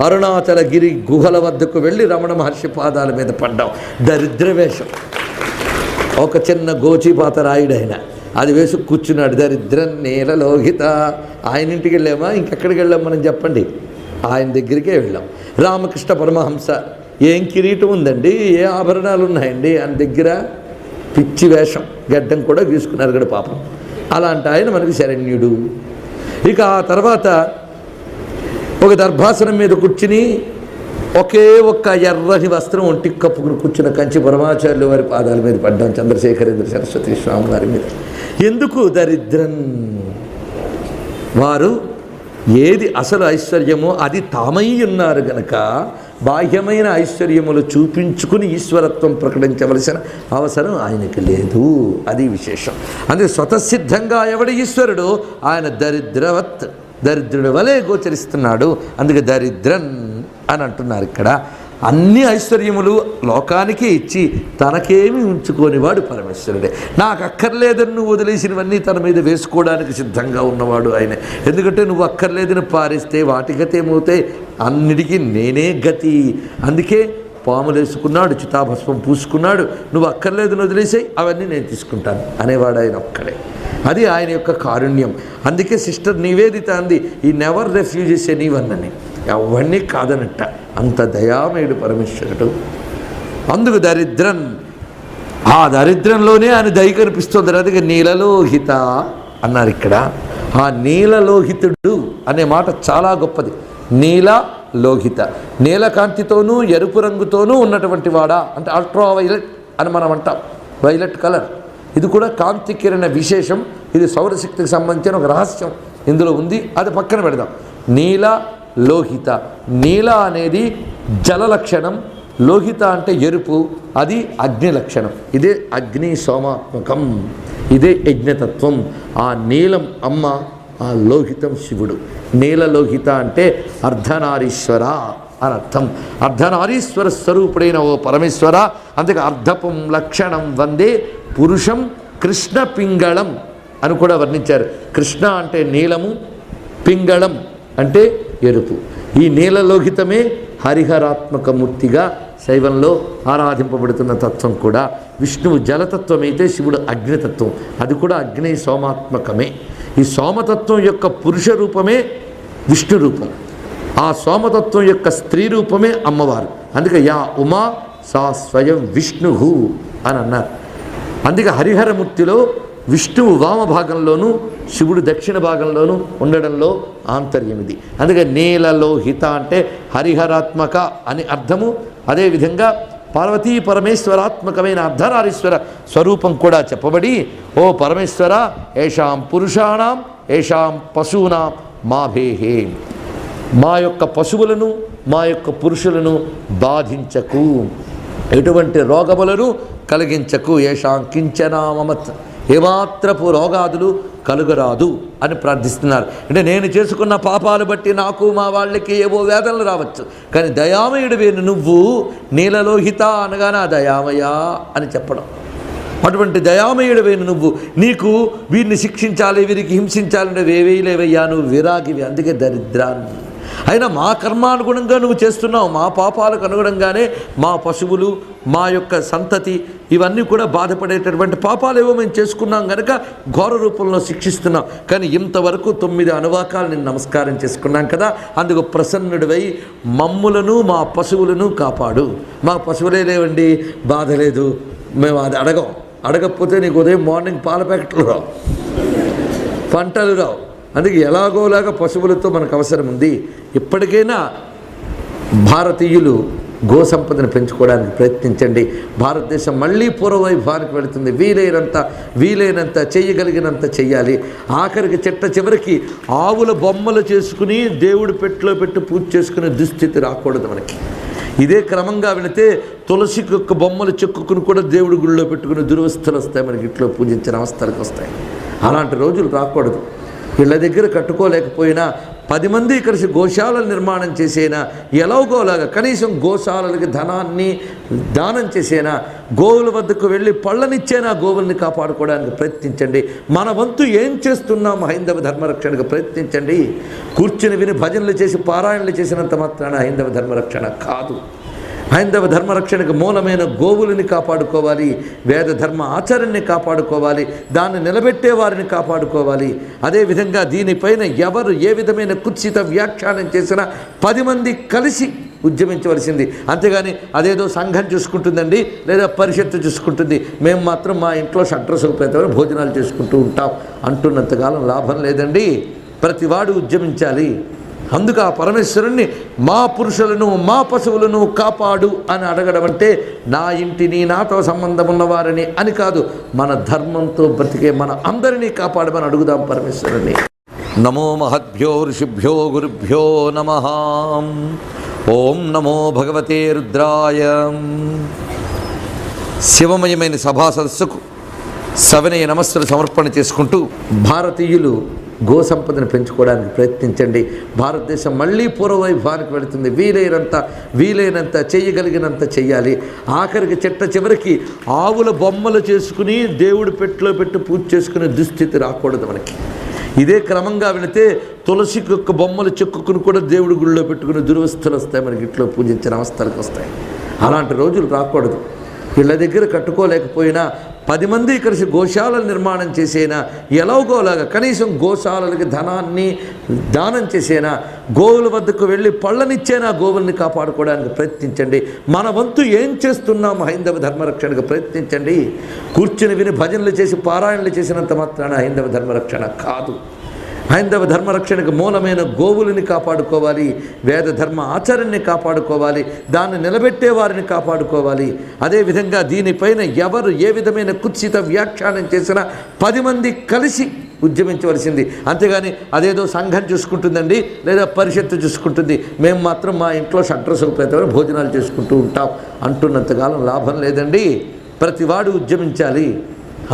అరుణాచలగిరి గుహల వద్దకు వెళ్ళి రమణ మహర్షి పాదాల మీద పడ్డాం. దరిద్ర వేషం, ఒక చిన్న గోచిపాత రాయుడు ఆయన, అది వేసి కూర్చున్నాడు. దరిద్రం నేలలోహిత. ఆయన ఇంటికి వెళ్ళామా? ఇంకెక్కడికి వెళ్ళాం మనం చెప్పండి? ఆయన దగ్గరికే వెళ్ళాం. రామకృష్ణ పరమహంస, ఏం కిరీటం ఉందండి, ఏ ఆభరణాలు ఉన్నాయండి? ఆయన దగ్గర పిచ్చి వేషం, గడ్డం కూడా గీసుకున్నారు కదా పాపం. అలాంటి ఆయన మనకి శరణ్యుడు. ఇక ఆ తర్వాత ఒక దర్భాసనం మీద కూర్చుని ఒకే ఒక్క ఎర్రని వస్త్రం ఒంటికి కప్పుకుని కూర్చున్న కంచి పరమాచార్యుల వారి పాదాల మీద పడ్డాం, చంద్రశేఖరేంద్ర సరస్వతి స్వామి వారి మీద. ఎందుకు? దరిద్రం. వారు ఏది అసలు ఐశ్వర్యమో అది తామై ఉన్నారు గనక బాహ్యమైన ఐశ్వర్యములు చూపించుకుని ఈశ్వరత్వం ప్రకటించవలసిన అవసరం ఆయనకి లేదు. అది విశేషం. అందుకే స్వతసిద్ధంగా ఎవడు ఈశ్వరుడు ఆయన దరిద్రవత్, దరిద్రుడి వలె గోచరిస్తున్నాడు. అందుకే దరిద్రన్ అని అంటున్నారు ఇక్కడ. అన్ని ఐశ్వర్యములు లోకానికే ఇచ్చి తనకేమీ ఉంచుకోనివాడు పరమేశ్వరుడే. నాకు అక్కర్లేదని నువ్వు వదిలేసినవన్నీ తన మీద వేసుకోవడానికి సిద్ధంగా ఉన్నవాడు ఆయనే. ఎందుకంటే నువ్వు అక్కర్లేదని పారేస్తే వాటి గతి ఏమవుతాయి? అన్నిటికీ నేనే గతి. అందుకే పాములు వేసుకున్నాడు, చితాభస్మం పూసుకున్నాడు. నువ్వు అక్కర్లేదని వదిలేసాయి, అవన్నీ నేను తీసుకుంటాను అనేవాడు ఆయన ఒక్కడే. అది ఆయన యొక్క కారుణ్యం. అందుకే సిస్టర్ నివేదిత అంది, ఈ నెవర్ రెఫ్యూజెస్ ఎనీవన్ అని. ఎవరినీ కాదనట్ట, అంత దయామయుడు పరమేశ్వరుడు. అందుకు దరిద్రన్ ఆ దరిద్రంలోనే ఆయన దయ కనిపిస్తుంది. అందుకే నీలలోహిత అన్నారు ఇక్కడ. ఆ నీలలోహితుడు అనే మాట చాలా గొప్పది. నీలలోహిత, నీలకాంతితోనూ ఎరుపు రంగుతోనూ ఉన్నటువంటి వాడా అంటే అల్ట్రా వైలెట్ అని మనం అంటాం. వైలెట్ కలర్ ఇది కూడా కాంతి కిరణ విశేషం. ఇది సౌరశక్తికి సంబంధించిన ఒక రహస్యం ఇందులో ఉంది. అది పక్కన పెడదాం. నీల లోహిత, నీల అనేది జల లక్షణం, లోహిత అంటే ఎరుపు, అది అగ్ని లక్షణం. ఇదే అగ్ని సోమాత్మకం, ఇదే యజ్ఞతత్వం. ఆ నీలం అమ్మ, ఆ లోహితం శివుడు. నీలలోహిత అంటే అర్ధనారీశ్వర అని అర్థం. అర్ధనారీశ్వర స్వరూపుడైన ఓ పరమేశ్వర. అందుకే అర్ధపం లక్షణం వందే పురుషం కృష్ణ పింగళం అని కూడా వర్ణించారు. కృష్ణ అంటే నీలము, పింగళం అంటే ఎరుపు. ఈ నీలలోహితమే హరిహరాత్మక మూర్తిగా శైవంలో ఆరాధింపబడుతున్న తత్వం కూడా. విష్ణువు జలతత్వం అయితే శివుడు అగ్నితత్వం, అది కూడా అగ్ని సోమాత్మకమే. ఈ సోమతత్వం యొక్క పురుష రూపమే విష్ణు రూపం, ఆ సోమతత్వం యొక్క స్త్రీ రూపమే అమ్మవారు. అందుకే యా ఉమా సా స్వయం విష్ణు అని అన్నారు. అందుకే హరిహరమూర్తిలో విష్ణువు వామ భాగంలోనూ శివుడు దక్షిణ భాగంలోనూ ఉండడంలో ఆంతర్యం ఇది. అందుకే నీలలోహిత అంటే హరిహరాత్మక అని అర్థము. అదేవిధంగా పార్వతీ పరమేశ్వరాత్మకమైన అర్ధనారీశ్వర స్వరూపం కూడా చెప్పబడి, ఓ పరమేశ్వర ఏషాం పురుషాణం ఏషాం పశూనాం మాభేహే, మా యొక్క పశువులను మా యొక్క పురుషులను బాధించకు, ఎటువంటి రోగములను కలిగించకు. ఏషాం కించనామమత్, ఏమాత్రపు రోగాదులు కలుగరాదు అని ప్రార్థిస్తున్నారు. అంటే నేను చేసుకున్న పాపాలు బట్టి నాకు మా వాళ్ళకి ఏవో వేదనలు రావచ్చు, కానీ దయామయుడివేను నువ్వు. నీలలోహిత అనగానే ఆ దయామయ అని చెప్పడం. అటువంటి దయామయుడివేను నువ్వు. నీకు వీరిని శిక్షించాలి, వీరికి హింసించాలంటే వేవేయలేవయ్యా, నువ్వు విరాగివి. అందుకే దరిద్రాన్ని అయినా మా కర్మానుగుణంగా నువ్వు చేస్తున్నావు. మా పాపాలకు అనుగుణంగానే మా పశువులు, మా యొక్క సంతతి ఇవన్నీ కూడా బాధపడేటటువంటి పాపాలు ఏవో మేము చేసుకున్నాం కనుక ఘోర రూపంలో శిక్షిస్తున్నాం. కానీ ఇంతవరకు 9 అనువాకాలు నేను నమస్కారం చేసుకున్నాం కదా, అందుకు ప్రసన్నుడివై మమ్ములను మా పశువులను కాపాడు. మా పశువులే లేవండి, బాధ లేదు, మేము అది అడగకపోతే నీకు ఉదయం మార్నింగ్ పాల ప్యాకెట్లు రావు, పంటలు రావు. అందుకే ఎలాగోలాగా పశువులతో మనకు అవసరం ఉంది. ఇప్పటికైనా భారతీయులు గోసంపదను పెంచుకోవడానికి ప్రయత్నించండి. భారతదేశం మళ్ళీ పూర్వవైభవానికి వెళుతుంది. వీలైనంత చేయగలిగినంత చెయ్యాలి. ఆఖరికి చివరికి ఆవుల బొమ్మలు చేసుకుని దేవుడి పెట్టిలో పెట్టి పూజ చేసుకునే దుస్థితి రాకూడదు మనకి. ఇదే క్రమంగా వెళితే తులసి యొక్క బొమ్మలు చెక్కుకుని కూడా దేవుడి గుళ్ళో పెట్టుకుని దురవస్థలు వస్తాయి, మనకి ఇంట్లో పూజించిన అవస్థలకు వస్తాయి. అలాంటి రోజులు రాకూడదు. ఇళ్ళ దగ్గర కట్టుకోలేకపోయినా 10 మంది కలిసి గోశాలలు నిర్మాణం చేసేనా, ఎలాగోలాగా కనీసం గోశాలలకి ధనాన్ని దానం చేసేనా, గోవుల వద్దకు వెళ్ళి పళ్ళనిచ్చేనా గోవుల్ని కాపాడుకోవడానికి ప్రయత్నించండి. మన వంతు ఏం చేస్తున్నాం హైందవ ధర్మరక్షణకు ప్రయత్నించండి. కూర్చుని విని భజనలు చేసి పారాయణలు చేసినంత మాత్రాన హైందవ ధర్మరక్షణ కాదు. హైందవ ధర్మరక్షణకు మూలమైన గోవులని కాపాడుకోవాలి, వేద ధర్మ ఆచరణని కాపాడుకోవాలి, దాన్ని నిలబెట్టే వారిని కాపాడుకోవాలి. అదేవిధంగా దీనిపైన ఎవరు ఏ విధమైన కుత్సిత వ్యాఖ్యానం చేసినా 10 మంది కలిసి ఉద్యమించవలసింది. అంతేగాని అదేదో సంఘం చూసుకుంటుందండి లేదా పరిషత్తు చూసుకుంటుంది, మేము మాత్రం మా ఇంట్లో షడ్రసోపేతమైన భోజనాలు చేసుకుంటూ ఉంటాం అంటున్నంతకాలం లాభం లేదండి. ప్రతివాడు ఉద్యమించాలి. అందుకు ఆ పరమేశ్వరుణ్ణి మా పురుషులను మా పశువులను కాపాడు అని అడగడం అంటే నా ఇంటిని నాతో సంబంధం ఉన్నవారిని అని కాదు, మన ధర్మంతో బ్రతికే మన అందరినీ కాపాడమని అడుగుదాం పరమేశ్వరుని. నమో మహద్భ్యో ఋషిభ్యో గురుభ్యో నమః. ఓం నమో భగవతే రుద్రాయ. శివమయమైన సభా సదస్సుకు సవినయ నమస్సులు సమర్పణ చేసుకుంటూ భారతీయులు గోసంపదను పెంచుకోవడానికి ప్రయత్నించండి. భారతదేశం మళ్ళీ పూర్వవైభవానికి వెళుతుంది. వీలైనంత చేయగలిగినంత చెయ్యాలి. ఆఖరికి చివరికి ఆవుల బొమ్మలు చేసుకుని దేవుడి పెట్టిలో పెట్టి పూజ చేసుకునే దుస్థితి రాకూడదు మనకి. ఇదే క్రమంగా వెళితే తులసి యొక్క బొమ్మలు చెక్కుకుని కూడా దేవుడి గుళ్ళో పెట్టుకుని దురవస్థలు వస్తాయి, మనకి ఇంట్లో పూజించిన అవస్థలకు వస్తాయి. అలాంటి రోజులు రాకూడదు. ఇళ్ళ దగ్గర కట్టుకోలేకపోయినా 10 మంది కలిసి గోశాలలు నిర్మాణం చేసేనా, ఎలాగోలాగా కనీసం గోశాలలకి ధనాన్ని దానం చేసేనా, గోవుల వద్దకు వెళ్ళి పళ్ళనిచ్చేనా గోవుల్ని కాపాడుకోవడానికి ప్రయత్నించండి. మన వంతు ఏం చేస్తున్నాం హైందవ ధర్మరక్షణకు ప్రయత్నించండి. కూర్చుని విని భజనలు చేసి పారాయణలు చేసినంత మాత్రాన హైందవ ధర్మరక్షణ కాదు. హైందవ ధర్మరక్షణకు మూలమైన గోవులని కాపాడుకోవాలి, వేద ధర్మ ఆచరణని కాపాడుకోవాలి, దాన్ని నిలబెట్టే వారిని కాపాడుకోవాలి. అదేవిధంగా దీనిపైన ఎవరు ఏ విధమైన కుత్సిత వ్యాఖ్యానం చేసినా 10 మంది కలిసి ఉద్యమించవలసింది. అంతేగాని అదేదో సంఘం చూసుకుంటుందండి లేదా పరిషత్తు చూసుకుంటుంది, మేము మాత్రం మా ఇంట్లో షడ్రసోపేతమైన భోజనాలు చేసుకుంటూ ఉంటాం అంటున్నంతకాలం లాభం లేదండి. ప్రతివాడు ఉద్యమించాలి.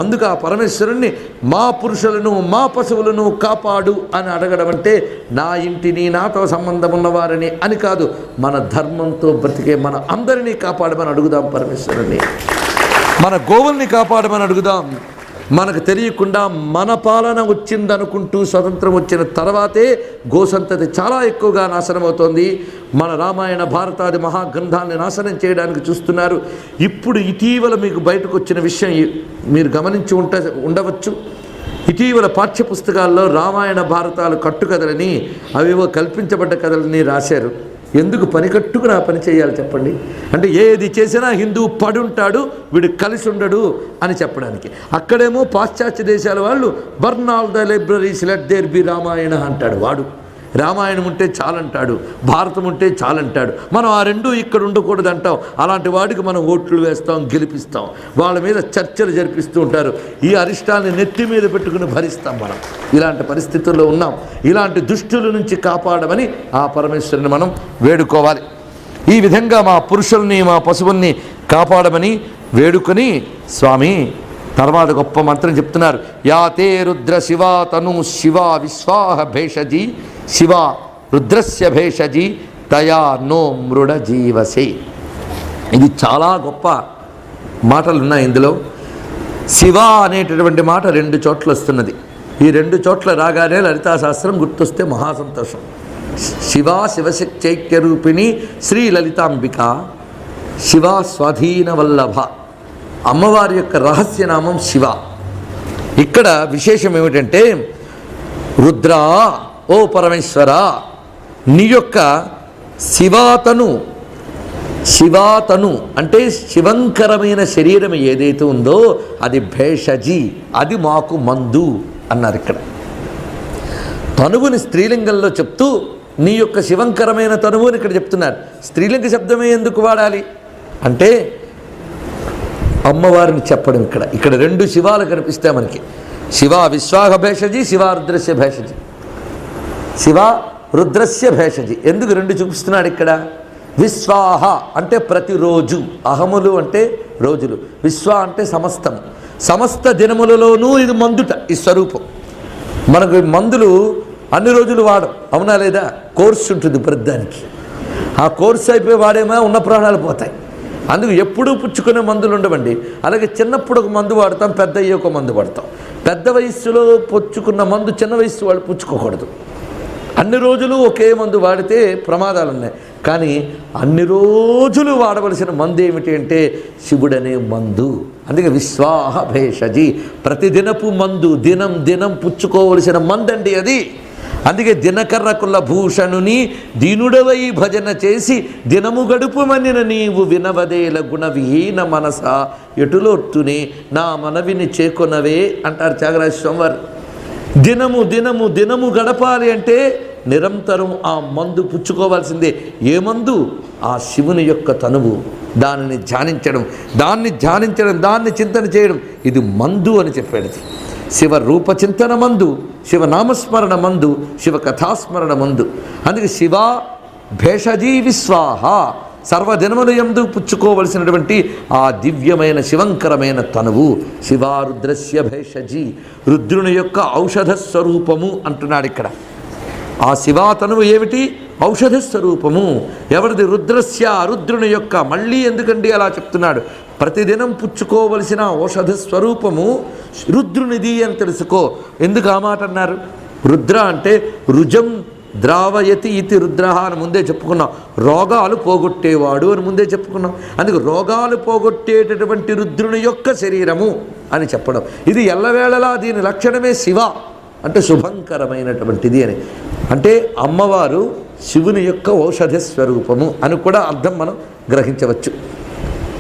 అందుకు ఆ పరమేశ్వరుణ్ణి మా పురుషులను మా పశువులను కాపాడు అని అడగడం అంటే నా ఇంటిని నాతో సంబంధం ఉన్నవారిని అని కాదు, మన ధర్మంతో బ్రతికే మన అందరినీ కాపాడమని అడుగుదాం. పరమేశ్వరుణ్ణి మన గోవుల్ని కాపాడమని అడుగుదాం. మనకు తెలియకుండా మన పాలన వచ్చిందనుకుంటూ స్వతంత్రం వచ్చిన తర్వాతే గోసంతతి చాలా ఎక్కువగా నాశనం అవుతోంది. మన రామాయణ భారతాది మహాగ్రంథాన్ని నాశనం చేయడానికి చూస్తున్నారు. ఇప్పుడు ఇటీవల మీకు బయటకు వచ్చిన విషయం మీరు గమనించి ఉండవచ్చు. ఇటీవల పాఠ్యపుస్తకాల్లో రామాయణ భారతాలు కట్టుకథలని అవేవో కల్పించబడ్డ కథలని రాశారు. ఎందుకు పనికట్టుకుని ఆ పని చేయాలి చెప్పండి? అంటే ఏది చేసినా హిందువు పడుంటాడు, వీడు కలిసి ఉండడు అని చెప్పడానికి. అక్కడేమో పాశ్చాత్య దేశాల వాళ్ళు burn all the libraries let there be Ramayana అంటాడు. వాడు రామాయణం ఉంటే చాలంటాడు, భారతం ఉంటే చాలంటాడు. మనం ఆ రెండు ఇక్కడ ఉండకూడదు అంటాం. అలాంటి వాడికి మనం ఓట్లు వేస్తాం, గెలిపిస్తాం, వాళ్ళ మీద చర్చలు జరిపిస్తూ ఉంటారు. ఈ అరిష్టాన్ని నెత్తి మీద పెట్టుకుని భరిస్తాం. మనం ఇలాంటి పరిస్థితుల్లో ఉన్నాం. ఇలాంటి దుష్టుల నుంచి కాపాడమని ఆ పరమేశ్వరుని మనం వేడుకోవాలి. ఈ విధంగా మా పురుషుల్ని మా పశువుల్ని కాపాడమని వేడుకొని స్వామి తర్వాత గొప్ప మంత్రం చెప్తున్నారు. యాతే రుద్ర శివా తను శివా విశ్వాహ భేషజీ శివ రుద్రస్య భేషజీ తయా నో మృడ జీవసే. ఇది చాలా గొప్ప మాటలు ఉన్నాయి ఇందులో. శివ అనేటటువంటి మాట 2 చోట్ల వస్తున్నది. ఈ 2 చోట్ల రాగానే లలితాశాస్త్రం గుర్తొస్తే మహాసంతోషం. శివ శివశక్త్యైక్య రూపిణి శ్రీ లలితాంబిక శివ స్వాధీన వల్లభ. అమ్మవారి యొక్క రహస్యనామం శివ. ఇక్కడ విశేషం ఏమిటంటే రుద్ర ఓ పరమేశ్వర నీ యొక్క శివాతను అంటే శివంకరమైన శరీరం ఏదైతే ఉందో అది భేషజీ, అది మాకు మందు అన్నారు. ఇక్కడ తనువుని స్త్రీలింగంలో చెప్తూ నీ యొక్క శివంకరమైన తనువు అని ఇక్కడ చెప్తున్నారు. స్త్రీలింగ శబ్దమే ఎందుకు వాడాలి అంటే అమ్మవారిని చెప్పడం. ఇక్కడ 2 శివాలు కనిపిస్తాయి మనకి. శివ విశ్వాహ భేషజీ, శివ రుద్రస్య భేషజీ. శివ రుద్రస్య భేషజీ ఎందుకు 2 చూపిస్తున్నాడు ఇక్కడ? విశ్వాహ అంటే ప్రతిరోజు, అహములు అంటే రోజులు, విశ్వ అంటే సమస్తం, సమస్త దినములలోనూ ఇది మందుట. ఈ స్వరూపం మనకు మందులు అన్ని రోజులు వాడం, అవునా లేదా? కోర్సు ఉంటుంది ప్రతిదానికి. ఆ కోర్సు అయిపోయి వాడేమో ఉన్న ప్రాణాలు పోతాయి. అందుకు ఎప్పుడూ పుచ్చుకునే మందులు ఉండవండి. అలాగే చిన్నప్పుడు ఒక మందు వాడతాం, పెద్ద అయ్యే ఒక మందు వాడతాం. పెద్ద వయస్సులో పుచ్చుకున్న మందు చిన్న వయస్సు వాళ్ళు పుచ్చుకోకూడదు. అన్ని రోజులు ఒకే మందు వాడితే ప్రమాదాలు ఉన్నాయి. కానీ అన్ని రోజులు వాడవలసిన మందు ఏమిటి అంటే శివుడనే మందు. అందుకే విశ్వాహ భేషజీ ప్రతిదినపు మందు, దినం దినం పుచ్చుకోవలసిన మందండి అది. అందుకే దినకర్రకుల భూషణుని దీనుడవై భజన చేసి దినము గడుపుమనిన నీవు వినవదేల గుణవిహీన మనస ఎటులోర్తునే నా మనవిని చేకొనవే అంటారు త్యాగరాజ స్వామివారు. దినము దినము దినము గడపాలి అంటే నిరంతరం ఆ మందు పుచ్చుకోవాల్సిందే. ఏ మందు? ఆ శివుని యొక్క తనువు, దానిని ధ్యానించడం, దాన్ని చింతన చేయడం, ఇది మందు అని చెప్పాడు. శివ రూపచింతన మందు, శివనామస్మరణ మందు, శివ కథాస్మరణ మందు. అందుకే శివ భేషజీ విశ్వాహ సర్వదినముల యందు పుచ్చుకోవలసినటువంటి ఆ దివ్యమైన శివంకరమైన తనువు శివారుద్రస్య భేషజీ, రుద్రుని యొక్క ఔషధ స్వరూపము అంటున్నాడు ఇక్కడ. ఆ శివాతనువు ఏమిటి? ఔషధ స్వరూపము. ఎవరిది? రుద్రస్య, రుద్రుని యొక్క. మళ్ళీ ఎందుకండి అలా చెప్తున్నాడు? ప్రతిదినం పుచ్చుకోవలసిన ఔషధ స్వరూపము రుద్రునిది అని తెలుసుకో. ఎందుకు ఆ మాట అన్నారు? రుద్ర అంటే రుజం ద్రావయతి ఇతి రుద్ర అని ముందే చెప్పుకున్నాం. రోగాలు పోగొట్టేవాడు అని ముందే చెప్పుకున్నాం. అందుకు రోగాలు పోగొట్టేటటువంటి రుద్రుని యొక్క శరీరము అని చెప్పడం. ఇది ఎల్లవేళలా దీని లక్షణమే శివ అంటే శుభంకరమైనటువంటిది అని. అంటే అమ్మవారు శివుని యొక్క ఔషధ స్వరూపము అని కూడా అర్థం మనం గ్రహించవచ్చు.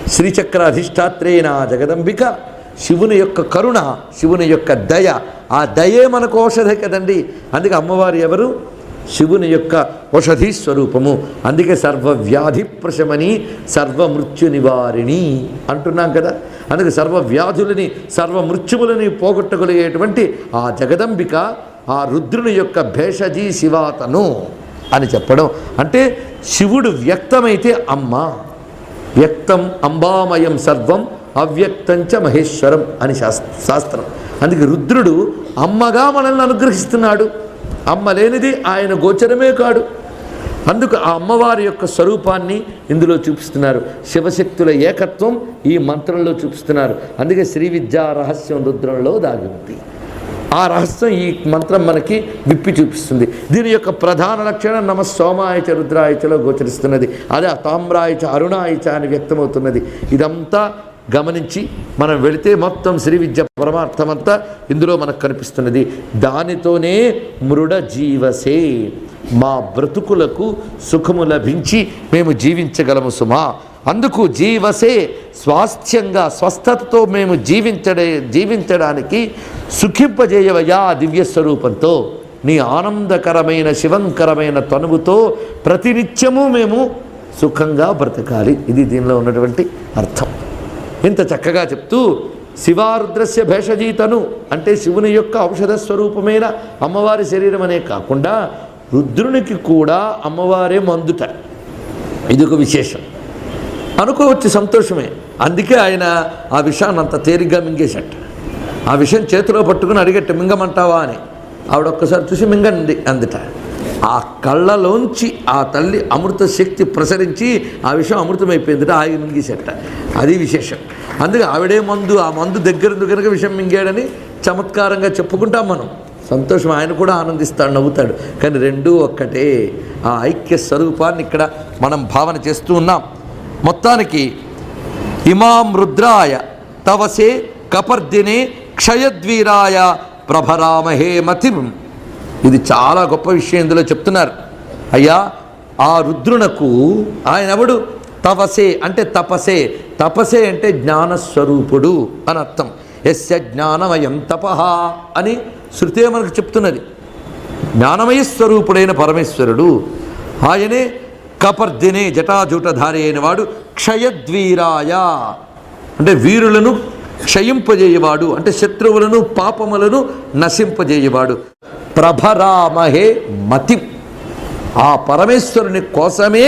శ్రీచక్ర అధిష్టాత్రేణ జగదంబిక, శివుని యొక్క కరుణ, శివుని యొక్క దయ, ఆ దయే మనకు ఔషధ కదండి. అందుకే అమ్మవారు ఎవరు? శివుని యొక్క ఔషధీ స్వరూపము. అందుకే సర్వవ్యాధి ప్రశమని సర్వమృత్యు నివారిణి అంటున్నాం కదా. అందుకే సర్వవ్యాధులని సర్వమృత్యువులని పోగొట్టగలిగేటువంటి ఆ జగదంబిక, ఆ రుద్రుని యొక్క భేషజీ శివాతను అని చెప్పడం. అంటే శివుడు వ్యక్తమైతే అమ్మ, వ్యక్తం అంబామయం సర్వం అవ్యక్తంచ మహేశ్వరం అని శాస్త్రం. అందుకే రుద్రుడు అమ్మగా మనల్ని అనుగ్రహిస్తున్నాడు. అమ్మ లేనిది ఆయన గోచరమే కాడు. అందుకు ఆ అమ్మవారి యొక్క స్వరూపాన్ని ఇందులో చూపిస్తున్నారు. శివశక్తుల ఏకత్వం ఈ మంత్రంలో చూపిస్తున్నారు. అందుకే శ్రీ విద్యా రహస్యం రుద్రంలో దాగి ఉంది. ఆ రహస్యం ఈ మంత్రం మనకి విప్పి చూపిస్తుంది. దీని యొక్క ప్రధాన లక్షణం నమ సోమాయచ రుద్రాయచలో గోచరిస్తున్నది. అదే తామ్రాయచ అరుణాయచ అని వ్యక్తమవుతున్నది. ఇదంతా గమనించి మనం వెళితే మొత్తం శ్రీ విద్య పరమార్థమంతా ఇందులో మనకు కనిపిస్తున్నది. దానితోనే మృడ జీవసే, మా బ్రతుకులకు సుఖము లభించి మేము జీవించగలము సుమా. అందుకు జీవసే, స్వాస్థ్యంగా స్వస్థతతో మేము జీవించడానికి సుఖింపజేయవయా దివ్యస్వరూపంతో, నీ ఆనందకరమైన శివంకరమైన తనువుతో ప్రతినిత్యము మేము సుఖంగా బ్రతకాలి. ఇది దీనిలో ఉన్నటువంటి అర్థం. ఇంత చక్కగా చెప్తూ శివారుద్రస్య భేషజీతను అంటే శివుని యొక్క ఔషధ స్వరూపమైన అమ్మవారి శరీరం అనే కాకుండా రుద్రునికి కూడా అమ్మవారే మందుట. ఇది ఒక విశేషం అనుకోవచ్చు, సంతోషమే. అందుకే ఆయన ఆ విషయాన్ని అంత తేలిగ్గా మింగేశాట. ఆ విషయం చేతిలో పట్టుకుని అడిగట్ట, మింగమంటావా అని. ఆవిడొక్కసారి చూసి మింగండి అందుట. ఆ కళ్ళలోంచి ఆ తల్లి అమృత శక్తి ప్రసరించి ఆ విషయం అమృతమైపోయిందిట. ఆగి మింగేసేట. అది విశేషం. అందుకే ఆవిడే మందు, ఆ మందు దగ్గర కనుక విషయం మింగాడని చమత్కారంగా చెప్పుకుంటాం మనం. సంతోషం, ఆయన కూడా ఆనందిస్తాడు, నవ్వుతాడు. కానీ రెండూ ఒక్కటే. ఆ ఐక్య స్వరూపాన్ని ఇక్కడ మనం భావన చేస్తూ ఉన్నాం. మొత్తానికి ఇమాం రుద్రాయ తవసే కపర్దినే క్షయద్వీరాయ ప్రభరామహే మతిం. ఇది చాలా గొప్ప విషయం ఇందులో చెప్తున్నారు. అయ్యా, ఆ రుద్రునకు ఆయన ఎవడు? తవసే అంటే తపసే. తపసే అంటే జ్ఞానస్వరూపుడు అని అర్థం. యస్య జ్ఞానమయం తపః అని శృతే మనకు చెప్తున్నది. జ్ఞానమయ స్వరూపుడైన పరమేశ్వరుడు ఆయనే. కపర్దినే జటాజూటధారి అయిన వాడు. క్షయద్వీరాయ అంటే వీరులను క్షయింపజేయవాడు, అంటే శత్రువులను పాపములను నశింపజేయవాడు. ప్రభరామహే మతిం, ఆ పరమేశ్వరుని కోసమే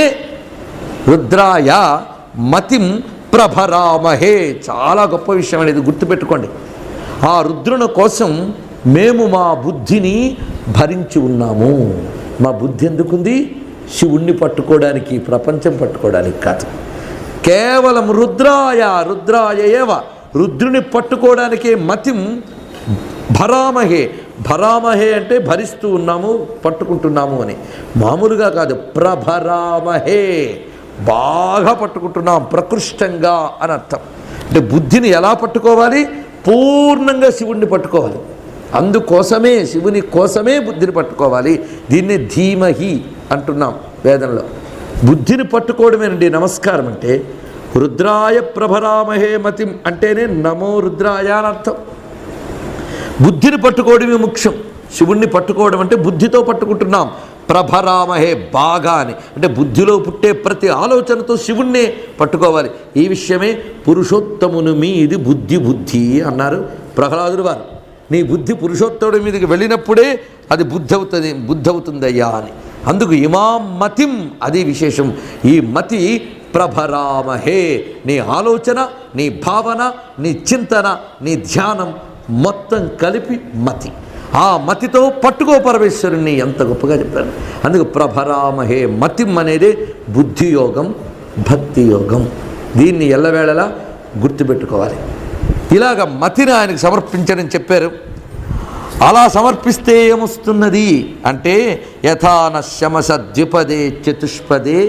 రుద్రాయ మతిం ప్రభరామహే. చాలా గొప్ప విషయం అనేది గుర్తుపెట్టుకోండి. ఆ రుద్రుని కోసం మేము మా బుద్ధిని భరించి ఉన్నాము. మా బుద్ధి ఎందుకుంది? శివుణ్ణి పట్టుకోవడానికి, ప్రపంచం పట్టుకోవడానికి కాదు. కేవలం రుద్రాయ ఏవ, రుద్రుని పట్టుకోవడానికే మతిం భరామహే. భరామహే అంటే భరిస్తూ ఉన్నాము, పట్టుకుంటున్నాము అని. మామూలుగా కాదు, ప్రభరామహే, బాగా పట్టుకుంటున్నాం, ప్రకృష్టంగా అని అర్థం. అంటే బుద్ధిని ఎలా పట్టుకోవాలి? పూర్ణంగా శివుణ్ణి పట్టుకోవాలి. అందుకోసమే, శివుని కోసమే బుద్ధిని పట్టుకోవాలి. దీన్ని ధీమహి అంటున్నాం వేదంలో. బుద్ధిని పట్టుకోవడమేనండి నమస్కారం అంటే. రుద్రాయ ప్రభరామహే మతిం అంటేనే నమో రుద్రాయ అని అర్థం. బుద్ధిని పట్టుకోవడమే ముఖ్యం. శివుణ్ణి పట్టుకోవడం అంటే బుద్ధితో పట్టుకుంటున్నాం. ప్రభరామహే బాగా అని అంటే బుద్ధిలో పుట్టే ప్రతి ఆలోచనతో శివుణ్ణే పట్టుకోవాలి. ఈ విషయమే పురుషోత్తమును మీది బుద్ధి అన్నారు ప్రహ్లాదుడు వారు. నీ బుద్ధి పురుషోత్తముడి మీదకి వెళ్ళినప్పుడే అది బుద్ధి అవుతుందయ్యా అని. అందుకు ఇమాం మతిం, అది విశేషం. ఈ మతి ప్రభరామహే, నీ ఆలోచన, నీ భావన, నీ చింతన, నీ ధ్యానం మొత్తం కలిపి మతి. ఆ మతితో పట్టుకో పరమేశ్వరుణ్ణి. ఎంత గొప్పగా చెప్పారు. అందుకు ప్రభరామహే మతిం అనేది బుద్ధి యోగం, భక్తి యోగం. దీన్ని ఎల్లవేళలా గుర్తుపెట్టుకోవాలి. ఇలాగ మతిని ఆయనకు సమర్పించని చెప్పారు. అలా సమర్పిస్తే ఏమొస్తున్నది అంటే యథాన శమస ద్విపదే చతుష్పదే.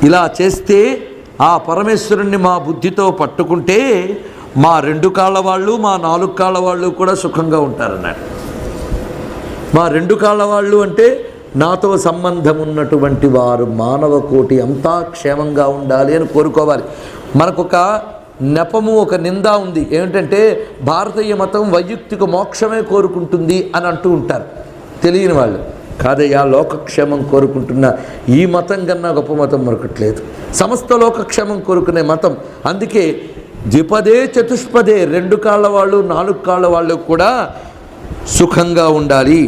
ఇలా చేస్తే ఆ పరమేశ్వరుణ్ణి మా బుద్ధితో పట్టుకుంటే మా 2 కాళ్ళ వాళ్ళు మా 4 కాళ్ళ వాళ్ళు కూడా సుఖంగా ఉంటారన్నాడు. మా 2 కాళ్ళ వాళ్ళు అంటే నాతో సంబంధం ఉన్నటువంటి వారు, మానవ కోటి అంతా క్షేమంగా ఉండాలి అని కోరుకోవాలి. మనకొక నెపము, ఒక నింద ఉంది. ఏమిటంటే భారతీయ మతం వైయక్తిక మోక్షమే కోరుకుంటుంది అని అంటూ ఉంటారు తెలియని వాళ్ళు. కాదయ్యా, లోకక్షేమం కోరుకుంటున్న ఈ మతం కన్నా గొప్ప మతం మరొకట్లేదు. సమస్త లోకక్షేమం కోరుకునే మతం. అందుకే ద్విపదే చతుష్పదే, 2 కాళ్ళ వాళ్ళు 4 కాళ్ళ వాళ్ళు కూడా సుఖంగా ఉండాలి.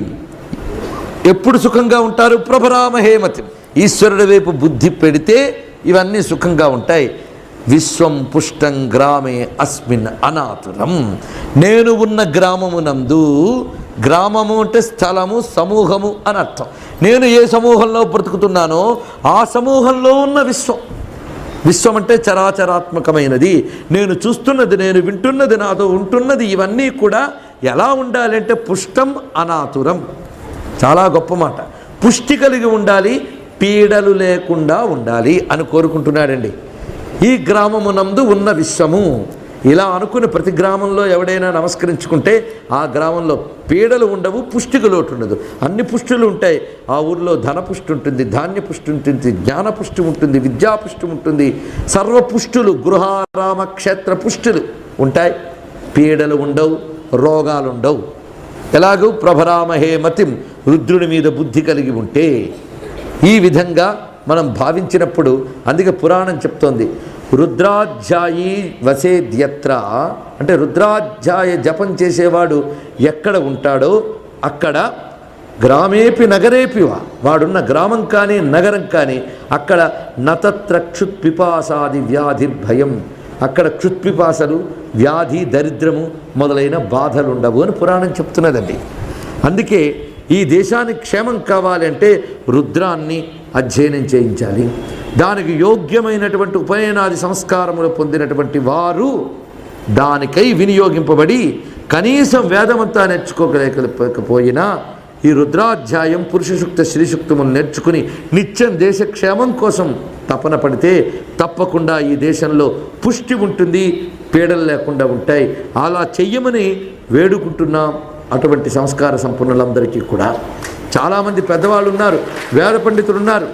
ఎప్పుడు సుఖంగా ఉంటారు? ప్రభరామహేమతి, ఈశ్వరుడి వైపు బుద్ధి పెడితే ఇవన్నీ సుఖంగా ఉంటాయి. విశ్వం పుష్టం గ్రామే అస్మిన్ అనాతురం. నేను ఉన్న గ్రామమునందు, గ్రామము అంటే స్థలము, సమూహము అని అర్థం. నేను ఏ సమూహంలో బ్రతుకుతున్నానో ఆ సమూహంలో ఉన్న విశ్వం. విశ్వం అంటే చరాచరాత్మకమైనది. నేను చూస్తున్నది, నేను వింటున్నది, నాతో ఉంటున్నది, ఇవన్నీ కూడా ఎలా ఉండాలంటే పుష్టం అనాతురం. చాలా గొప్ప మాట. పుష్టి కలిగి ఉండాలి, పీడలు లేకుండా ఉండాలి అని కోరుకుంటున్నాడండి. ఈ గ్రామమునందు ఉన్న విశ్వము. ఇలా అనుకుని ప్రతి గ్రామంలో ఎవడైనా నమస్కరించుకుంటే ఆ గ్రామంలో పీడలు ఉండవు, పుష్టికి లోటు ఉండదు. అన్ని పుష్టులు ఉంటాయి. ఆ ఊరిలో ధనపుష్టి ఉంటుంది, ధాన్య పుష్టి ఉంటుంది, జ్ఞానపుష్టి ఉంటుంది, విద్యాపుష్టి ఉంటుంది, సర్వపుష్టులు, గృహారామ క్షేత్ర పుష్టులు ఉంటాయి. పీడలు ఉండవు, రోగాలు ఉండవు. ఎలాగూ ప్రభరామహే మతిం, రుద్రుడి మీద బుద్ధి కలిగి ఉంటే. ఈ విధంగా మనం భావించినప్పుడు, అందుకే పురాణం చెప్తోంది రుద్రాధ్యాయి వసేద్యత్ర, అంటే రుద్రాధ్యాయ జపం చేసేవాడు ఎక్కడ ఉంటాడో అక్కడ గ్రామేపి నగరేపి వాడున్న గ్రామం కానీ నగరం కానీ అక్కడ నతత్ర క్షుత్పిపాసాది వ్యాధిర్భయం, అక్కడ క్షుత్పిపాసలు, వ్యాధి, దరిద్రము మొదలైన బాధలు ఉండవు అని పురాణం చెప్తున్నదండి. అందుకే ఈ దేశానికి క్షేమం కావాలంటే రుద్రాన్ని అధ్యయనం చేయించాలి. దానికి యోగ్యమైనటువంటి ఉపనయనాది సంస్కారములు పొందినటువంటి వారు దానికై వినియోగింపబడి కనీసం వేదమంతా నేర్చుకోలేకపోయినా ఈ రుద్రాధ్యాయం, పురుష సూక్త, శ్రీ సూక్తములు నేర్చుకుని నిత్యం దేశక్షేమం కోసం తపన పడితే తప్పకుండా ఈ దేశంలో పుష్టి ఉంటుంది, పీడలు లేకుండా ఉంటాయి. అలా చెయ్యమని వేడుకుంటున్నాం అటువంటి సంస్కార సంపన్నులందరికీ కూడా. చాలామంది పెద్దవాళ్ళు ఉన్నారు, వేద పండితులు ఉన్నారు,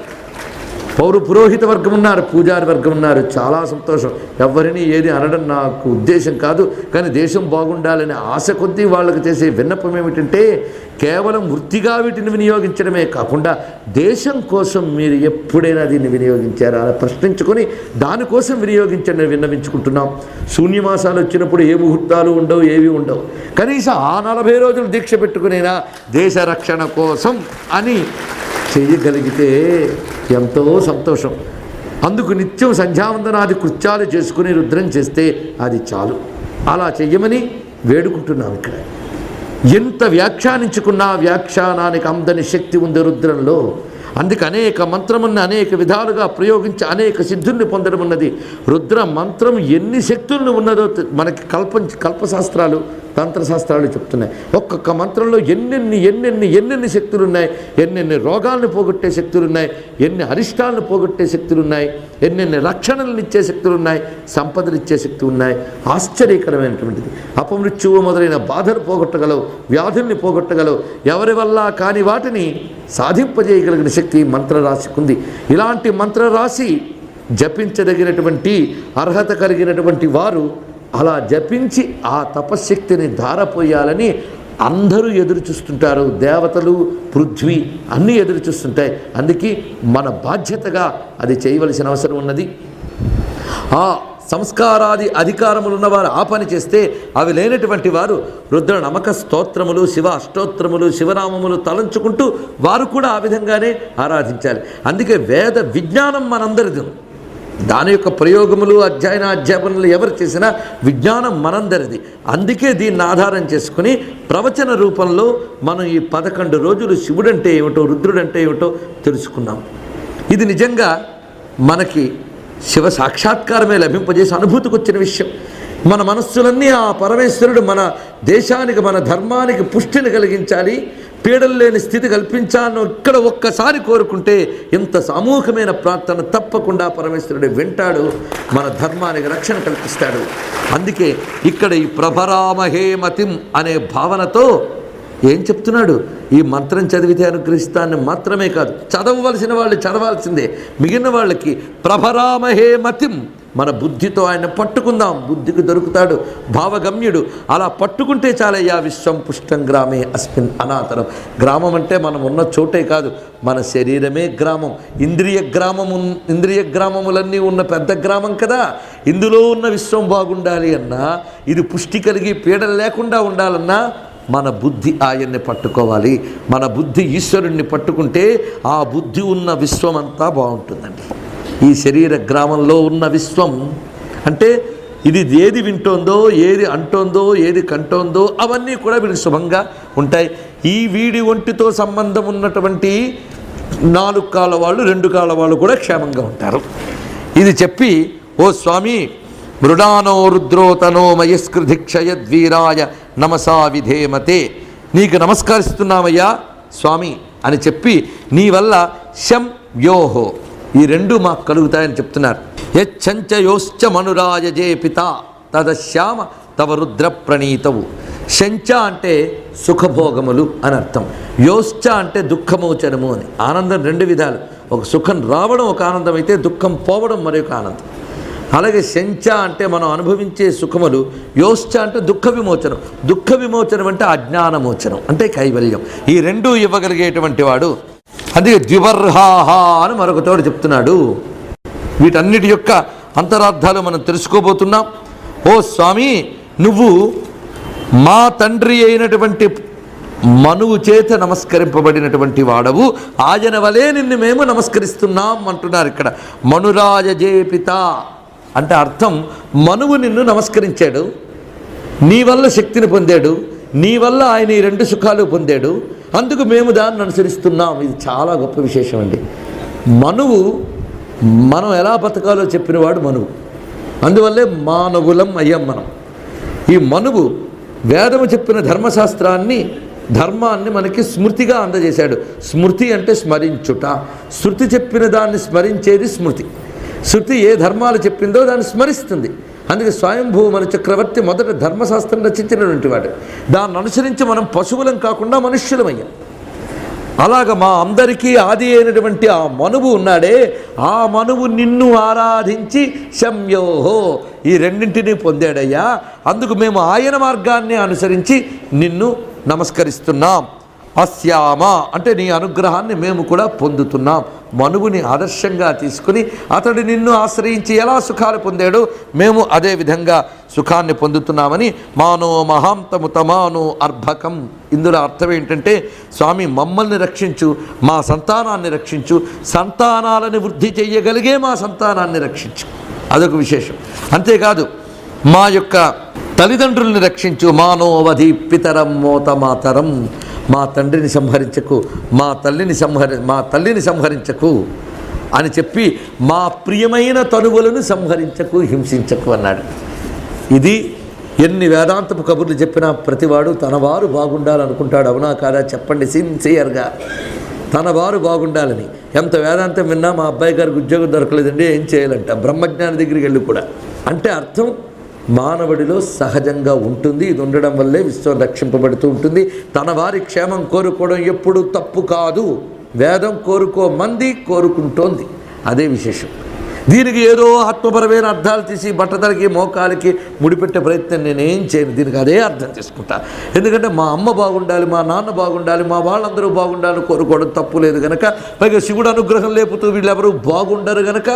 పురోహిత వర్గం ఉన్నారు, పూజారి వర్గం ఉన్నారు. చాలా సంతోషం. ఎవరిని ఏది అనడం నాకు ఉద్దేశం కాదు. కానీ దేశం బాగుండాలనే ఆశ కొద్దీ వాళ్ళకి చేసే విన్నపం ఏమిటంటే కేవలం వృత్తిగా వీటిని వినియోగించడమే కాకుండా దేశం కోసం మీరు ఎప్పుడైనా దీన్ని వినియోగించారా అని ప్రశ్నించుకొని దానికోసం వినియోగించండి విన్నవించుకుంటున్నాం. శూన్యమాసాలు వచ్చినప్పుడు ఏ ముహూర్తాలు ఉండవు, ఏవి ఉండవు. కనీసం ఆ 40 రోజులు దీక్ష పెట్టుకునేనా దేశ రక్షణ కోసం అని చేయగలిగితే ఎంతో సంతోషం. అందుకు నిత్యం సంధ్యావందనాది కృత్యాలు చేసుకుని రుద్రం చేస్తే అది చాలు. అలా చెయ్యమని వేడుకుంటున్నాం. ఇక్కడ ఎంత వ్యాఖ్యానించుకున్నా వ్యాఖ్యానానికి అందని శక్తి ఉంది రుద్రంలో. అందుకే అనేక మంత్రములను అనేక విధాలుగా ప్రయోగించి అనేక సిద్ధుల్ని పొందడం ఉన్నది. రుద్ర మంత్రం ఎన్ని శక్తులను ఉన్నదో మనకి కల్పశాస్త్రాలు, తంత్రశాస్త్రాలు చెప్తున్నాయి. ఒక్కొక్క మంత్రంలో ఎన్నెన్ని శక్తులు ఉన్నాయి, ఎన్నెన్ని రోగాలను పోగొట్టే శక్తులు ఉన్నాయి, ఎన్ని అరిష్టాలను పోగొట్టే శక్తులు ఉన్నాయి, ఎన్నెన్ని రక్షణలను ఇచ్చే శక్తులు ఉన్నాయి, సంపదలు ఇచ్చే శక్తి ఉన్నాయి. ఆశ్చర్యకరమైనటువంటిది. అపమృత్యువు మొదలైన బాధలు పోగొట్టగలవు, వ్యాధుల్ని పోగొట్టగలవు. ఎవరి వల్ల కాని వాటిని సాధింపజేయగలిగిన శక్తి మంత్రరాశికి ఉంది. ఇలాంటి మంత్రరాశి జపించదగినటువంటి అర్హత కలిగినటువంటి వారు అలా జపించి ఆ తపశ్శక్తిని ధారపోయాలని అందరూ ఎదురు చూస్తుంటారు. దేవతలు, పృథ్వీ అన్నీ ఎదురు చూస్తుంటాయి. అందుకే మన బాధ్యతగా అది చేయవలసిన అవసరం ఉన్నది. ఆ సంస్కారాది అధికారములు ఉన్నవారు ఆ పని చేస్తే అవి లేనటువంటి వారు రుద్ర నమక స్తోత్రములు, శివ అష్టోత్రములు, శివనామములు తలంచుకుంటూ వారు కూడా ఆ విధంగానే ఆరాధించాలి. అందుకే వేద విజ్ఞానం మనందరిది. దాని యొక్క ప్రయోగములు, అధ్యాపనలు ఎవరు చేసినా విజ్ఞానం మనందరిది. అందుకే దీన్ని ఆధారం చేసుకుని ప్రవచన రూపంలో మనం ఈ 11 రోజులు శివుడంటే ఏమిటో, రుద్రుడంటే ఏమిటో తెలుసుకున్నాం. ఇది నిజంగా మనకి శివ సాక్షాత్కారమే లభింపజేసి అనుభూతికి వచ్చిన విషయం. మన మనస్సులన్నీ ఆ పరమేశ్వరుడు మన దేశానికి మన ధర్మానికి పుష్టిని కలిగించాలి, పీడలు లేని స్థితి కల్పించాలను ఇక్కడ ఒక్కసారి కోరుకుంటే ఇంత సామూహికమైన ప్రార్థన తప్పకుండా పరమేశ్వరుడు వింటాడు, మన ధర్మానికి రక్షణ కల్పిస్తాడు. అందుకే ఇక్కడ ఈ ప్రభరామహేమతిం అనే భావనతో ఏం చెప్తున్నాడు? ఈ మంత్రం చదివితే అనుగ్రహిస్తాన్ని మాత్రమే కాదు, చదవవలసిన వాళ్ళు చదవాల్సిందే. మిగిలిన వాళ్ళకి ప్రభరామహేమతిం, మన బుద్ధితో ఆయన పట్టుకుందాం, బుద్ధికి దొరుకుతాడు భావగమ్యుడు. అలా పట్టుకుంటే చాలయ్యా. విశ్వం పుష్టం గ్రామే అస్మిన్ అనాతరం. గ్రామం అంటే మనం ఉన్న చోటే కాదు, మన శరీరమే గ్రామం. ఇంద్రియ గ్రామములన్నీ ఉన్న పెద్ద గ్రామం కదా. ఇందులో ఉన్న విశ్వం బాగుండాలి అన్నా, ఇది పుష్టి కలిగి పీడలు లేకుండా ఉండాలన్నా మన బుద్ధి ఆయన్ని పట్టుకోవాలి. మన బుద్ధి ఈశ్వరుణ్ణి పట్టుకుంటే ఆ బుద్ధి ఉన్న విశ్వం అంతా బాగుంటుందండి. ఈ శరీర గ్రామంలో ఉన్న విశ్వం అంటే ఇది ఏది వింటోందో, ఏది అంటోందో, ఏది కంటోందో అవన్నీ కూడా వీడికి శుభంగా ఉంటాయి. ఈ వీడి ఒంటితో సంబంధం ఉన్నటువంటి 4 కాళ్ళ వాళ్ళు 2 కాళ్ళ వాళ్ళు కూడా క్షేమంగా ఉంటారు. ఇది చెప్పి, ఓ స్వామి, మృడానో రుద్రోతనో మయస్కృధిక్షయద్వీరాయ నమసా విధేమతే, నీకు నమస్కరిస్తున్నామయ్యా స్వామి అని చెప్పి, నీ వల్ల శం వ్యోహో, ఈ 2 మాకు కలుగుతాయని చెప్తున్నారు. యచ్చంచయోశ్చ మనురాయజే పిత తదశ్యామ తవ రుద్ర ప్రణీతవు. శంచ అంటే సుఖభోగములు అని అర్థం, యోశ్చ అంటే దుఃఖమోచనము అని. ఆనందం 2 విధాలు, ఒక సుఖం రావడం ఒక ఆనందం అయితే, దుఃఖం పోవడం మరొక ఆనందం. అలాగే శంచ అంటే మనం అనుభవించే సుఖములు, యోశ్చ అంటే దుఃఖ విమోచనం. దుఃఖ విమోచనం అంటే అజ్ఞానమోచనం, అంటే కైవల్యం. ఈ 2 ఇవ్వగలిగేటువంటి వాడు. అందుకే ద్వివర్హాహ అని మరొక తోడు చెప్తున్నాడు. వీటన్నిటి యొక్క అంతరార్థాలు మనం తెలుసుకోబోతున్నాం. ఓ స్వామి, నువ్వు మా తండ్రి అయినటువంటి మనువు చేత నమస్కరింపబడినటువంటి వాడవు, ఆయన వలే నిన్ను మేము నమస్కరిస్తున్నాం అంటున్నారు ఇక్కడ. మనురాజజేపిత అంటే అర్థం, మనువు నిన్ను నమస్కరించాడు, నీ వల్ల శక్తిని పొందాడు, నీ వల్ల ఆయన ఈ 2 సుఖాలు పొందాడు, అందుకు మేము దాన్ని అనుసరిస్తున్నాం. ఇది చాలా గొప్ప విశేషం అండి. మనువు మనం ఎలా బతకాలో చెప్పినవాడు మనువు. అందువల్లే మానవులం అయ్యాం మనం. ఈ మనువు వేదము చెప్పిన ధర్మాన్ని మనకి స్మృతిగా అందజేశాడు. స్మృతి అంటే స్మరించుట. శృతి చెప్పిన దాన్ని స్మరించేది స్మృతి. శృతి ఏ ధర్మాలు చెప్పిందో దాన్ని స్మరిస్తుంది. అందుకే స్వయంభూ మన చక్రవర్తి మొదట ధర్మశాస్త్రం రచించినటువంటి వాడు. దాన్ని అనుసరించి మనం పశువులం కాకుండా మనుష్యులమయ్యాం. అలాగ మా అందరికీ ఆది అయినటువంటి ఆ మనువు ఉన్నాడే, ఆ మనువు నిన్ను ఆరాధించి శంయోహో, ఈ 2 పొందాడయ్యా. అందుకు మేము ఆయన మార్గాన్ని అనుసరించి నిన్ను నమస్కరిస్తున్నాం. అస్యామ అంటే నీ అనుగ్రహాన్ని మేము కూడా పొందుతున్నాం. మనువుని ఆదర్శంగా తీసుకుని అతడు నిన్ను ఆశ్రయించి ఎలా సుఖాలు పొందాడో మేము అదే విధంగా సుఖాన్ని పొందుతున్నామని. మానో మహాంతము తమానో అర్భకం. ఇందులో అర్థం ఏంటంటే, స్వామి మమ్మల్ని రక్షించు, మా సంతానాన్ని రక్షించు, సంతానాలను వృద్ధి చేయగలిగే మా సంతానాన్ని రక్షించు, అదొక విశేషం. అంతేకాదు మా యొక్క తల్లిదండ్రుల్ని రక్షించు. మానోవధి పితరం మోత మాతరం, మా తండ్రిని సంహరించకు, మా తల్లిని సంహరించకు అని చెప్పి, మా ప్రియమైన తనువులను సంహరించకు, హింసించకు అన్నాడు. ఇది ఎన్ని వేదాంతపు కబుర్లు చెప్పినా ప్రతివాడు తనవారు బాగుండాలనుకుంటాడు. అవునా కాదా చెప్పండి సిన్సియర్గా. తనవారు బాగుండాలని. ఎంత వేదాంతం విన్నా మా అబ్బాయి గారికి ఉద్యోగం దొరకలేదండి, ఏం చేయాలంట, బ్రహ్మజ్ఞాని దగ్గరికి వెళ్ళి కూడా. అంటే అర్థం మానవుడిలో సహజంగా ఉంటుంది. ఇది ఉండడం వల్లే విశ్వం రక్షింపబడుతూ ఉంటుంది. తన వారి క్షేమం కోరుకోవడం ఎప్పుడు తప్పు కాదు. వేదం కోరుకోమంది, కోరుకుంటోంది, అదే విశేషం. దీనికి ఏదో ఆత్మపరమైన అర్థాలు తీసి బట్టతలకి మోకాలికి ముడిపెట్టే ప్రయత్నం నేనేం చేయను. దీనికి అదే అర్థం చేసుకుంటా. ఎందుకంటే మా అమ్మ బాగుండాలి, మా నాన్న బాగుండాలి, మా వాళ్ళందరూ బాగుండాలని కోరుకోవడం తప్పు లేదు కనుక, పైగా శివుడు అనుగ్రహం లేపుతూ వీళ్ళెవరూ బాగుండరు కనుక,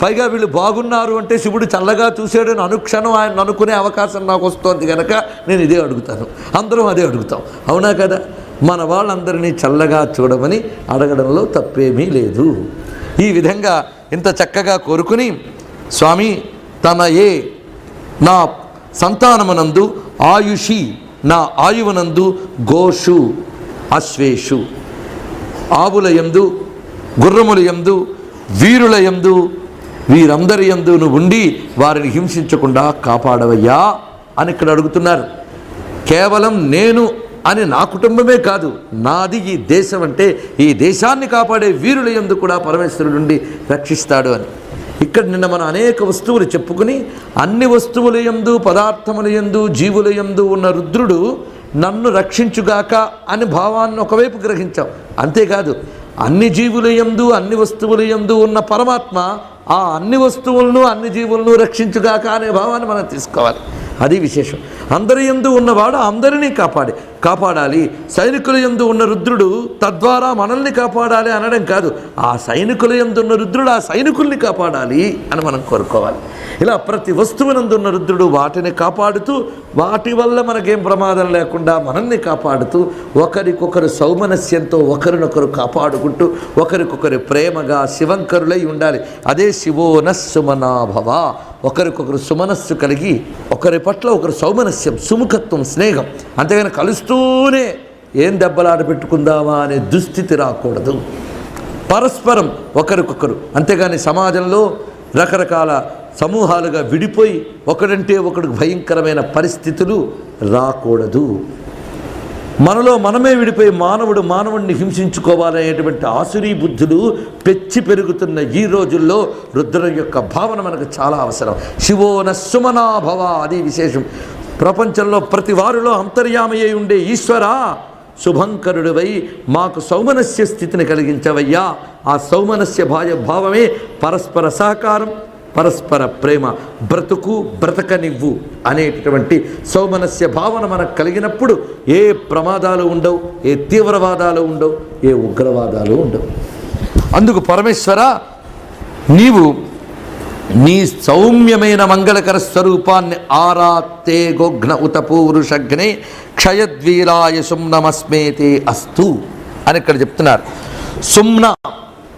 పైగా వీళ్ళు బాగున్నారు అంటే శివుడు చల్లగా చూసాడని అనుక్షణం ఆయన అనుకునే అవకాశం నాకు వస్తుంది కనుక నేను ఇదే అడుగుతాను. అందరం అదే అడుగుతాం, అవునా కదా? మన వాళ్ళందరినీ చల్లగా చూడమని అడగడంలో తప్పేమీ లేదు. ఈ విధంగా ఇంత చక్కగా కోరుకుని, స్వామి నా సంతానమునందు ఆయుషి, నా ఆయువునందు గోషు అశ్వేషు, ఆవుల యందు, గుర్రముల యందు, వీరుల యందు వీరందరి యందు నువ్వు ఉండి వారిని హింసించకుండా కాపాడవయ్యా అని ఇక్కడ అడుగుతున్నారు. కేవలం నేను అని నా కుటుంబమే కాదు, నాది ఈ దేశం అంటే ఈ దేశాన్ని కాపాడే వీరుల యందు కూడా పరమేశ్వరుడు నుండి రక్షిస్తాడు అని. ఇక్కడ నిన్న మనం అనేక వస్తువులు చెప్పుకుని అన్ని వస్తువుల యందు, పదార్థముల యందు, జీవుల యందు ఉన్న రుద్రుడు నన్ను రక్షించుగాక అని భావాన్ని ఒకవైపు గ్రహించాం. అంతేకాదు అన్ని జీవుల యందు, అన్ని వస్తువుల యందు ఉన్న పరమాత్మ ఆ అన్ని వస్తువులను, అన్ని జీవులను రక్షించుగాక అనే భావాన్ని మనం తీసుకోవాలి. అది విశేషం. అందరి యందు ఉన్నవాడు అందరినీ కాపాడాలి. సైనికుల యందు ఉన్న రుద్రుడు తద్వారా మనల్ని కాపాడాలి అనడం కాదు, ఆ సైనికుల యందు ఉన్న రుద్రుడు ఆ సైనికుల్ని కాపాడాలి అని మనం కోరుకోవాలి. ఇలా ప్రతి వస్తువునందు ఉన్న రుద్రుడు వాటిని కాపాడుతూ, వాటి వల్ల మనకేం ప్రమాదం లేకుండా మనల్ని కాపాడుతూ, ఒకరికొకరు సౌమనస్యంతో ఒకరినొకరు కాపాడుకుంటూ, ఒకరికొకరు ప్రేమగా శివంకరులై ఉండాలి. అదే శివోన సుమనాభవ. ఒకరికొకరు సుమనస్సు కలిగి ఒకరి పట్ల ఒకరు సౌమనస్యం, సుముఖత్వం, స్నేహం. అంతేగాని కలుస్తూనే ఏం దెబ్బలాట పెట్టుకుందామా అనే దుస్థితి రాకూడదు. పరస్పరం ఒకరికొకరు. అంతేగాని సమాజంలో రకరకాల సమూహాలుగా విడిపోయి ఒకడంటే ఒకడికి భయంకరమైన పరిస్థితులు రాకూడదు. మనలో మనమే విడిపోయి మానవుడిని హింసించుకోవాలనేటువంటి ఆసురీ బుద్ధులు పెచ్చి పెరుగుతున్న ఈ రోజుల్లో రుద్రం యొక్క భావన మనకు చాలా అవసరం. శివోన సుమనాభవ, అది విశేషం. ప్రపంచంలో ప్రతి వారిలో అంతర్యామయ్యి ఉండే ఈశ్వరా, శుభంకరుడివై మాకు సౌమనస్య స్థితిని కలిగించవయ్యా. ఆ సౌమనస్య భావమే పరస్పర సహకారం, పరస్పర ప్రేమ. బ్రతకనివ్వు అనేటటువంటి సౌమనస్య భావన మనకు కలిగినప్పుడు ఏ ప్రమాదాలు ఉండవు, ఏ తీవ్రవాదాలు ఉండవు, ఏ ఉగ్రవాదాలు ఉండవు. అందుకు పరమేశ్వర, నీవు నీ సౌమ్యమైన మంగళకర స్వరూపాన్ని ఆరాత్తే గోఘ్న ఉత పూరుషగ్నే క్షయద్వీరాయ సుమ్నమస్మేతే అస్తు అని ఇక్కడ చెప్తున్నారు. సుమ్న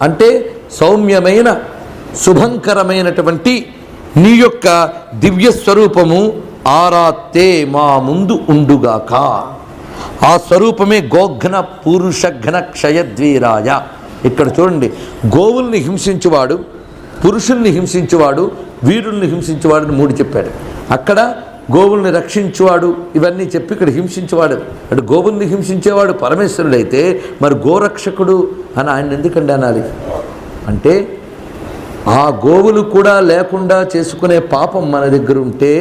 అంటే సౌమ్యమైన శుభంకరమైనటువంటి నీ యొక్క దివ్య స్వరూపము ఆరాత్తే మా ముందు ఉండుగాక. ఆ స్వరూపమే గోఘ్న పూరుషఘ్న క్షయద్వీరాయ. ఇక్కడ చూడండి, గోవుల్ని హింసించువాడు, పురుషుల్ని హింసించువాడు, వీరుల్ని హింసించువాడు అని 3 చెప్పాడు. అక్కడ గోవుల్ని రక్షించువాడు ఇవన్నీ చెప్పి ఇక్కడ హింసించేవాడు. అంటే గోవుల్ని హింసించేవాడు పరమేశ్వరుడైతే మరి గోరక్షకుడు అని ఆయన ఎందుకండి అనాలి? అంటే ఆ గోవులు కూడా లేకుండా చేసుకునే పాపం మన దగ్గర ఉంటే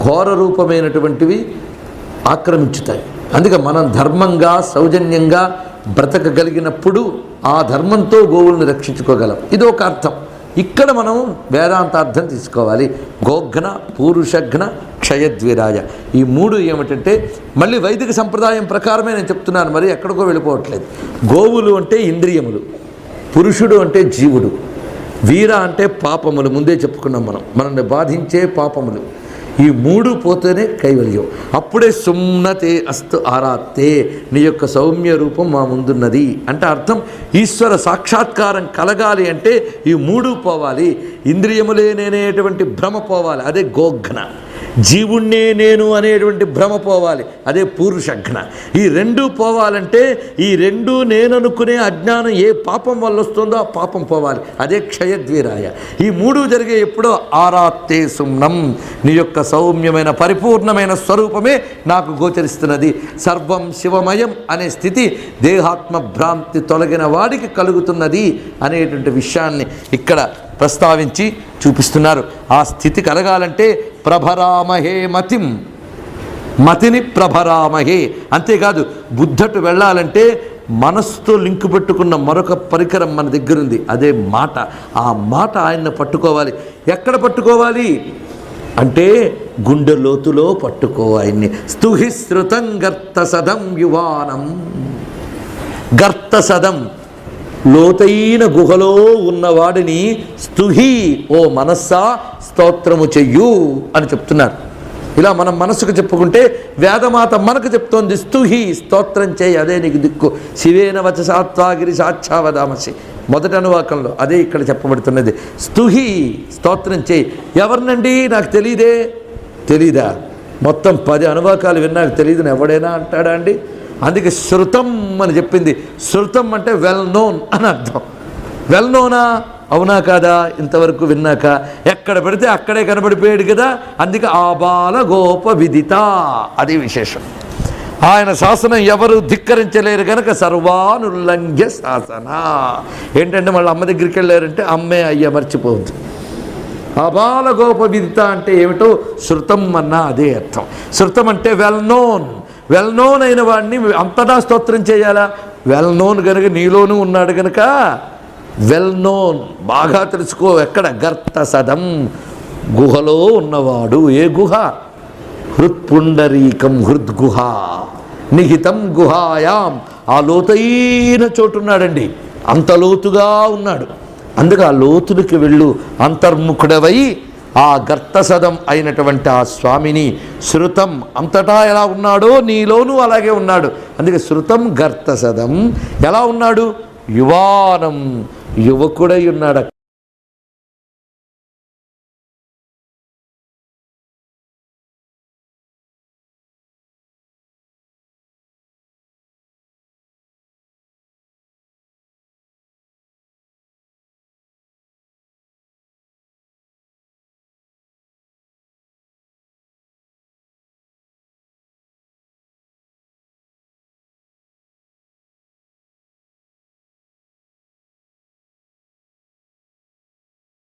ఘోర రూపమైనటువంటివి ఆక్రమించుతాయి. అందుకే మనం ధర్మంగా సౌజన్యంగా బ్రతకగలిగినప్పుడు ఆ ధర్మంతో గోవుల్ని రక్షించుకోగలం. ఇది ఒక అర్థం. ఇక్కడ మనం వేదాంతార్థం తీసుకోవాలి. గోఘ్న పూరుషఘ్న క్షయద్వీరాయ. ఈ 3 ఏమిటంటే మళ్ళీ వైదిక సంప్రదాయం ప్రకారమే నేను చెప్తున్నాను, మరి ఎక్కడికో వెళ్ళిపోవట్లేదు. గోవులు అంటే ఇంద్రియములు, పురుషుడు అంటే జీవుడు, వీర అంటే పాపములు. ముందే చెప్పుకున్నాం మనల్ని బాధించే పాపములు. ఈ 3 పోతేనే కైవల్యం. అప్పుడే సుమ్నతే అస్తు ఆరాత్తే, నీ యొక్క సౌమ్య రూపం మా ముందున్నది అంటే అర్థం ఈశ్వర సాక్షాత్కారం కలగాలి అంటే ఈ 3 పోవాలి. ఇంద్రియములే నేనేటువంటి భ్రమ పోవాలి, అదే గోఘ్న. జీవుణ్ణే నేను అనేటువంటి భ్రమ పోవాలి, అదే పూరుషఘ్న. ఈ 2 పోవాలంటే ఈ 2 నేననుకునే అజ్ఞానం ఏ పాపం వల్ల వస్తుందో ఆ పాపం పోవాలి, అదే క్షయద్వీరాయ. ఈ 3 జరిగే ఎప్పుడో ఆరాత్తే సుమ్నం, నీ యొక్క సౌమ్యమైన పరిపూర్ణమైన స్వరూపమే నాకు గోచరిస్తున్నది. సర్వం శివమయం అనే స్థితి దేహాత్మ భ్రాంతి తొలగిన వాడికి కలుగుతున్నది అనేటువంటి విషయాన్ని ఇక్కడ ప్రస్తావించి చూపిస్తున్నారు. ఆ స్థితి కలగాలంటే ప్రభరామహే మతిని ప్రభరామహే. అంతేకాదు బుద్ధటు వెళ్ళాలంటే మనస్సుతో లింకు పెట్టుకున్న మరొక పరికరం మన దగ్గరుంది, అదే మాట. ఆ మాట ఆయన్ని పట్టుకోవాలి. ఎక్కడ పట్టుకోవాలి అంటే గుండె లోతులో పట్టుకో ఆయన్ని. స్తుహి శృతం గర్తసదం యువానం. గర్తసదం లోతైన గుహలో ఉన్నవాడిని స్తుహి, ఓ మనస్సా స్తోత్రము చెయ్యు అని చెప్తున్నారు. ఇలా మనం మనసుకు చెప్పుకుంటే వేదమాత మనకు చెప్తోంది స్తుహి, స్తోత్రం చేయి, అదే నీకు దిక్కు. శివేన వచసాత్వాగిరి సాక్షావదామసి మొదటి అనువాకంలో అదే ఇక్కడ చెప్పబడుతున్నది. స్తుహి, స్తోత్రం చేయి. ఎవరినండి? నాకు తెలీదా? మొత్తం 10 అనువాకాలు విన్నాక తెలియదని ఎవడైనా అంటాడా అండి? అందుకే శృతం అని చెప్పింది. శృతం అంటే వెల్ నోన్ అని అర్థం. వెల్ నోనా? అవునా కాదా? ఇంతవరకు విన్నాక ఎక్కడ పెడితే అక్కడే కనబడిపోయాడు కదా, అందుకే ఆబాల గోప విదిత, అది విశేషం. ఆయన శాసనం ఎవరు ధిక్కరించలేరు కనుక సర్వానుల్లంఘ్య శాసన. ఏంటంటే మళ్ళీ అమ్మ దగ్గరికి వెళ్ళారంటే అమ్మే అయ్యా మర్చిపోవద్దు. ఆబాల గోప విదిత అంటే ఏమిటో శృతం అన్న అదే అర్థం. శృతం అంటే వెల్ నోన్ అయిన వాడిని అంతటా స్తోత్రం చేయాలా? వెల్ నోన్ కనుక నీలోనూ ఉన్నాడు కనుక వెల్ నోన్, బాగా తెలుసుకో. ఎక్కడ? గర్త సదం, గుహలో ఉన్నవాడు. ఏ గుహ? హృత్పుండరీకం, హృద్గుహ నిహితం గుహాయాం, ఆ లోతైన చోటున్నాడండి, అంత లోతుగా ఉన్నాడు. అందుకే ఆ లోతులకి వెళ్ళు, అంతర్ముఖుడవై ఆ గర్తసదం అయినటువంటి ఆ స్వామిని శృతం, అంతటా ఎలా ఉన్నాడో నీలోనూ అలాగే ఉన్నాడు. అందుకే శృతం గర్తసదం. ఎలా ఉన్నాడు? యువానం, యువకుడై ఉన్నాడు.